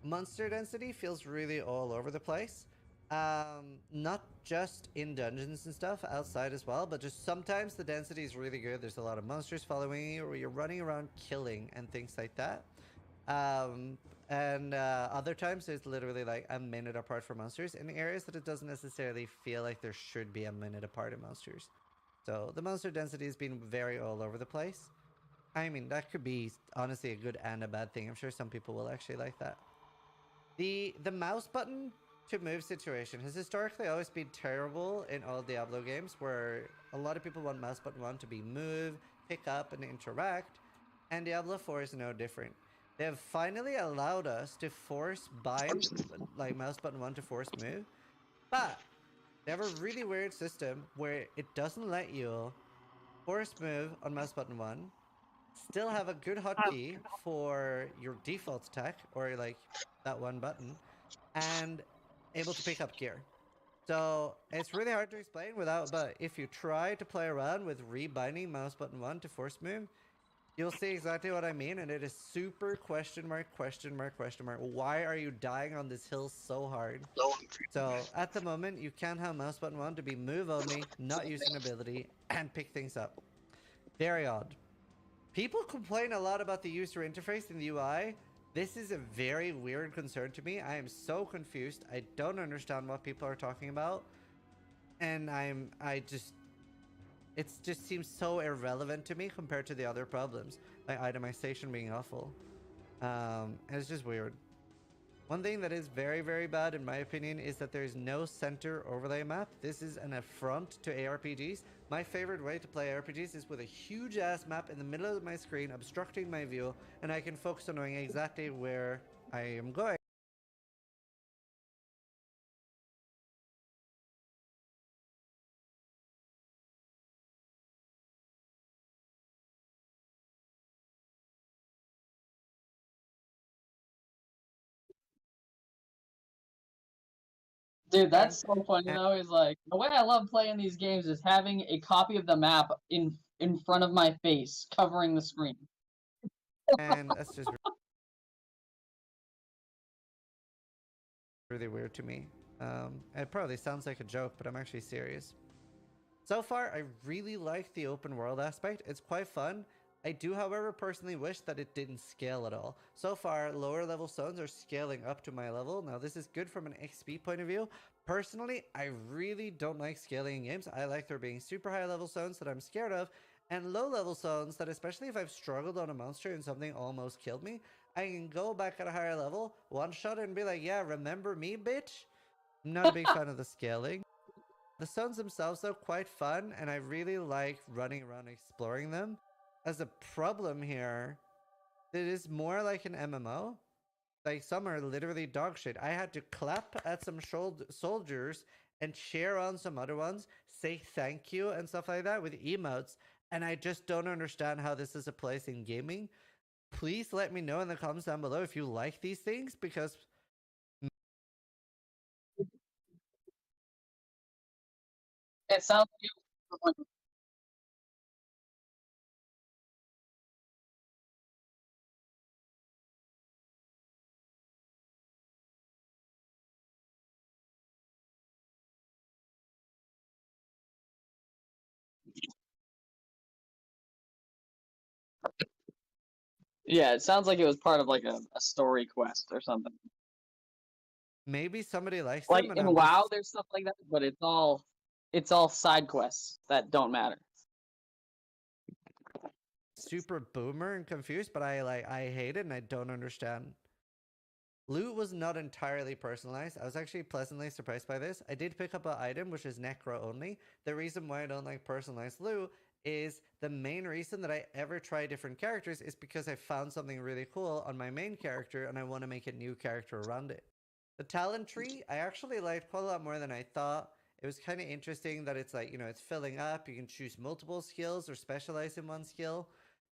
Monster density feels really all over the place. Not just in dungeons and stuff, outside as well, but just sometimes the density is really good. There's a lot of monsters following you, or you're running around killing and things like that. Other times there's literally like a minute apart from monsters in areas that it doesn't necessarily feel like there should be a minute apart in monsters. So the monster density has been very all over the place. I mean, that could be honestly a good and a bad thing. I'm sure some people will actually like that. The mouse button to move situation has historically always been terrible in all Diablo games, where a lot of people want mouse button 1 to be move, pick up, and interact, and Diablo 4 is no different. They have finally allowed us to force bind, like mouse button 1 to force move, but they have a really weird system where it doesn't let you force move on mouse button 1, still have a good hotkey for your default attack, or like that one button, and able to pick up gear. So it's really hard to explain without, but if you try to play around with rebinding mouse button 1 to force move, you'll see exactly what I mean, and it is super question mark. Why are you dying on this hill so hard? So at the moment, you can have mouse button 1 to be move only, not use an ability, and pick things up. Very odd. People complain a lot about the user interface in the UI. This is a very weird concern to me. I am so confused. I don't understand what people are talking about. And it just seems so irrelevant to me compared to the other problems. Like itemization being awful. It's just weird. One thing that is very, very bad in my opinion is that there is no center overlay map. This is an affront to ARPGs. My favorite way to play RPGs is with a huge ass map in the middle of my screen obstructing my view, and I can focus on knowing exactly where I am going. Dude, that's so funny though. Is like the way I love playing these games is having a copy of the map in front of my face, covering the screen. And that's just really weird to me. It probably sounds like a joke, but I'm actually serious. So far, I really like the open world aspect. It's quite fun. I do, however, personally wish that it didn't scale at all. So far, lower level zones are scaling up to my level. Now, this is good from an XP point of view. Personally, I really don't like scaling in games. I like there being super high level zones that I'm scared of, and low level zones that, especially if I've struggled on a monster and something almost killed me, I can go back at a higher level, one shot it, and be like, yeah, remember me, bitch? I'm not a big fan of the scaling. The zones themselves, though, quite fun, and I really like running around exploring them. As a problem here, it is more like an MMO. Like, some are literally dog shit. I had to clap at some soldiers and cheer on some other ones, say thank you and stuff like that with emotes, and I just don't understand how this is a place in gaming. Please let me know in the comments down below if you like these things, because It sounds like yeah, it sounds like it was part of like a story quest or something. maybe somebody likes Like them, and in I'm WoW, just there's stuff like that, but it's all side quests that don't matter. super boomer and confused, but I hate it and I don't understand. Loot was not entirely personalized. I was actually pleasantly surprised by this. I did pick up an item which is necro only. The reason why I don't like personalized loot is the main reason that I ever try different characters is because I found something really cool on my main character and I want to make a new character around it. The talent tree, I actually liked quite a lot more than I thought. It was kind of interesting that it's like, it's filling up. You can choose multiple skills or specialize in one skill.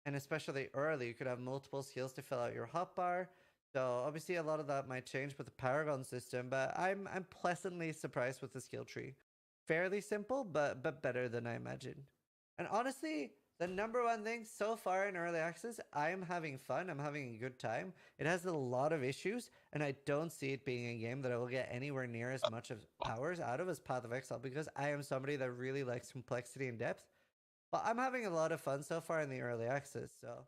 And especially early, you could have multiple skills to fill out your hotbar. So obviously a lot of that might change with the Paragon system, but I'm pleasantly surprised with the skill tree. Fairly simple, but better than I imagined. And honestly, the number one thing so far in early access, I'm having fun. I'm having a good time. It has a lot of issues, and I don't see it being a game that I will get anywhere near as much of hours out of as Path of Exile because I am somebody that really likes complexity and depth. But I'm having a lot of fun so far in the early access, so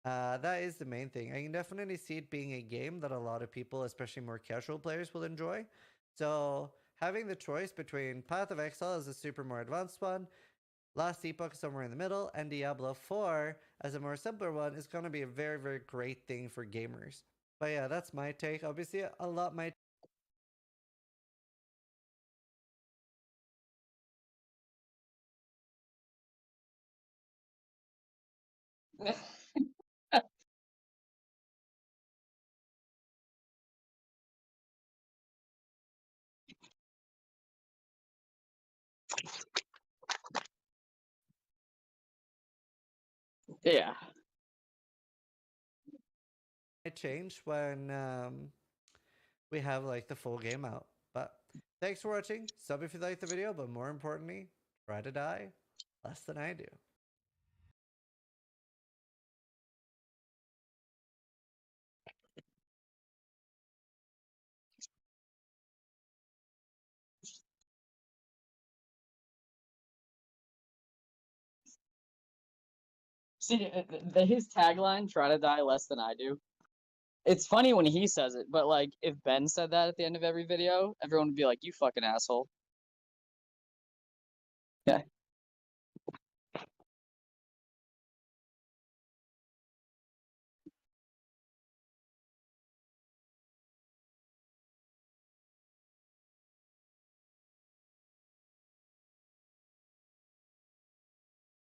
that is the main thing. I can definitely see it being a game that a lot of people, especially more casual players, will enjoy. So having the choice between Path of Exile as a super more advanced one, Last Epoch somewhere in the middle, and Diablo 4 as a more simpler one is going to be a very, very great thing for gamers. But yeah, that's my take. Obviously, a lot might. Yeah. Might change when we have like the full game out. But thanks for watching. Sub if you liked the video, but more importantly, try to die less than I do. See, his tagline, try to die less than I do. It's funny when he says it, but like if Ben said that at the end of every video, everyone would be like, you fucking asshole. Yeah.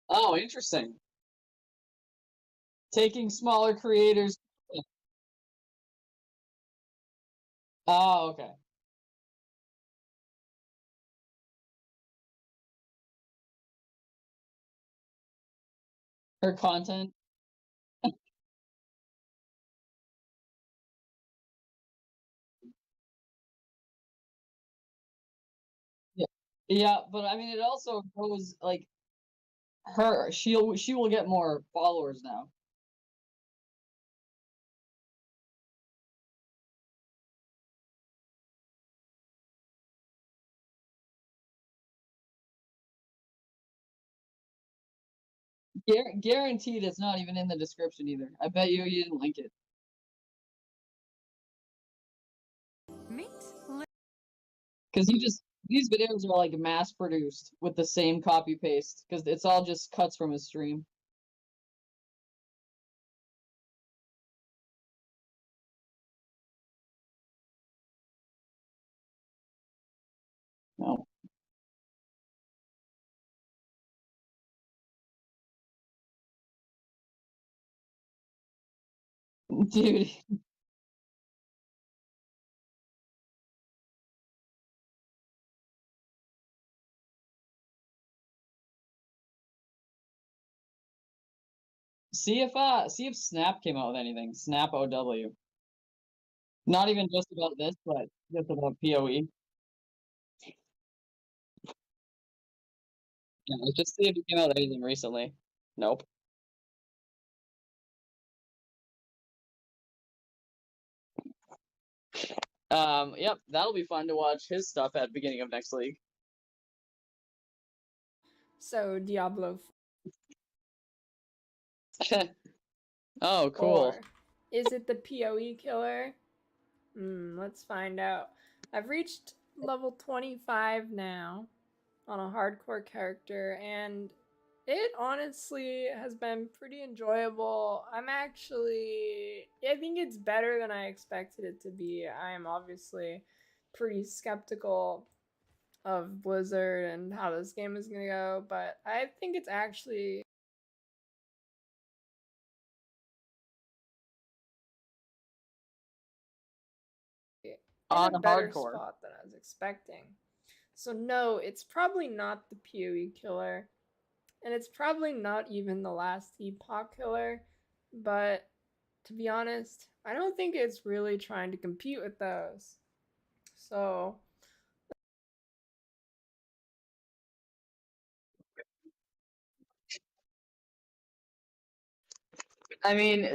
Oh, interesting. Taking smaller creators. Oh, okay. Her content. Yeah. Yeah, but I mean, it also goes like she will get more followers now. Guaranteed, it's not even in the description either. I bet you didn't link it. Meet. Because these videos are like mass produced with the same copy paste because it's all just cuts from his stream. No. Dude. See if Snap came out with anything. Snap OW. Not even just about this, but just about PoE. Yeah, let's just see if he came out with anything recently. Nope. Yep, that'll be fun to watch his stuff at beginning of next league. So Diablo. Oh, cool. Or is it the PoE killer? Let's find out. I've reached level 25 now on a hardcore character, and it honestly has been pretty enjoyable. I think it's better than I expected it to be. I am obviously pretty skeptical of Blizzard and how this game is gonna go, but I think it's actually on a better hardcore spot than I was expecting. So no, it's probably not the PoE killer, and it's probably not even the last Epoch killer, but to be honest, I don't think it's really trying to compete with those. So I mean,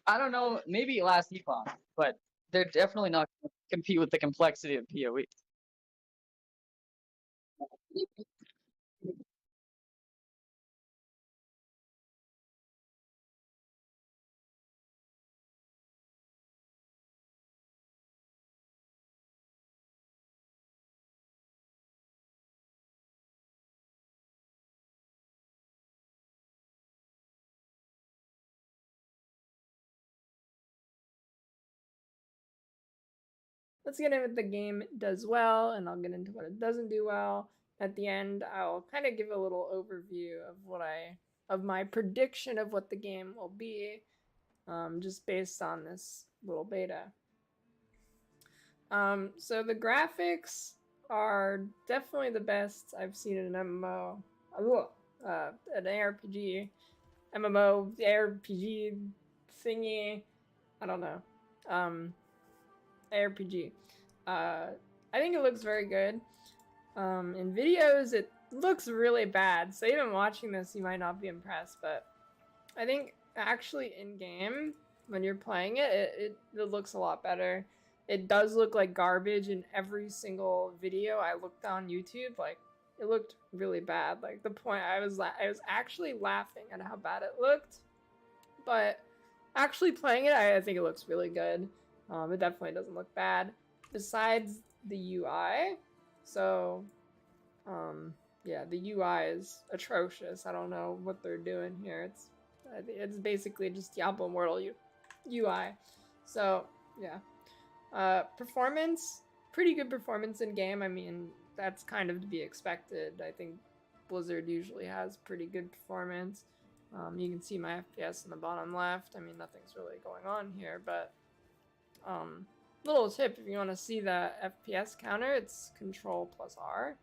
I don't know, maybe last Epoch, but they're definitely not going to compete with the complexity of PoE. let's get in what the game does well, and I'll get into what it doesn't do well. At the end, I'll kind of give a little overview of my prediction of what the game will be, just based on this little beta. So the graphics are definitely the best I've seen in an MMO. An ARPG, MMO, ARPG thingy. I don't know. ARPG. I think it looks very good. In videos, it looks really bad. So even watching this, you might not be impressed. But I think actually in game, when you're playing it, it looks a lot better. It does look like garbage in every single video I looked on YouTube. Like, it looked really bad. Like, the point I was actually laughing at how bad it looked. But actually playing it, I think it looks really good. It definitely doesn't look bad. Besides the UI, so, yeah, the UI is atrocious. I don't know what they're doing here. It's basically just Diablo Immortal UI. So, yeah. Performance, pretty good performance in game. I mean, that's kind of to be expected. I think Blizzard usually has pretty good performance. You can see my FPS in the bottom left. I mean, nothing's really going on here, but little tip, if you want to see the FPS counter, it's Control+R.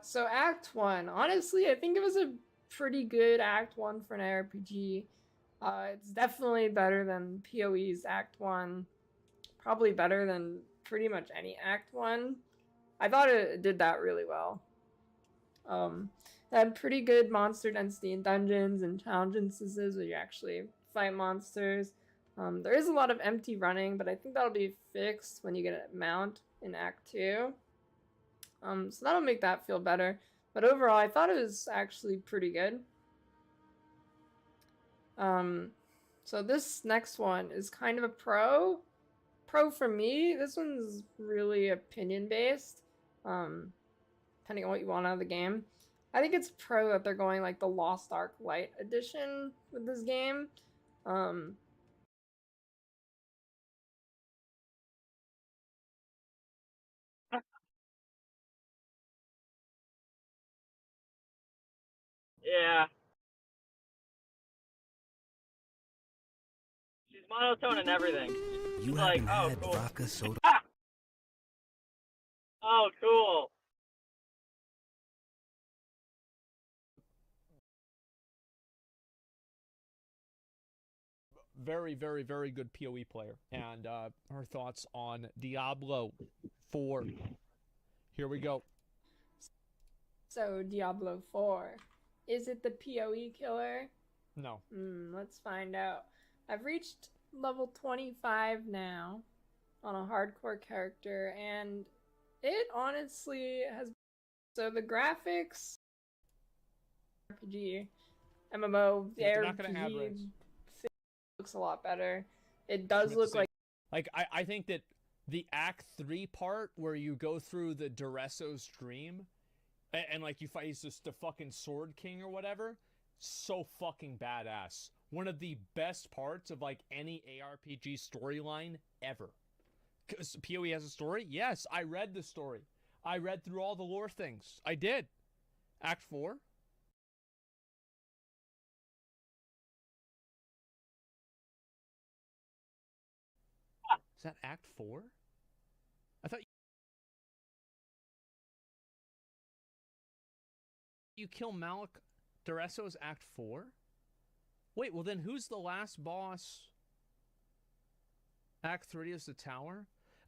So Act 1, honestly, I think it was a pretty good Act 1 for an ARPG. It's definitely better than PoE's Act 1. Probably better than pretty much any Act 1. I thought it did that really well. It had pretty good monster density in dungeons and challenge instances where you actually fight monsters. There is a lot of empty running, but I think that'll be fixed when you get a mount in Act 2. So that'll make that feel better. But overall, I thought it was actually pretty good. So this next one is kind of a pro for me. This one's really opinion based, depending on what you want out of the game. I think it's pro that they're going like the Lost Ark Light edition with this game. Yeah. She's monotone and everything. You like, haven't oh, had cool. vodka soda. Ah! Oh, cool. Very, very, very good PoE player. And her thoughts on Diablo 4. Here we go. So Diablo 4, is it the PoE killer? No. Let's find out. I've reached level 25 now on a hardcore character, and it honestly has... So the graphics... RPG, MMO, the ARPG looks a lot better. It does look like... Like, I think that the Act 3 part where you go through the Dureso's dream and like you fight just the fucking Sword King or whatever, so fucking badass. One of the best parts of like any ARPG storyline ever. 'Cause PoE has a story? Yes, I read the story. I read through all the lore things. I did. Act 4? Is that Act 4? I thought you kill Malik Dureso's Act 4? Wait, well then who's the last boss? Act 3 is the tower?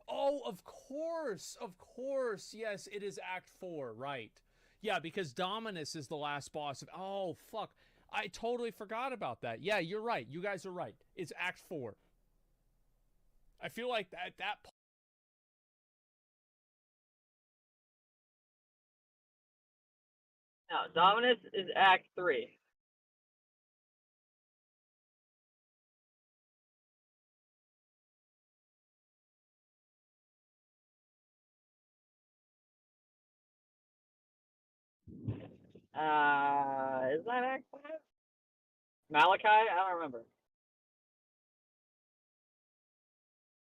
Oh, of course! Of course! Yes, it is Act 4, right. Yeah, because Dominus is the last boss of... Oh, fuck. I totally forgot about that. Yeah, you're right. You guys are right. It's Act 4. I feel like that No, Dominus is Act 3. Is that Act 5? Malachi? I don't remember.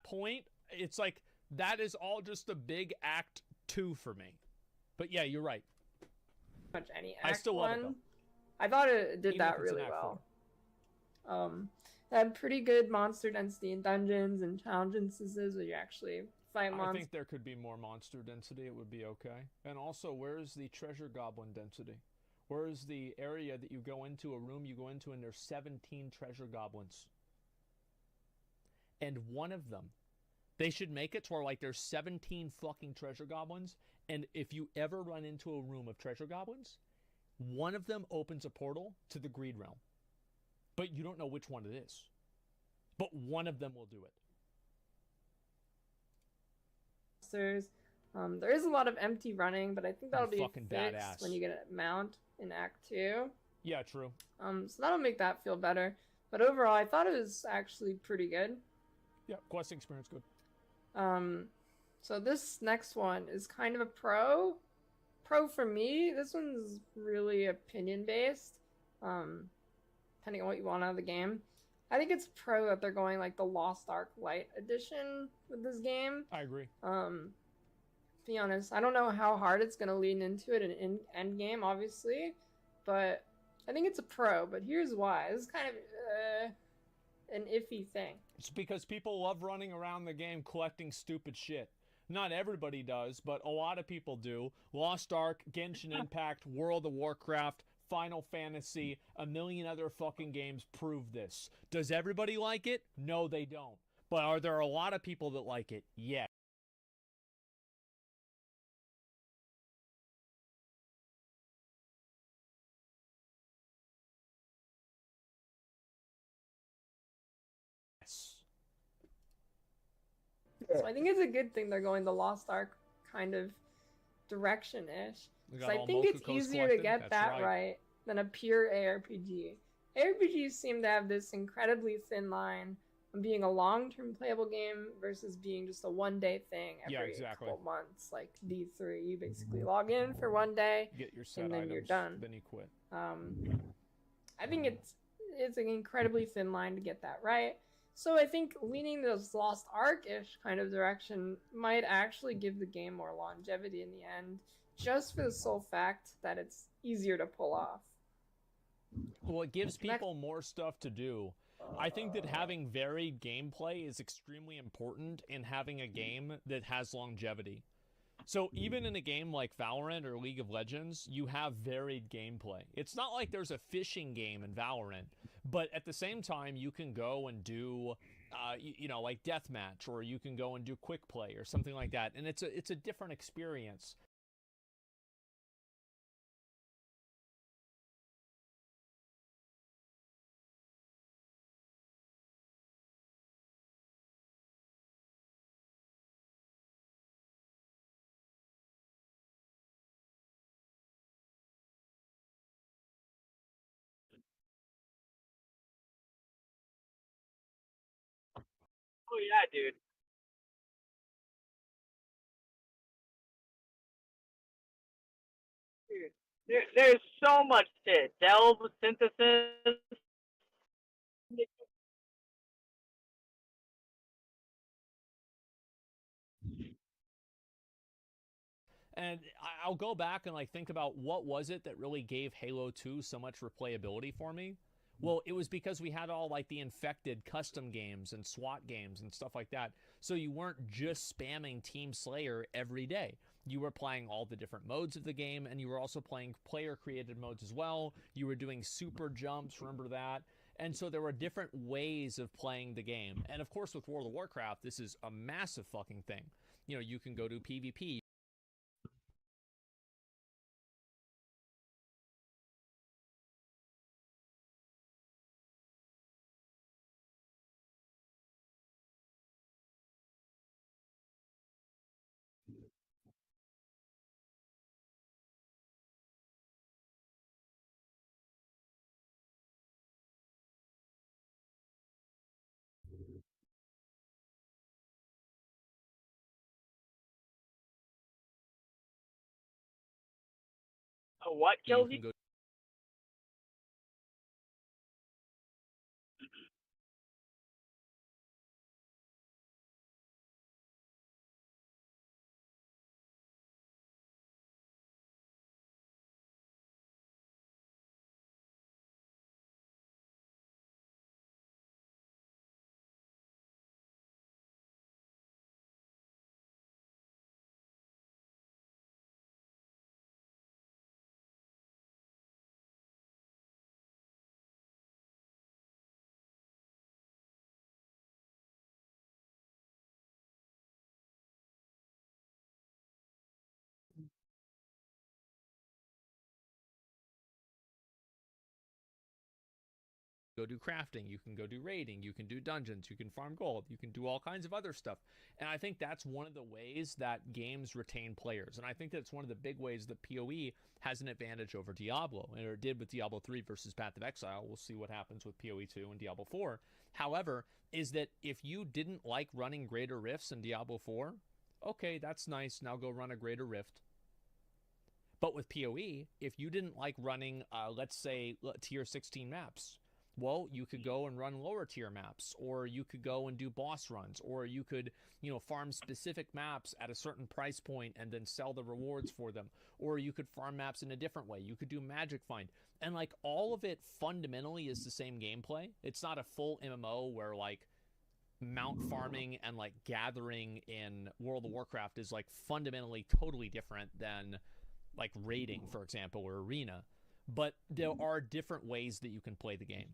point, it's like, that is all just a big Act 2 for me. But yeah, you're right. Much any Act I still 1. love it, though. I thought it did Even that if it's an really Act well. They had pretty good monster density in dungeons and challenge instances where you actually fight monsters. I think there could be more monster density. It would be okay. And also, where is the treasure goblin density? Where is the area that you go into, a room you go into, and there's 17 treasure goblins? And one of them, they should make it to where, like, there's 17 fucking treasure goblins, and if you ever run into a room of treasure goblins, one of them opens a portal to the Greed Realm. But you don't know which one it is. But one of them will do it. There is a lot of empty running, but I think that'll be fucking fixed badass when you get a mount in Act 2. Yeah, true. So that'll make that feel better. But overall, I thought it was actually pretty good. Yeah, questing experience good. So this next one is kind of a pro. Pro for me. This one's really opinion based. Depending on what you want out of the game. I think it's pro that they're going like the Lost Ark Light edition with this game. I agree. To be honest, I don't know how hard it's gonna lean into it in end game, obviously, but I think it's a pro. But here's why. This is kind of an iffy thing. It's because people love running around the game collecting stupid shit. Not everybody does, but a lot of people do. Lost Ark, Genshin Impact, World of Warcraft, Final Fantasy, a million other fucking games prove this. Does everybody like it? No, they don't. But are there a lot of people that like it? Yes. So I think it's a good thing they're going the Lost Ark kind of direction-ish. So I think it's easier to get that right than a pure ARPG. ARPGs seem to have this incredibly thin line of being a long-term playable game versus being just a one-day thing every couple months. Like D3, you basically log in for one day, get your set and then items, you're done. Then you quit. I think it's an incredibly thin line to get that right. So I think leaning this Lost Ark-ish kind of direction might actually give the game more longevity in the end, just for the sole fact that it's easier to pull off. Well, it gives people more stuff to do. I think that having varied gameplay is extremely important in having a game that has longevity. So even in a game like Valorant or League of Legends, you have varied gameplay. It's not like there's a fishing game in Valorant, but at the same time, you can go and do, like deathmatch, or you can go and do quick play or something like that, and it's a different experience. Oh yeah, dude. Dude, there's so much shit. Delve, synthesis. And I'll go back and like think about what was it that really gave Halo 2 so much replayability for me. Well, it was because we had all like the infected custom games and SWAT games and stuff like that. So you weren't just spamming Team Slayer every day. You were playing all the different modes of the game, and you were also playing player-created modes as well. You were doing super jumps, remember that? And so there were different ways of playing the game. And of course, with World of Warcraft, this is a massive fucking thing. You know, you can go to PvP. What kills you? Go do crafting, you can go do raiding, you can do dungeons, you can farm gold, you can do all kinds of other stuff. And I think that's one of the ways that games retain players. And I think that's one of the big ways that PoE has an advantage over Diablo, and it did with Diablo 3 versus Path of Exile. We'll see what happens with PoE 2 and Diablo 4. However, is that if you didn't like running Greater Rifts in Diablo 4, okay, that's nice, now go run a Greater Rift. But with PoE, if you didn't like running, let's say, tier 16 maps, well, you could go and run lower tier maps, or you could go and do boss runs, or you could, you know, farm specific maps at a certain price point and then sell the rewards for them, or you could farm maps in a different way. You could do magic find, and like all of it fundamentally is the same gameplay. It's not a full MMO where like mount farming and like gathering in World of Warcraft is like fundamentally totally different than like raiding, for example, or arena. But there are different ways that you can play the game.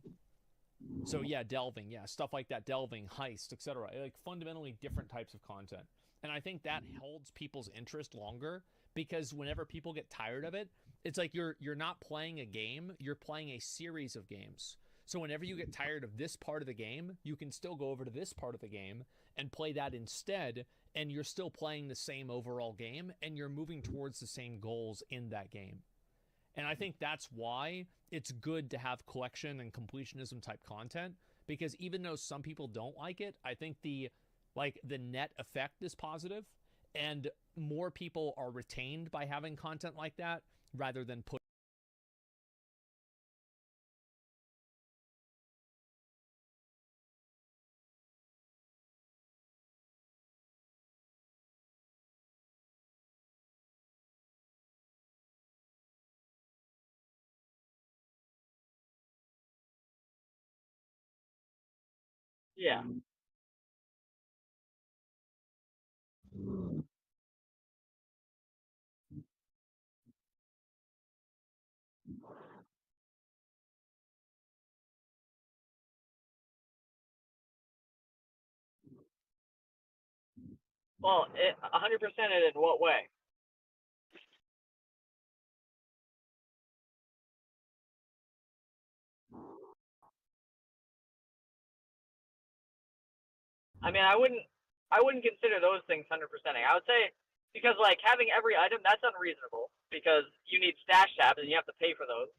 So yeah, delving, yeah, stuff like that, delving, heist, etc. Like fundamentally different types of content. And I think that holds people's interest longer, because whenever people get tired of it, it's like you're not playing a game, you're playing a series of games. So whenever you get tired of this part of the game, you can still go over to this part of the game and play that instead, and you're still playing the same overall game, and you're moving towards the same goals in that game. And I think that's why it's good to have collection and completionism type content, because even though some people don't like it, I think the net effect is positive, and more people are retained by having content like that rather than put. Yeah. Well, 100% it in what way? I mean, I wouldn't consider those things 100%ing. I would say, because like having every item, that's unreasonable, because you need stash tabs and you have to pay for those.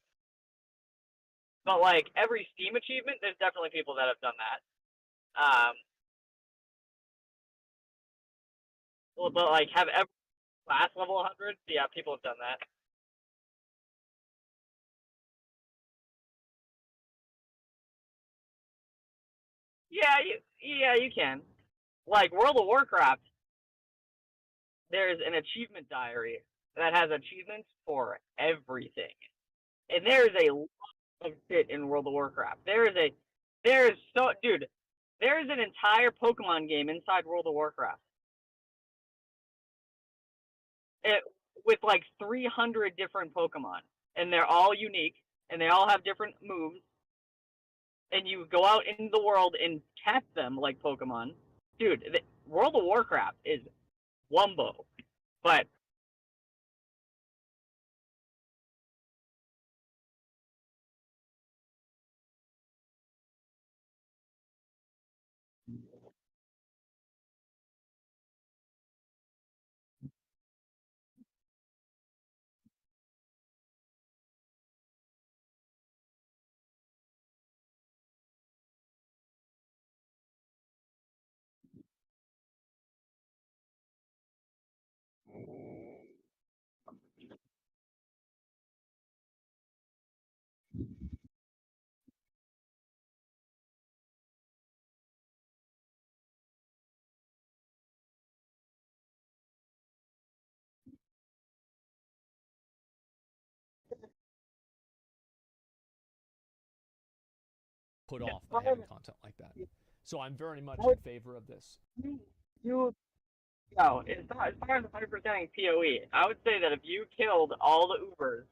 But like every Steam achievement, there's definitely people that have done that. But like have every class level 100, yeah, people have done that. Yeah, you can. Like World of Warcraft, there's an achievement diary that has achievements for everything. And there's a lot of shit in World of Warcraft. There's an entire Pokemon game inside World of Warcraft. With like 300 different Pokemon. And they're all unique. And they all have different moves. And you go out into the world and catch them like Pokemon. Dude, World of Warcraft is wumbo. But put off by having content like that. So I'm very much in favor of this. As far as 100%ing PoE, I would say that if you killed all the Ubers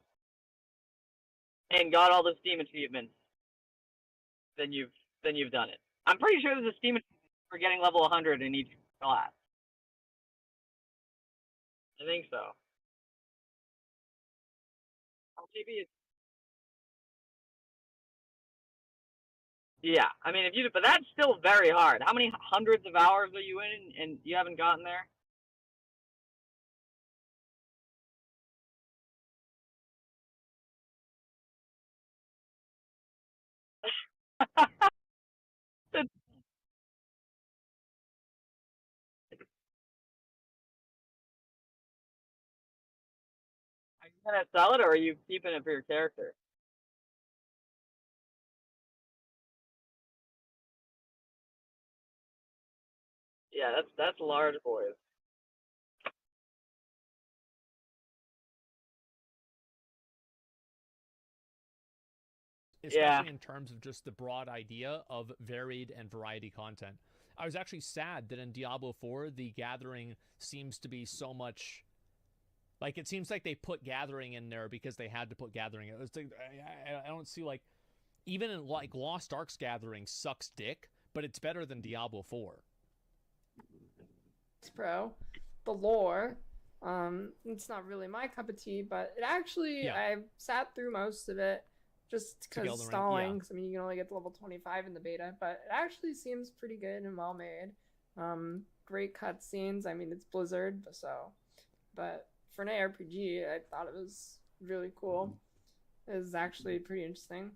and got all the Steam achievements, then you've done it. I'm pretty sure there's a Steam achievement for getting level 100 in each class. I think so. Maybe it's... Yeah, I mean, but that's still very hard. How many hundreds of hours are you in, and you haven't gotten there? Are you gonna sell it, or are you keeping it for your character? Yeah, that's large, boys. Especially in terms of just the broad idea of varied and variety content. I was actually sad that in Diablo 4, the Gathering seems to be so much... Like, it seems like they put Gathering in there because they had to put Gathering. It was like, I don't see, like... Even in, like, Lost Ark's Gathering sucks dick, but it's better than Diablo 4. Bro, the lore, it's not really my cup of tea, but it actually, I sat through most of it just because stalling. I mean, you can only get to level 25 in the beta, but it actually seems pretty good and well made. Great cutscenes. I mean, it's Blizzard, but for an ARPG, I thought it was really cool. It was actually pretty interesting.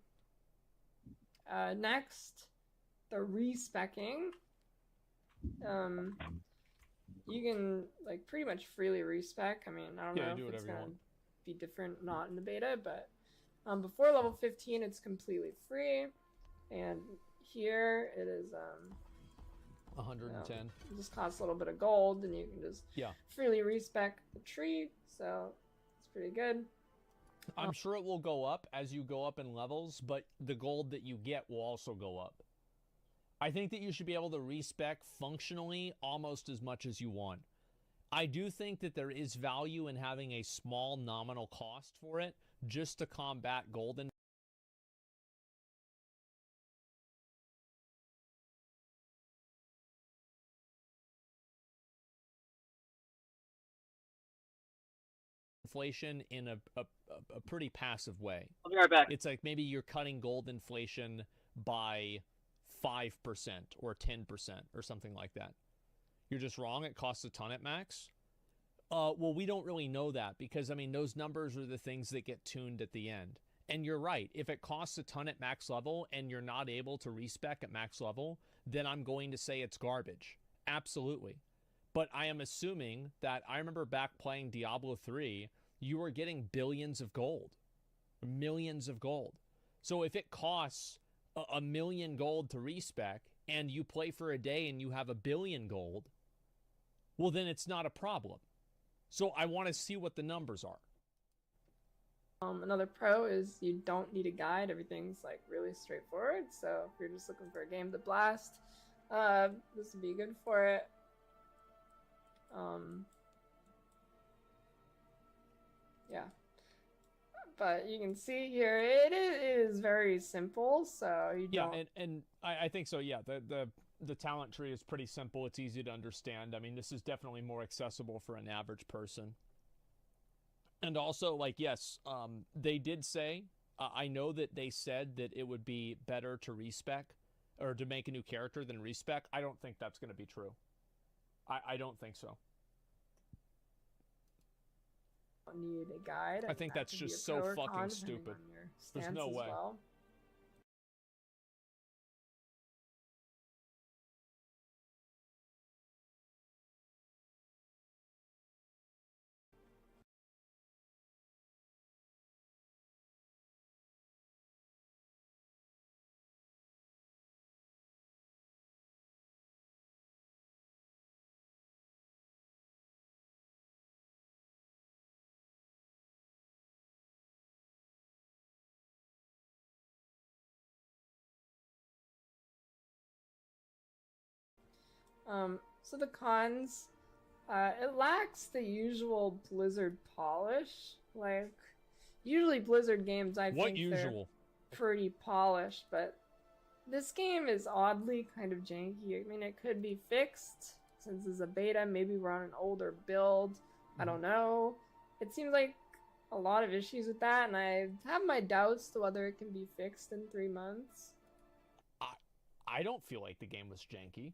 Next, the respecking. You can like pretty much freely respec. I mean, I don't know if it's gonna be different not in the beta, but before level 15 it's completely free, and here it is 110. It just costs a little bit of gold, and you can just freely respec the tree, so it's pretty good. I'm sure it will go up as you go up in levels, but the gold that you get will also go up. I think that you should be able to respec functionally almost as much as you want. I do think that there is value in having a small nominal cost for it just to combat gold inflation in a pretty passive way. I'll be right back. It's like maybe you're cutting gold inflation by 5% or 10% or something like that. You're just wrong. It costs a ton at max. Well, we don't really know that because, I mean, those numbers are the things that get tuned at the end. And you're right. If it costs a ton at max level and you're not able to respec at max level, then I'm going to say it's garbage. Absolutely. But I am assuming that I remember back playing Diablo 3, you were getting billions of gold. Millions of gold. So if it costs a million gold to respec and you play for a day and you have 1 billion gold, well, then it's not a problem. So I want to see what the numbers are. Another pro is you don't need a guide. Everything's like really straightforward. So if you're just looking for a game to blast, this would be good for it. Yeah. But you can see here, it is very simple, so you don't... Yeah, and I think so, yeah. The talent tree is pretty simple. It's easy to understand. I mean, this is definitely more accessible for an average person. And also, like, yes, they did say, I know that they said that it would be better to respec, or to make a new character than respec. I don't think that's going to be true. I don't think so. Need a guide. I think that's just so fucking stupid. There's no way. Well. So the cons, it lacks the usual Blizzard polish. Like, usually Blizzard games, I think they're pretty polished, but this game is oddly kind of janky. I mean, it could be fixed since it's a beta. Maybe we're on an older build. I don't know. It seems like a lot of issues with that, and I have my doubts to whether it can be fixed in 3 months. I don't feel like the game was janky.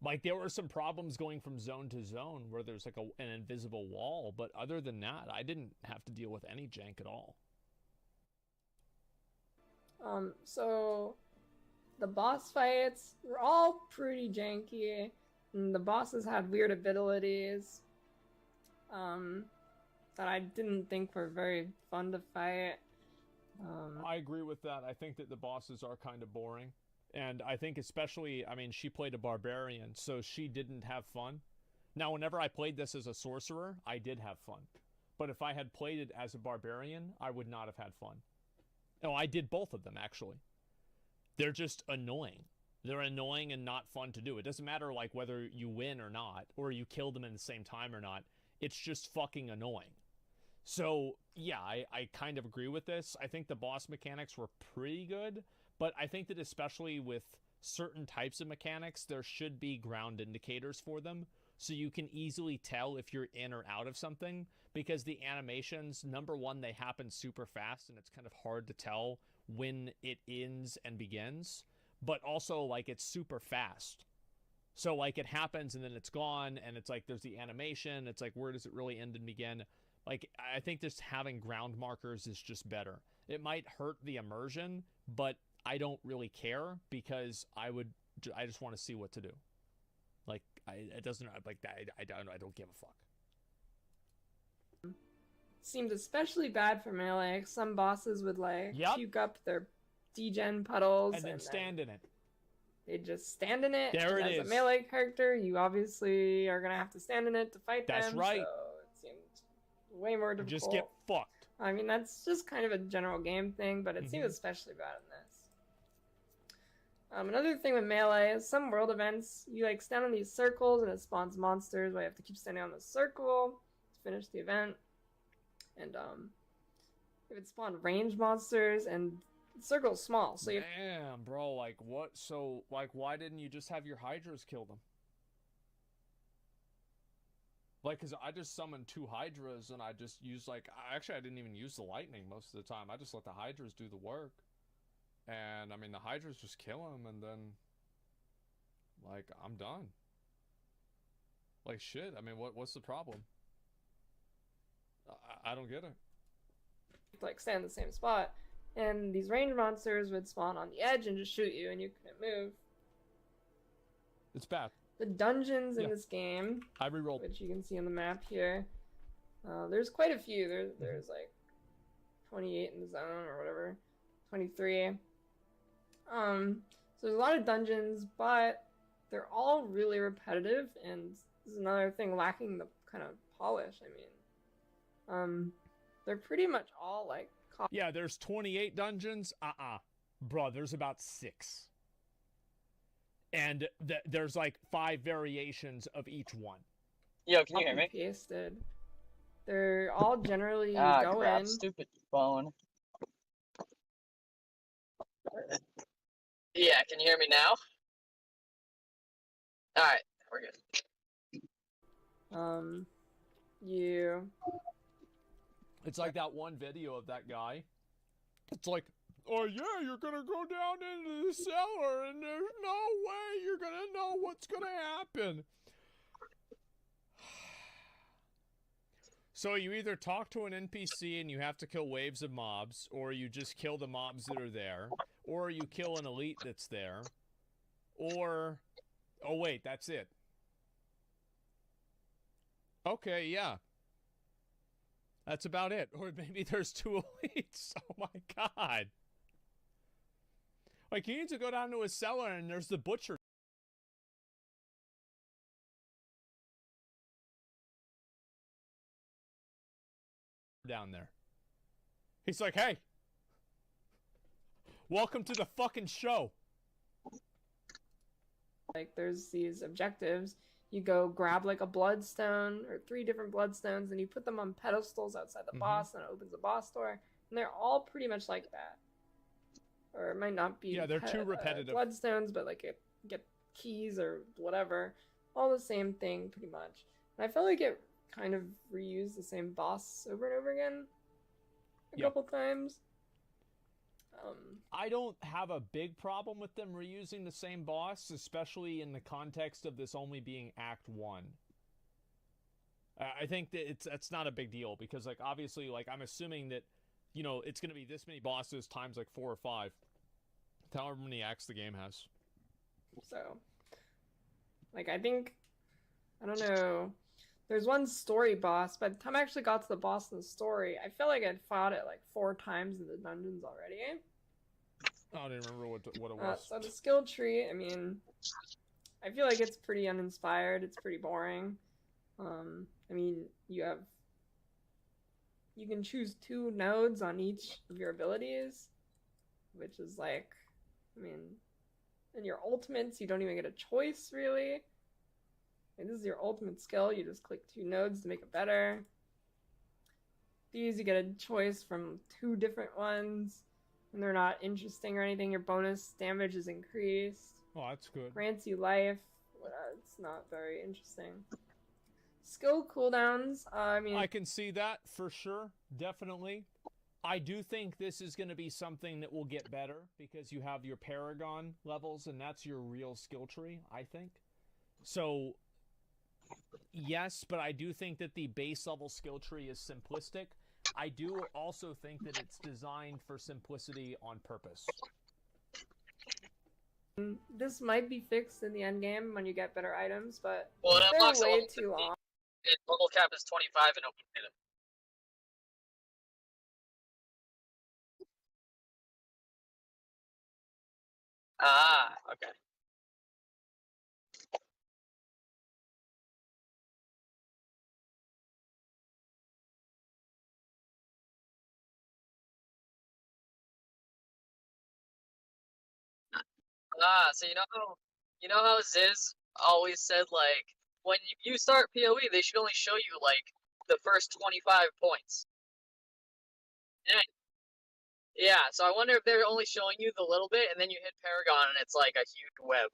Like, there were some problems going from zone to zone where there's like an invisible wall, but other than that, I didn't have to deal with any jank at all. So the boss fights were all pretty janky, and the bosses had weird abilities that I didn't think were very fun to fight. I agree with that. I think that the bosses are kind of boring. And I think especially, I mean, she played a barbarian, so she didn't have fun. Now, whenever I played this as a sorcerer, I did have fun. But if I had played it as a barbarian, I would not have had fun. No, I did both of them, actually. They're just annoying. They're annoying and not fun to do. It doesn't matter, like, whether you win or not, or you kill them in the same time or not. It's just fucking annoying. So, yeah, I kind of agree with this. I think the boss mechanics were pretty good. But I think that especially with certain types of mechanics, there should be ground indicators for them, so you can easily tell if you're in or out of something, because the animations, number one, they happen super fast, and it's kind of hard to tell when it ends and begins, but also, like, it's super fast. So, like, it happens, and then it's gone, and it's like, there's the animation, it's like, where does it really end and begin? Like, I think just having ground markers is just better. It might hurt the immersion, but I don't really care, because I just want to see what to do. Like, it doesn't, like, I don't give a fuck. Seemed especially bad for melee. Some bosses would, like, puke up their degen puddles and then stand in it. They just stand in it. There it is. As a melee character, you obviously are gonna have to stand in it to fight them. That's right. So it seemed way more difficult. Just get fucked. I mean, that's just kind of a general game thing, but it seemed especially bad in this. Another thing with melee is some world events, you like stand on these circles and it spawns monsters where you have to keep standing on the circle to finish the event. And it would spawn range monsters, and the circle's small, so you... Damn, bro, like, what? So, like, why didn't you just have your hydras kill them? Like, because I just summoned 2 hydras, and I just used, like... Actually, I didn't even use the lightning most of the time. I just let the hydras do the work. And, I mean, the hydras just kill him, and then, like, I'm done. Like, shit, I mean, what's the problem? I don't get it. Like, stay in the same spot, and these range monsters would spawn on the edge and just shoot you, and you couldn't move. It's bad. The dungeons in this game, I rerolled, which you can see on the map here, there's quite a few. There's like 28 in the zone, or whatever, 23. So there's a lot of dungeons, but they're all really repetitive, and is another thing lacking the kind of polish. I mean, they're pretty much all like. Yeah, there's 28 dungeons. Bro, there's about 6. And there's like 5 variations of each one. Yo, can you hear me? Pasted. They're all generally crap, stupid phone. Yeah, can you hear me now? Alright, we're good. It's like that one video of that guy. It's like, oh yeah, you're gonna go down into the cellar and there's no way you're gonna know what's gonna happen. So you either talk to an NPC and you have to kill waves of mobs, or you just kill the mobs that are there, or you kill an elite that's there, or... Oh wait, that's it. Okay, yeah. That's about it. Or maybe there's 2 elites. Oh my god. Like, you need to go down to a cellar and there's the butcher down there. He's like, hey, welcome to the fucking show. Like, there's these objectives. You go grab like a bloodstone or 3 different bloodstones and you put them on pedestals outside the boss and it opens the boss door. And they're all pretty much like that. Or it might not be they're too repetitive. Bloodstones, but like get keys or whatever. All the same thing pretty much. And I felt like it kind of reused the same boss over and over again a couple times. I don't have a big problem with them reusing the same boss, especially in the context of this only being Act 1. I think that that's not a big deal because, like, obviously, like, I'm assuming that, you know, it's going to be this many bosses times like 4 or 5, however many acts the game has. So, like, I think, I don't know. There's one story boss. By the time I actually got to the boss in the story, I feel like I'd fought it like 4 times in the dungeons already. I don't even remember what it was. So the skill tree, I mean, I feel like it's pretty uninspired. It's pretty boring. I mean, you can choose 2 nodes on each of your abilities, which is like, I mean, in your ultimates, you don't even get a choice, really. And this is your ultimate skill. You just click 2 nodes to make it better. These, you get a choice from 2 different ones. And they're not interesting or anything. Your bonus damage is increased. Oh, that's good. Grants you life. It's not very interesting. Skill cooldowns. I mean, I can see that for sure. Definitely. I do think this is going to be something that will get better because you have your Paragon levels, and that's your real skill tree, I think. So, yes, but I do think that the base level skill tree is simplistic. I do also think that it's designed for simplicity on purpose. This might be fixed in the end game when you get better items, but they're way too long. Level cap is 25 in open beta. Ah, okay. So you know how Ziz always said, like, when you start PoE, they should only show you, like, the first 25 points. Yeah, so I wonder if they're only showing you the little bit, and then you hit Paragon, and it's like a huge web.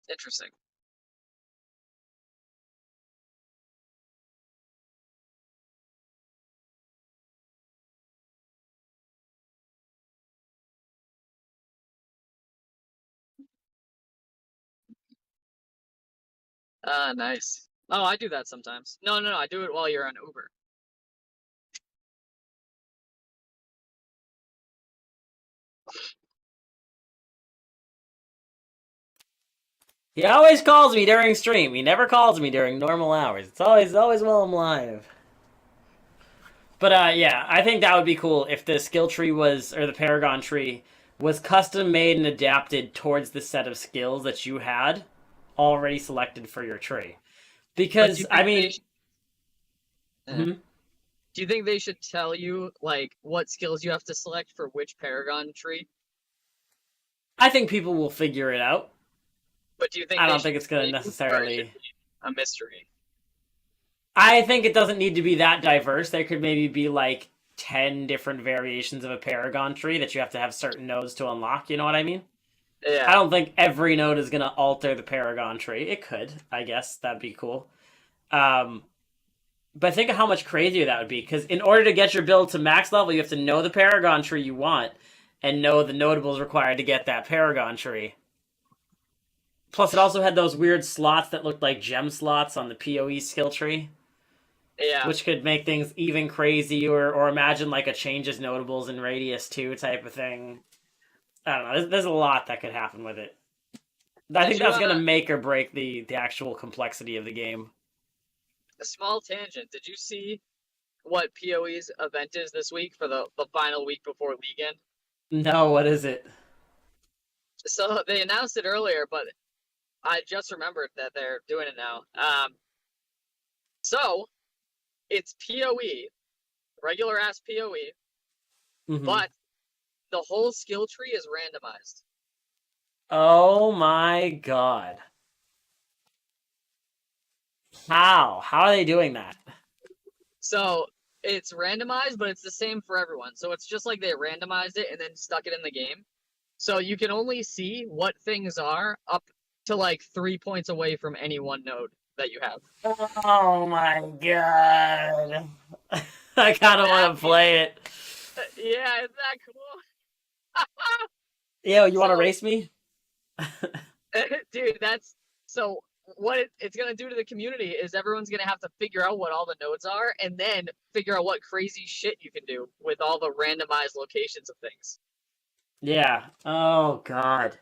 Interesting. Ah, nice. Oh, I do that sometimes. No, I do it while you're on Uber. He always calls me during stream. He never calls me during normal hours. It's always while I'm live. But yeah, I think that would be cool if the skill tree was, or the Paragon tree, was custom made and adapted towards the set of skills that you had already selected for your tree. Because, I mean... Do you think they should tell you, like, what skills you have to select for which Paragon tree? I think people will figure it out. But do you think I don't think it's going to necessarily... a mystery? I think it doesn't need to be that diverse. There could maybe be, like, 10 different variations of a Paragon tree that you have to have certain nodes to unlock, you know what I mean? Yeah. I don't think every node is going to alter the Paragon tree. It could, I guess. That'd be cool. But think of how much crazier that would be, because in order to get your build to max level, you have to know the Paragon tree you want, and know the notables required to get that Paragon tree. Plus, it also had those weird slots that looked like gem slots on the PoE skill tree. Yeah. Which could make things even crazier, or imagine like a changes notables in Radius 2 type of thing. I don't know. There's a lot that could happen with it. I think that's going to make or break the actual complexity of the game. A small tangent. Did you see what PoE's event is this week for the final week before League End? No, what is it? So they announced it earlier, but I just remembered that they're doing it now. So it's PoE, regular ass PoE, but the whole skill tree is randomized. Oh my god. How are they doing that? So it's randomized, but it's the same for everyone. So it's just like they randomized it and then stuck it in the game. So you can only see what things are up to like 3 points away from any one node that you have. Oh my god. I kind of want to play it. Yeah, isn't that cool? Yo, you want to race me? Dude, that's... So what it's going to do to the community is everyone's going to have to figure out what all the nodes are and then figure out what crazy shit you can do with all the randomized locations of things. Yeah. Oh, God.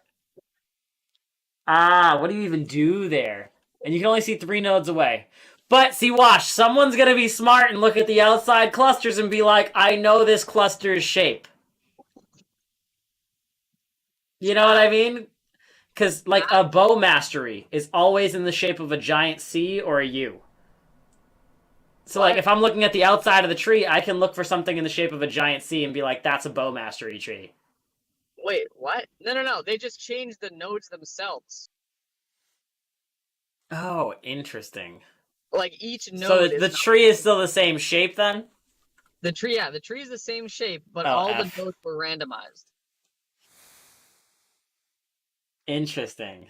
What do you even do there? And you can only see 3 nodes away. But, see, watch. Someone's going to be smart and look at the outside clusters and be like, I know this cluster's shape. You know what I mean? Because, like, a bow mastery is always in the shape of a giant C or a U. So, like, if I'm looking at the outside of the tree, I can look for something in the shape of a giant C and be like, that's a bow mastery tree. Wait, what? No. They just changed the nodes themselves. Oh, interesting. Like, each node So the tree is still the same shape, then? The tree is the same shape, but all the nodes were randomized. Interesting.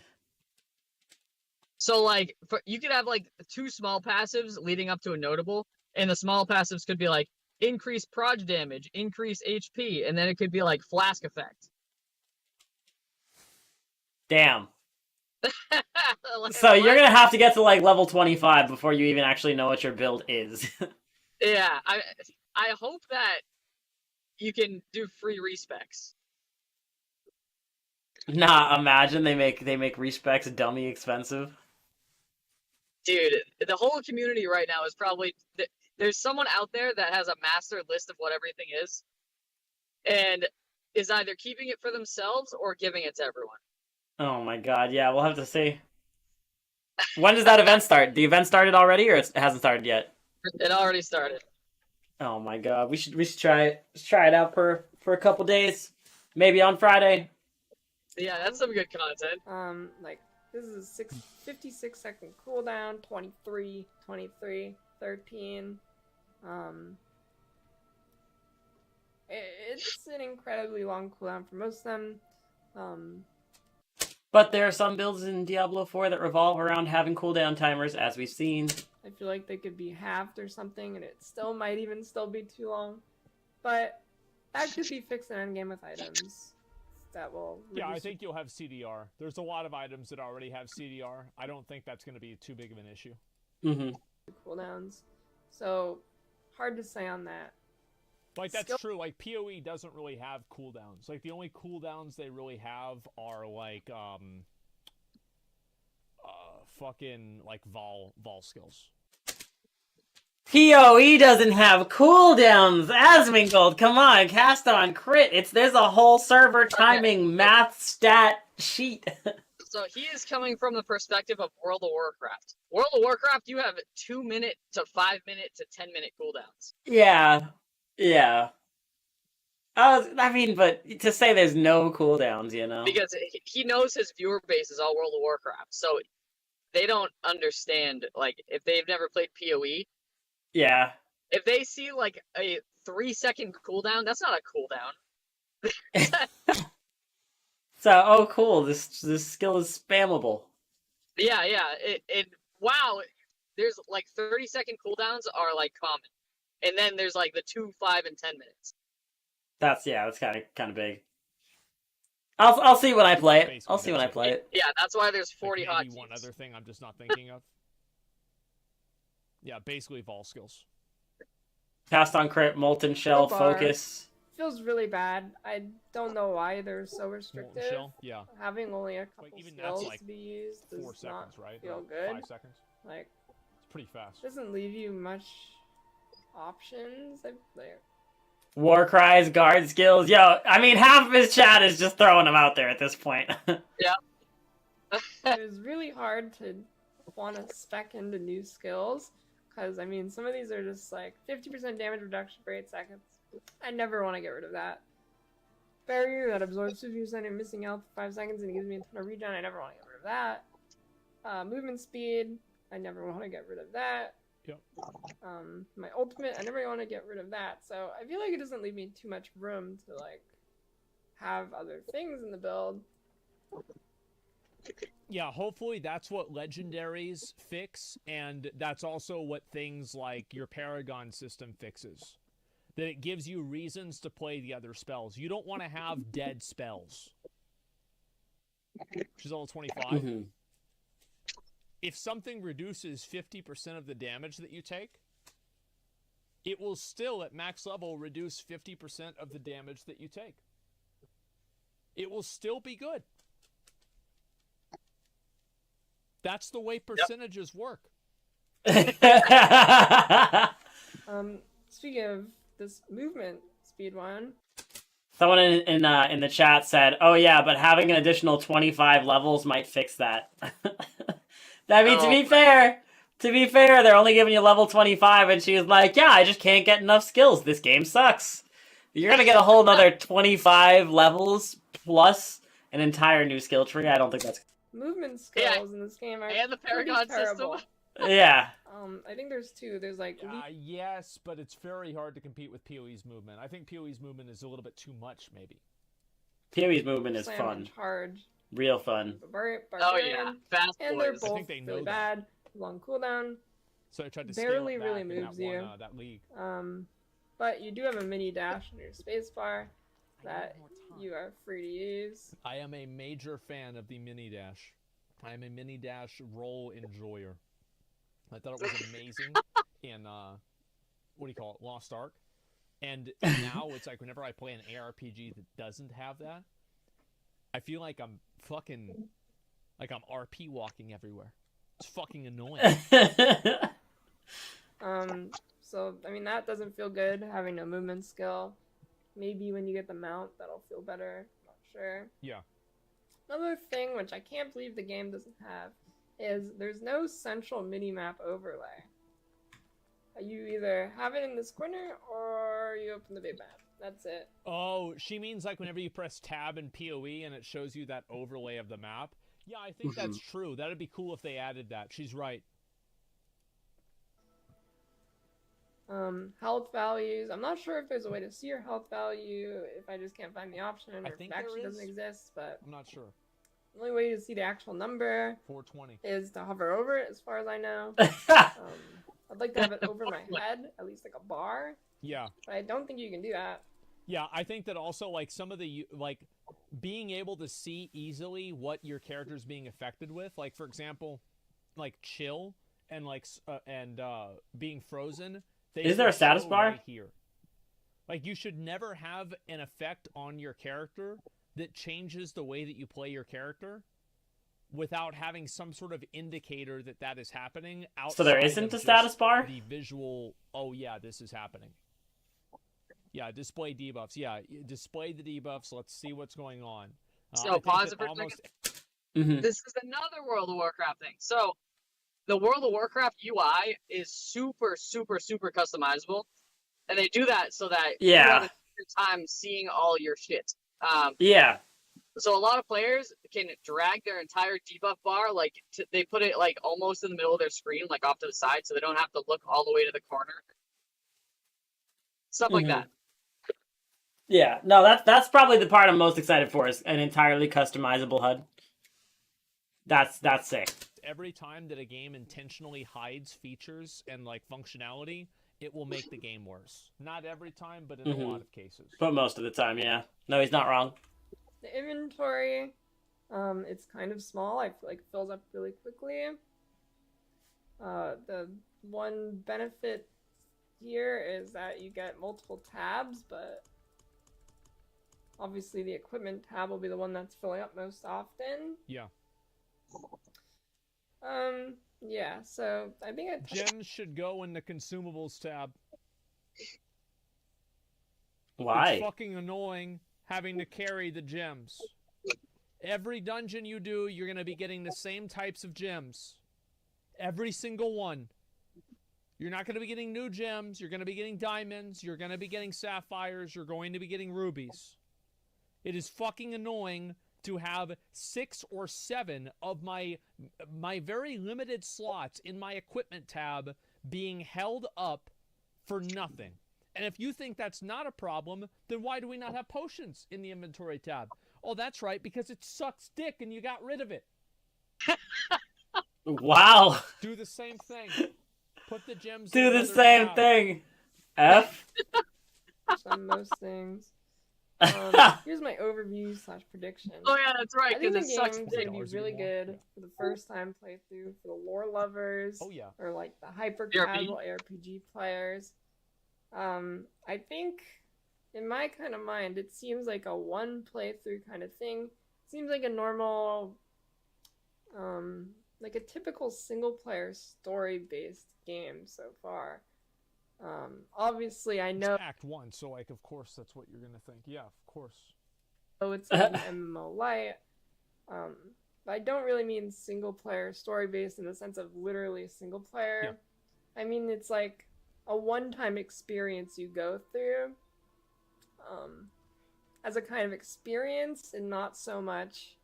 So, like, you could have, like, 2 small passives leading up to a notable, and the small passives could be, like, increase proj damage, increase HP, and then it could be, like, flask effect. Damn. So you're going to have to get to, like, level 25 before you even actually know what your build is. Yeah, I hope that you can do free respecs. Nah, imagine they make respecs dummy expensive. Dude, the whole community right now is probably... There's someone out there that has a master list of what everything is, and is either keeping it for themselves or giving it to everyone. Oh my god, yeah, we'll have to see. When does that event start? The event started already, or it hasn't started yet? It already started. Oh my god, we should try it. Let's try it out for a couple days, maybe on Friday. Yeah, that's some good content. Like, this is a 56-second cooldown, 23, 23, 13. It's an incredibly long cooldown for most of them. But there are some builds in Diablo 4 that revolve around having cooldown timers, as we've seen. I feel like they could be halved or something, and it still might even still be too long. But that could be fixed in endgame with items. That will... Yeah, I think you'll have CDR. There's a lot of items that already have CDR. I don't think that's going to be too big of an issue. Mm-hmm. Cooldowns. So, hard to say on that. Like, that's true. Like, PoE doesn't really have cooldowns. Like, the only cooldowns they really have are, like, fucking like Vol skills. PoE doesn't have cooldowns. Asmongold, come on, cast on crit. There's a whole server timing math stat sheet. So he is coming from the perspective of World of Warcraft. World of Warcraft, you have 2 minute to 5 minute to 10-minute cooldowns. Yeah. I mean, but to say there's no cooldowns, you know? Because he knows his viewer base is all World of Warcraft, so they don't understand, like, if they've never played PoE. Yeah. If they see, like, a 3-second cooldown, that's not a cooldown. So, oh cool, this skill is spammable. Yeah. Wow, there's, like, 30-second cooldowns are, like, common. And then there's, like, the 2, 5, and 10 minutes. That's kind of big. I'll see when I play it. I'll see when I play it. Yeah, that's why there's 40 like hotkeys. One other thing I'm just not thinking of. Yeah, basically Vol skills. Cast on crit, molten shell, focus. Feels really bad. I don't know why they're so restrictive. Molten shell, yeah. Having only a couple even skills that's like to be used does 4 seconds, not right? feel Like good. 5 seconds. Like, it's pretty fast. Doesn't leave you much options. Warcry's guard skills. Yo, I mean, half of his chat is just throwing them out there at this point. Yeah. It was really hard to want to spec into new skills, because, I mean, some of these are just like 50% damage reduction for 8 seconds. I never want to get rid of that. Barrier that absorbs 50% of missing health for 5 seconds and gives me a ton of regen. I never want to get rid of that. Movement speed. I never want to get rid of that. Yep. My ultimate, I never want to get rid of that. So I feel like it doesn't leave me too much room to like have other things in the build. Yeah, hopefully that's what legendaries fix, and that's also what things like your Paragon system fixes. That it gives you reasons to play the other spells. You don't want to have dead spells. Which is level 25. Mm-hmm. If something reduces 50% of the damage that you take, it will still, at max level, reduce 50% of the damage that you take. It will still be good. That's the way percentages work. Speaking of this movement speed one. Someone in the chat said, "Oh yeah, but having an additional 25 levels might fix that." I mean, to be fair, they're only giving you level 25, and she was like, "Yeah, I just can't get enough skills. This game sucks." You're gonna get a whole another 25 levels plus an entire new skill tree. I don't think that's movement skills in this game are and the Paragon terrible. system. Yeah. I think there's two. There's like yes, but it's very hard to compete with PoE's movement. I think PoE's movement is a little bit too much, maybe. PoE's movement is fun. Charge. Real fun. Oh yeah, fast and boys. they're both really bad. Long cooldown. So I tried to barely scale it really back moves in you. that league. But you do have a mini dash on your spacebar that you are free to use. I am a major fan of the mini dash. I am a mini dash roll enjoyer. I thought it was amazing in what do you call it, Lost Ark, and now it's like whenever I play an ARPG that doesn't have that, I feel like I'm RP walking everywhere. It's fucking annoying. So I mean that doesn't feel good having no movement skill. Maybe when you get the mount that'll feel better. Not sure. Yeah. Another thing which I can't believe the game doesn't have is there's no central minimap overlay. You either have it in this corner or you open the big map. That's it. Oh, she means like whenever you press tab in PoE and it shows you that overlay of the map. Yeah, I think that's true. That'd be cool if they added that. She's right. Health values. I'm not sure if there's a way to see your health value if I just can't find the option or if it actually doesn't exist, but I'm not sure. The only way to see the actual number 420 is to hover over it, as far as I know. I'd like to have it over my head, at least like a bar. Yeah. But I don't think you can do that. Yeah, I think that also like some of the like being able to see easily what your character's being affected with, like for example, like chill and like being frozen. Is there a status bar? Right here. Like you should never have an effect on your character that changes the way that you play your character without having some sort of indicator that that is happening. So there isn't a status bar? The visual, oh yeah, this is happening. Yeah, display debuffs. Yeah, display the debuffs. Let's see what's going on. So pause it for a second. This is another World of Warcraft thing. So the World of Warcraft UI is super, super, super customizable. And they do that so that you have a good time seeing all your shit. So a lot of players can drag their entire debuff bar, like they put it like almost in the middle of their screen, like off to the side, so they don't have to look all the way to the corner. Stuff like that. Yeah, no, that's probably the part I'm most excited for, is an entirely customizable HUD. That's sick. Every time that a game intentionally hides features and like functionality, it will make the game worse. Not every time, but in a lot of cases. But most of the time, yeah. No, he's not wrong. The inventory, it's kind of small. I feel like it fills up really quickly. The one benefit here is that you get multiple tabs, but obviously the equipment tab will be the one that's filling up most often. Yeah. Yeah, so I think gems should go in the consumables tab. Why? It's fucking annoying having to carry the gems. Every dungeon you do, you're going to be getting the same types of gems. Every single one. You're not going to be getting new gems. You're going to be getting diamonds. You're going to be getting sapphires. You're going to be getting rubies. It is fucking annoying to have 6 or 7 of my very limited slots in my equipment tab being held up for nothing. And if you think that's not a problem, then why do we not have potions in the inventory tab? Oh, that's right, because it sucks dick and you got rid of it. Wow. Do the same thing. Put the gems Do the same thing. F. on most things. Here's my overview / prediction. Oh yeah, that's right. I think the it sucks game's gonna be really good for the first time playthrough for the lore lovers. Oh yeah. Or like the hyper casual ARPG players. I think in my kind of mind, it seems like a one playthrough kind of thing. It seems like a normal, like a typical single player story based game so far. Obviously I know it's Act 1, so like of course that's what you're gonna think. Yeah, of course. Oh, it's an MMO light. But I don't really mean single player story based in the sense of literally single player. Yeah. I mean it's like a one-time experience you go through as a kind of experience, and not so much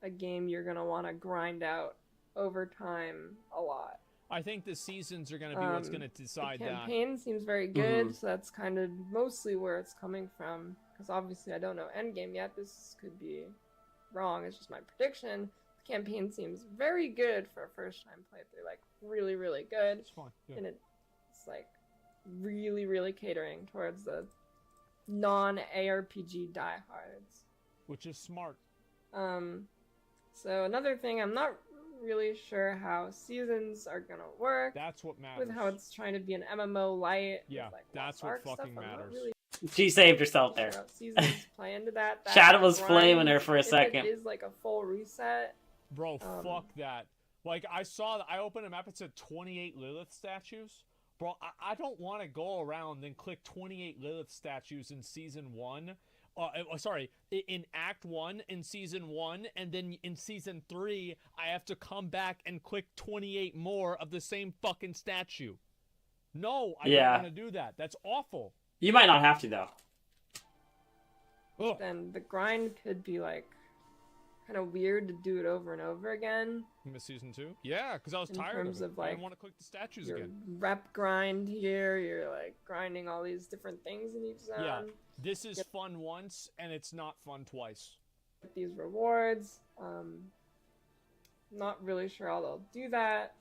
a game you're gonna want to grind out over time a lot. I think the seasons are going to be what's going to decide that. The campaign seems very good, so that's kind of mostly where it's coming from. Because obviously I don't know endgame yet. This could be wrong. It's just my prediction. The campaign seems very good for a first-time playthrough. Like, really, really good. It's fun. Yeah. And it's like, really, really catering towards the non-ARPG diehards. Which is smart. So another thing, I'm not really sure how seasons are gonna work. That's what matters. With how it's trying to be an MMO light. Yeah, like that's what fucking matters. Really she saved herself there. Seasons play into that. Shadow was flaming her for a second. It is like a full reset. Bro, fuck that. Like, I opened a map, it said 28 Lilith statues. Bro, I don't want to go around and click 28 Lilith statues in Season 1. In Act 1 in Season 1, and then in Season 3, I have to come back and click 28 more of the same fucking statue. No, I don't want to do that. That's awful. You might not have to, though. Ugh. Then the grind could be, like, kind of weird to do it over and over again. You missed Season 2? Yeah, because I was tired of it. I didn't want to click the statues again. Rep grind here, you're, like, grinding all these different things in each zone. Yeah. This is fun once, and it's not fun twice. These rewards, not really sure how they'll do that.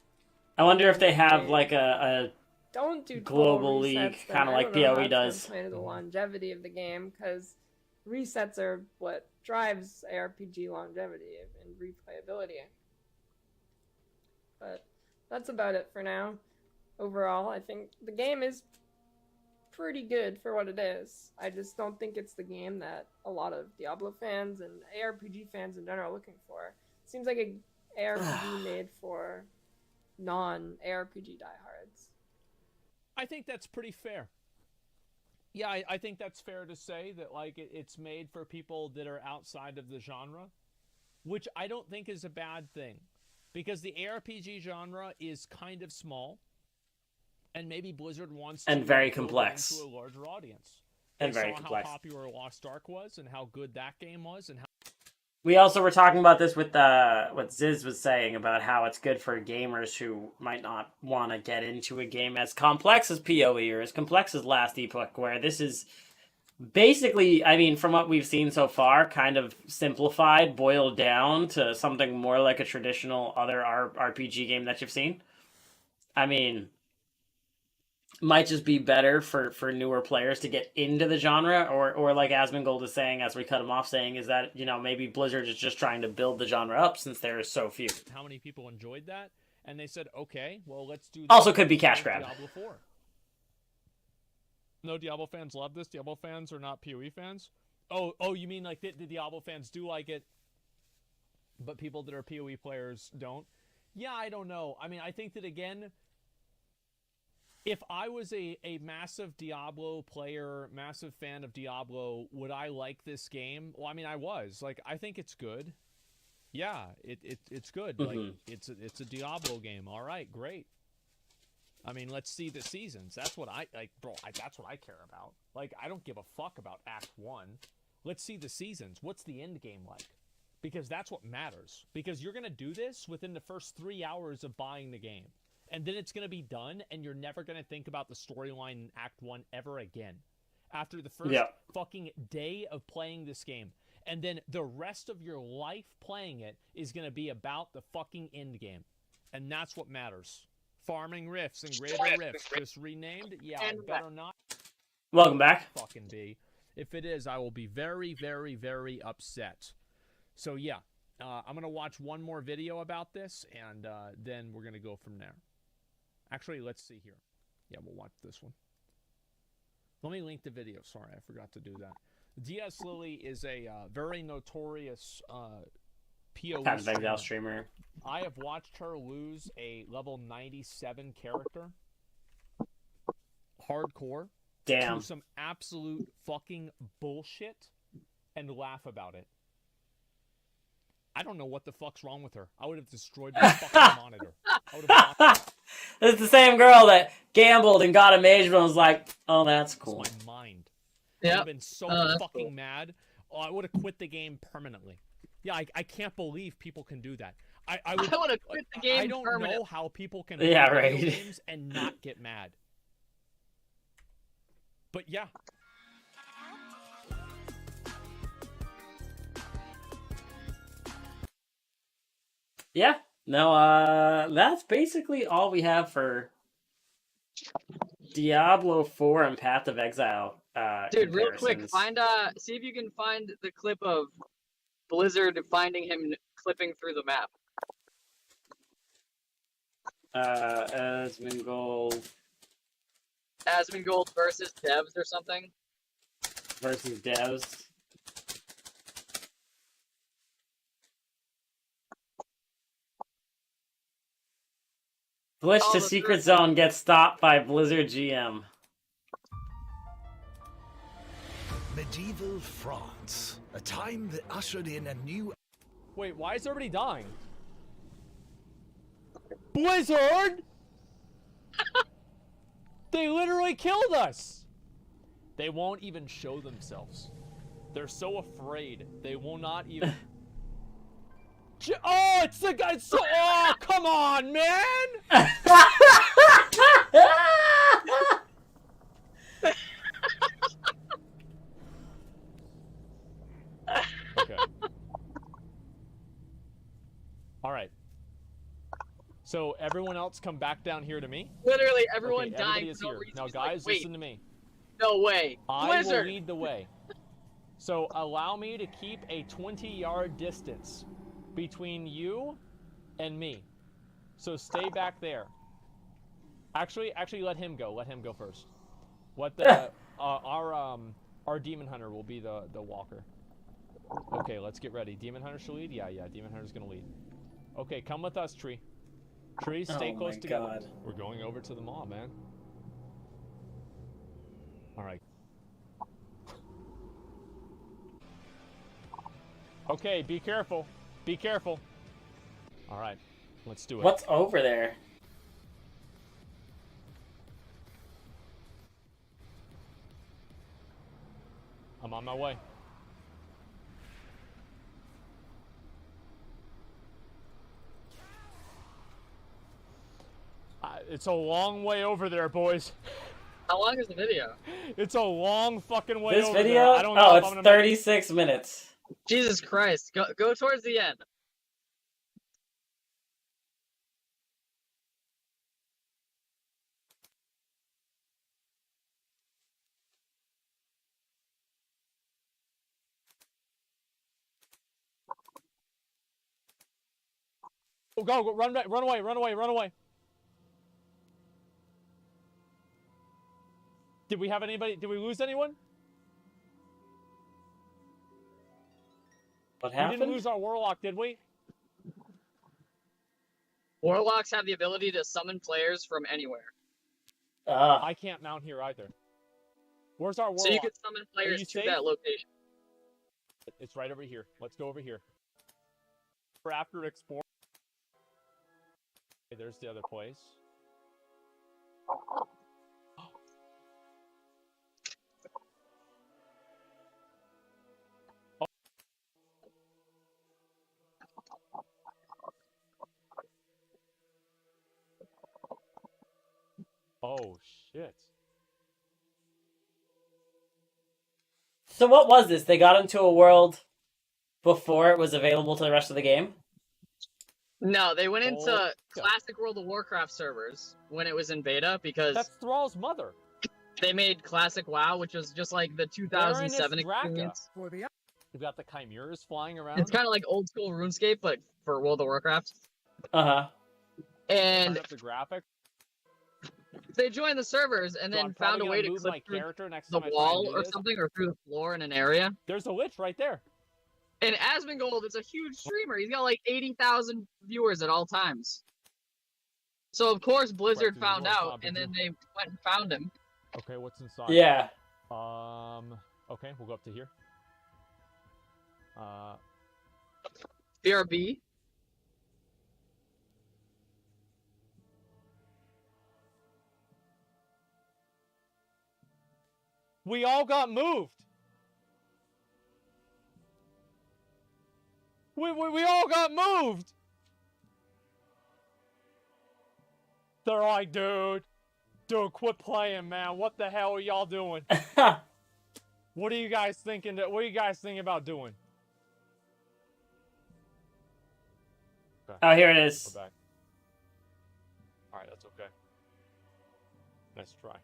I wonder if they have like a don't do global league, kind of like PoE does. Plan of the longevity of the game, because resets are what drives ARPG longevity and replayability. But that's about it for now. Overall, I think the game is pretty good for what it is. I just don't think it's the game that a lot of Diablo fans and ARPG fans in general are looking for. It seems like ARPG made for non-ARPG diehards. I think that's pretty fair. Yeah, I think that's fair to say that like it's made for people that are outside of the genre, which I don't think is a bad thing, because the ARPG genre is kind of small, and maybe Blizzard wants to very complex into a larger audience. And they very saw complex. How popular Lost Ark was, and how good that game was, and how. We also were talking about this with what Ziz was saying about how it's good for gamers who might not want to get into a game as complex as PoE or as complex as Last Epoch, where this is basically, I mean, from what we've seen so far, kind of simplified, boiled down to something more like a traditional other RPG game that you've seen. I mean, might just be better for newer players to get into the genre, or like Asmongold is saying, as we cut him off, saying is that, you know, maybe Blizzard is just trying to build the genre up since there are so few. How many people enjoyed that? And they said, okay, well, let's do. Also, could be cash grab. Diablo 4. No Diablo fans love this. Diablo fans are not PoE fans. Oh, you mean like the Diablo fans do like it, but people that are PoE players don't? Yeah, I don't know. I mean, I think that again. If I was a massive Diablo player, massive fan of Diablo, would I like this game? Well, I mean, I was. Like, I think it's good. Yeah, it's good. Mm-hmm. Like, it's a Diablo game. All right, great. I mean, let's see the seasons. That's what I like, bro. That's what I care about. Like, I don't give a fuck about Act 1. Let's see the seasons. What's the end game like? Because that's what matters. Because you're gonna do this within the first 3 hours of buying the game. And then it's going to be done, and you're never going to think about the storyline in Act 1 ever again. After the first fucking day of playing this game. And then the rest of your life playing it is going to be about the fucking end game. And that's what matters. Farming Rifts and Greater Rifts, just renamed? Yeah, it better not. Welcome back. Fucking be. If it is, I will be very, very, very upset. So yeah, I'm going to watch one more video about this, and then we're going to go from there. Actually, let's see here. Yeah, we'll watch this one. Let me link the video. Sorry, I forgot to do that. DS Lily is a very notorious PoE Path of Exile streamer. I have watched her lose a level 97 character. Hardcore. Damn. To some absolute fucking bullshit and laugh about it. I don't know what the fuck's wrong with her. I would have destroyed my fucking monitor. I would have It's the same girl that gambled and got a mage, but was like, "Oh, that's cool." It's my mind. I would have been so fucking mad. Oh, I would have quit the game permanently. Yeah, I can't believe people can do that. I would have quit the game. I don't know how people can play video games and not get mad. But yeah. Yeah. No, that's basically all we have for Diablo 4 and Path of Exile. Dude, real quick, see if you can find the clip of Blizzard finding him clipping through the map. Asmongold versus devs or something. Versus devs. Glitch to Secret Zone gets stopped by Blizzard GM. Medieval France, a time that ushered in a new... Wait, why is everybody dying? Blizzard! They literally killed us! They won't even show themselves. They're so afraid. They will not even... Oh, it's the guy. So, oh, come on, man! Okay. All right. So everyone else come back down here to me. Literally everyone dying is for no here. reason. Now, He's guys, like, listen to me. No way. I will lead the way. So allow me to keep a 20-yard distance between you and me. So stay back there. Actually, let him go. Let him go first. What the our Demon Hunter will be the walker. Okay, let's get ready. Demon Hunter should lead. Yeah. Demon Hunter's gonna lead. Okay, come with us, Tree. Tree, stay Oh close my together. God. We're going over to the mall, man. All right. Okay, be careful. Be careful. All right, let's do it. What's over there? I'm on my way. It's a long way over there, boys. How long is the video? It's a long fucking way This over video? there. I don't know Oh, if it's I'm gonna 36 minutes. Jesus Christ. Go towards the end. Oh, go, run back, run away. Did we have anybody? Did we lose anyone? What We happened? didn't lose our warlock, did we? Warlocks have the ability to summon players from anywhere. I can't mount here either. Where's our warlock? So you can summon players to that location. It's right over here. Let's go over here. For after explore. Okay, there's the other place. Oh, shit. So what was this? They got into a world before it was available to the rest of the game? No, they went into classic World of Warcraft servers when it was in beta because that's Thrall's mother. They made classic WoW, which was just like the 2007 experience. We've got the chimeras flying around. It's kind of like old school RuneScape, but for World of Warcraft. Uh-huh. And turn up the graphic. They joined the servers and then found a way to clip through the wall or something, or through the floor in an area. There's a lich right there. And Asmongold is a huge streamer. He's got like 80,000 viewers at all times. So of course Blizzard found out, and then they went and found him. Okay, what's inside? Yeah. Okay, we'll go up to here. BRB. We all got moved. We all got moved. They're like, dude, quit playing, man. What the hell are y'all doing? What are you guys thinking? What are you guys thinking about doing? Okay. Oh, here it is. We're back. All right, that's okay. Nice try.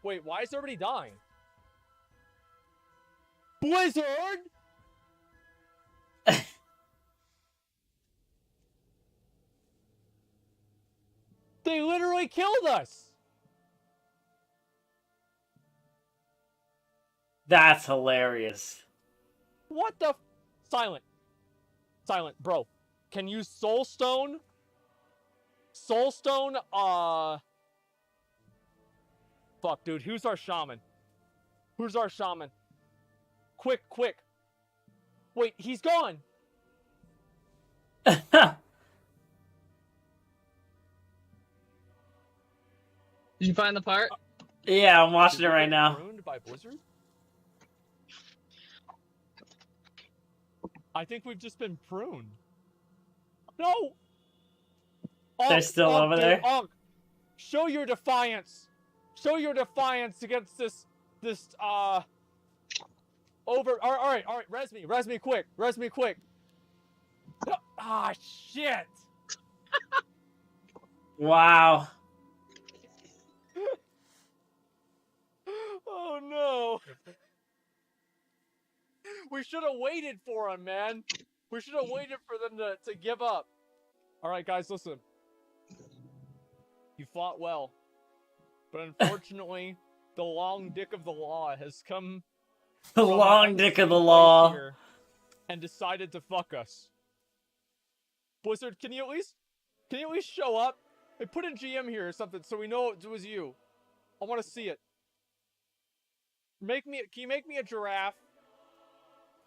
Wait, why is everybody dying? Blizzard! They literally killed us! That's hilarious. What the Silent. Silent, bro. Can you Soulstone? Soulstone, fuck, dude. Who's our shaman? Who's our shaman? Quick. Wait, he's gone! Did you find the part? Yeah, I'm watching it right now. Ruined by Blizzard? I think we've just been pruned. No! They're still over there? Show your defiance! Show your defiance against this, Alright, res me quick! Ah, shit! Wow. Oh no! We should have waited for him, man. We should have waited for them to give up. Alright, guys, listen. You fought well. But unfortunately, the long dick of the law has come. The long dick of the law. And decided to fuck us. Blizzard, can you at least show up? Hey, put in GM here or something so we know it was you. I want to see it. Can you make me a giraffe?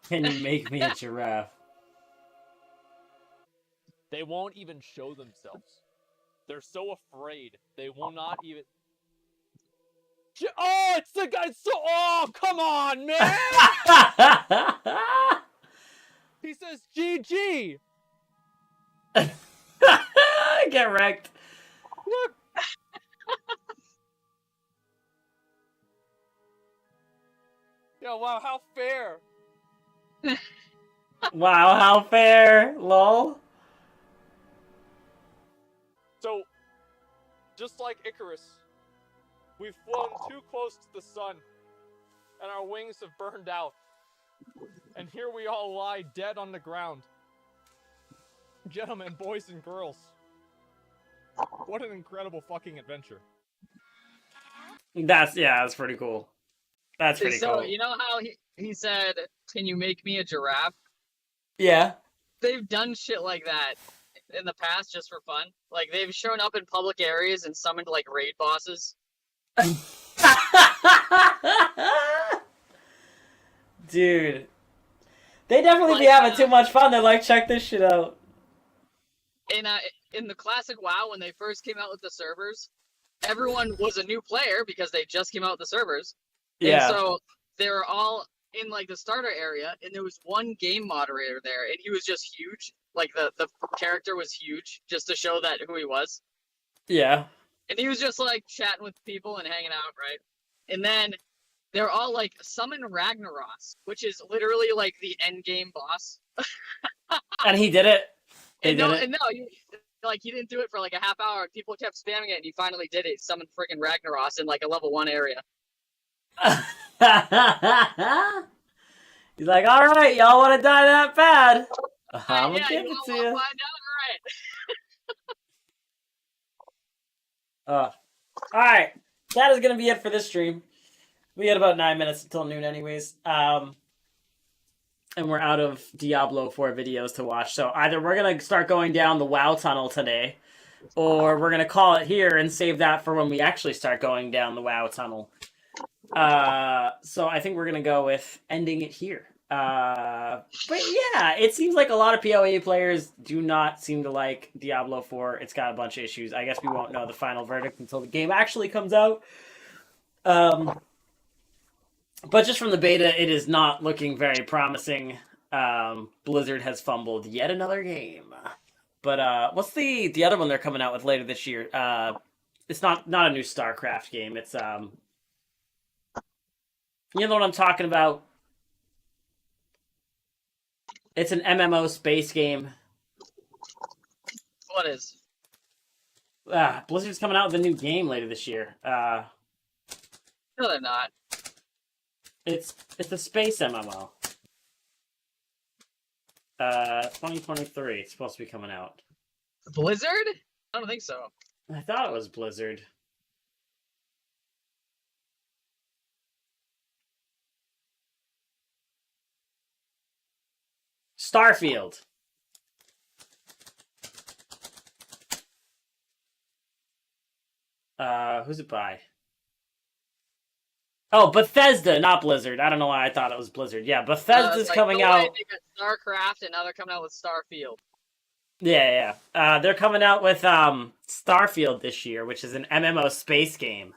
Can you make me a giraffe? They won't even show themselves. They're so afraid. They will not even... Oh, it's the guy. Oh, come on, man! He says GG. Get wrecked. Look. Yeah, wow, how fair. Wow, how fair. Lol. So, just like Icarus, we've flown too close to the sun, and our wings have burned out. And here we all lie dead on the ground. Gentlemen, boys and girls, what an incredible fucking adventure. That's pretty cool. That's pretty cool. So, you know how he said, can you make me a giraffe? Yeah. They've done shit like that in the past just for fun. Like, they've shown up in public areas and summoned, like, raid bosses. Dude. They definitely be having too much fun. They're like, check this shit out. In the classic WoW, when they first came out with the servers, everyone was a new player because they just came out with the servers. Yeah. And so they were all in like the starter area, and there was one game moderator there, and he was just huge. Like the character was huge, just to show that who he was. Yeah. And he was just like chatting with people and hanging out, right? And then they're all like, summon Ragnaros, which is literally like the end game boss. And he did it. He didn't do it for like a half hour. People kept spamming it, and he finally did it. Summoned freaking Ragnaros in like a level 1 area. He's like, all right, y'all want to die that bad? I'm gonna give it to you. Find out, all right, that is gonna be it for this stream. We had about 9 minutes until noon, anyways. And we're out of Diablo 4 videos to watch. So either we're gonna start going down the WoW tunnel today, or we're gonna call it here and save that for when we actually start going down the WoW tunnel. So I think we're gonna go with ending it here. But yeah, it seems like a lot of PoE players do not seem to like Diablo 4. It's got a bunch of issues. I guess we won't know the final verdict until the game actually comes out. But just from the beta, it is not looking very promising. Blizzard has fumbled yet another game. But what's the other one they're coming out with later this year? It's not a new StarCraft game. It's you know what I'm talking about? It's an MMO space game. What is? Blizzard's coming out with a new game later this year. No, they're not. It's a space MMO. 2023. It's supposed to be coming out. Blizzard? I don't think so. I thought it was Blizzard. Starfield. Who's it by? Oh, Bethesda, not Blizzard. I don't know why I thought it was Blizzard. Yeah, Bethesda's coming out. They got StarCraft, and now they're coming out with Starfield. Yeah. They're coming out with Starfield this year, which is an MMO space game.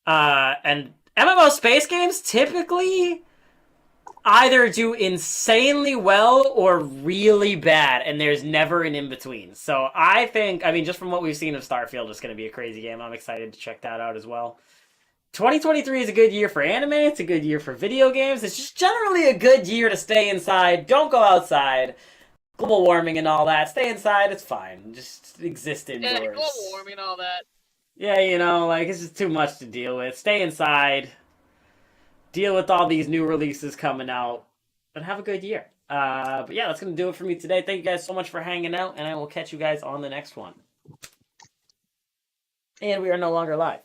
And MMO space games typically either do insanely well or really bad, and there's never an in-between. So I think, just from what we've seen of Starfield, it's going to be a crazy game. I'm excited to check that out as well. 2023 is a good year for anime. It's a good year for video games. It's just generally a good year to stay inside. Don't go outside. Global warming and all that. Stay inside. It's fine. Just exist indoors. Yeah, global warming and all that. Yeah, it's just too much to deal with. Stay inside. Deal with all these new releases coming out. And have a good year. But yeah, that's going to do it for me today. Thank you guys so much for hanging out. And I will catch you guys on the next one. And we are no longer live.